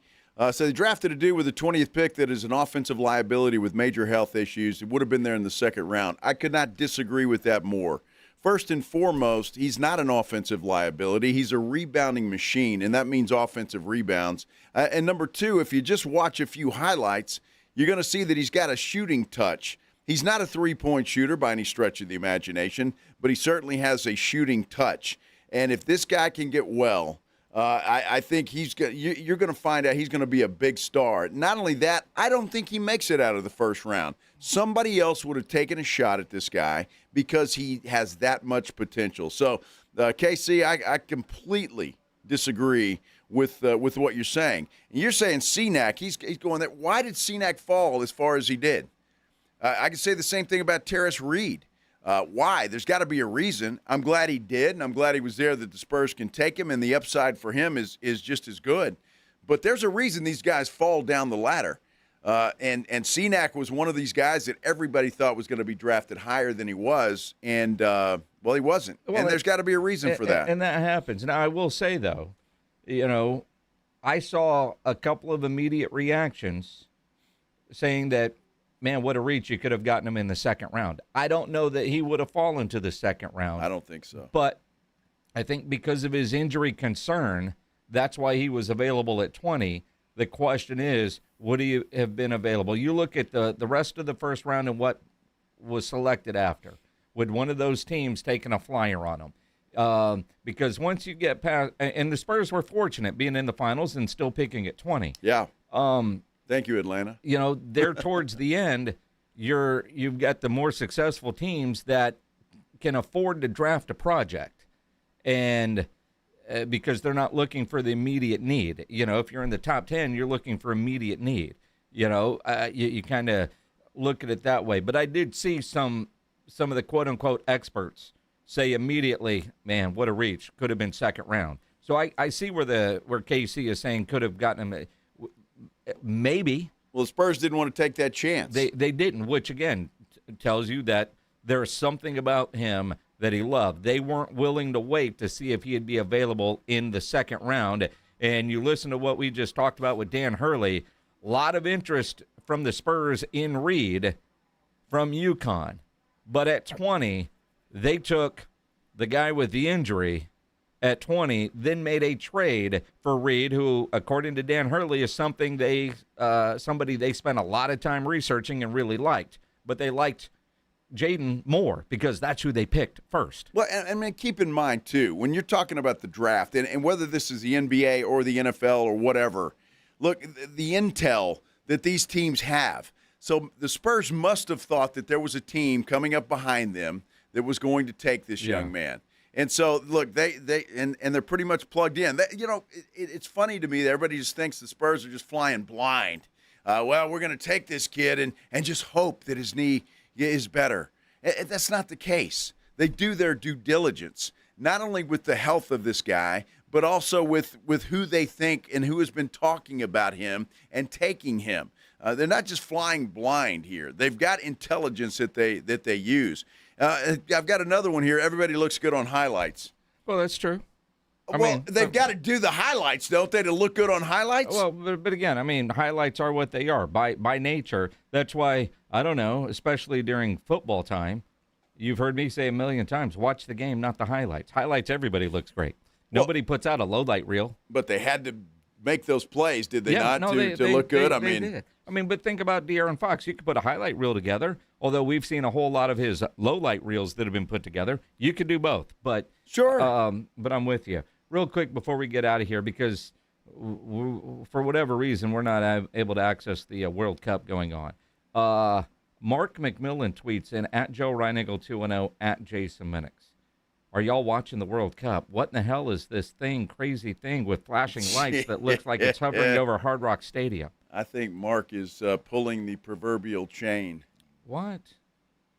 so they drafted a dude with the 20th pick that is an offensive liability with major health issues. It would have been there in the second round. I could not disagree with that more. First and foremost, he's not an offensive liability. He's a rebounding machine, and that means offensive rebounds. And number two, if you just watch a few highlights, you're going to see that he's got a shooting touch. He's not a three-point shooter by any stretch of the imagination, but he certainly has a shooting touch. And if this guy can get well, I think you're going to find out he's going to be a big star. Not only that, I don't think he makes it out of the first round. Somebody else would have taken a shot at this guy because he has that much potential. So, KC, I completely disagree with what you're saying. And you're saying Senac, he's going there. Why did Senac fall as far as he did? I can say the same thing about Tarris Reed. Why? There's got to be a reason. I'm glad he did, and I'm glad he was there that the Spurs can take him, and the upside for him is just as good. But there's a reason these guys fall down the ladder. And Senac was one of these guys that everybody thought was going to be drafted higher than he was, and, he wasn't. Well, and there's got to be a reason for that. And that happens. Now, I will say, though, I saw a couple of immediate reactions saying that, man, what a reach. You could have gotten him in the second round. I don't know that he would have fallen to the second round. I don't think so. But I think because of his injury concern, that's why he was available at 20. The question is, would he have been available? You look at the rest of the first round and what was selected after. Would one of those teams taken a flyer on him? Because once you get past – and the Spurs were fortunate being in the finals and still picking at 20. Yeah. Thank you, Atlanta. There towards the end, you've got the more successful teams that can afford to draft a project, and because they're not looking for the immediate need. If you're in the top 10, you're looking for immediate need. You kind of look at it that way. But I did see some of the quote unquote experts say immediately, man, what a reach. Could have been second round. So I see where KC is saying could have gotten him. Maybe. Well, the Spurs didn't want to take that chance. They didn't, which, again, tells you that there's something about him that he loved. They weren't willing to wait to see if he'd be available in the second round. And you listen to what we just talked about with Dan Hurley, a lot of interest from the Spurs in Reed from UConn. But at 20, they took the guy with the injury at 20, then made a trade for Reed, who, according to Dan Hurley, is somebody they spent a lot of time researching and really liked. But they liked Jayden more because that's who they picked first. Well, and keep in mind, too, when you're talking about the draft, and whether this is the NBA or the NFL or whatever, look, the intel that these teams have. So the Spurs must have thought that there was a team coming up behind them that was going to take this young man. And so, look, they're pretty much plugged in. It's funny to me that everybody just thinks the Spurs are just flying blind. Well, we're going to take this kid and just hope that his knee is better. That's not the case. They do their due diligence, not only with the health of this guy, but also with who they think and who has been talking about him and taking him. They're not just flying blind here. They've got intelligence that they use. I've got another one here. Everybody looks good on highlights. Well, that's true. They've got to do the highlights, don't they, to look good on highlights? Well, but again, highlights are what they are by nature. That's why, I don't know, especially during football time, you've heard me say a million times, watch the game, not the highlights. Highlights, everybody looks great. Nobody puts out a low-light reel. But they had to make those plays, did they not, to look good? They did. But think about De'Aaron Fox. You could put a highlight reel together, although we've seen a whole lot of his low-light reels that have been put together. You could do both. But sure. But I'm with you. Real quick before we get out of here, because for whatever reason, we're not able to access the World Cup going on. Mark McMillan tweets in at Joe Reinigle 210 at Jason Minix. Are y'all watching the World Cup? What in the hell is this crazy thing with flashing lights that looks like it's hovering over Hard Rock Stadium? I think Mark is pulling the proverbial chain. What?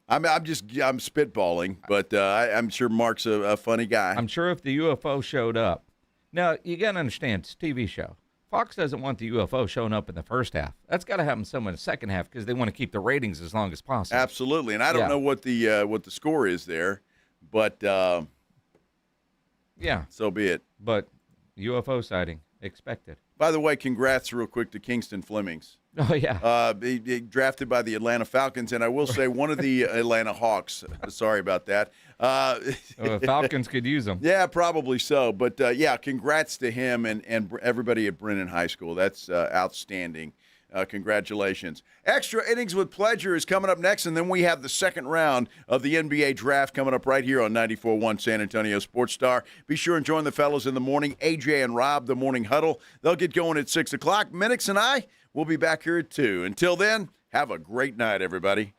I'm spitballing, but I'm sure Mark's a funny guy. I'm sure if the UFO showed up. Now, you got to understand, it's a TV show. Fox doesn't want the UFO showing up in the first half. That's got to happen somewhere in the second half because they want to keep the ratings as long as possible. Absolutely, and I don't know what the score is there. But, yeah. So be it. But UFO sighting expected. By the way, congrats real quick to Kingston Flemings. Oh, yeah. He drafted by the Atlanta Falcons, and I will say one of the Atlanta Hawks. Sorry about that. Falcons could use them. Yeah, probably so. But, congrats to him and everybody at Brennan High School. That's outstanding. Congratulations. Extra Innings with Pleasure is coming up next, and then we have the second round of the NBA draft coming up right here on 94.1 San Antonio Sports Star. Be sure and join the fellas in the morning, AJ and Rob, the Morning Huddle. They'll get going at 6 o'clock. Minix and I will be back here at 2. Until then, have a great night, everybody.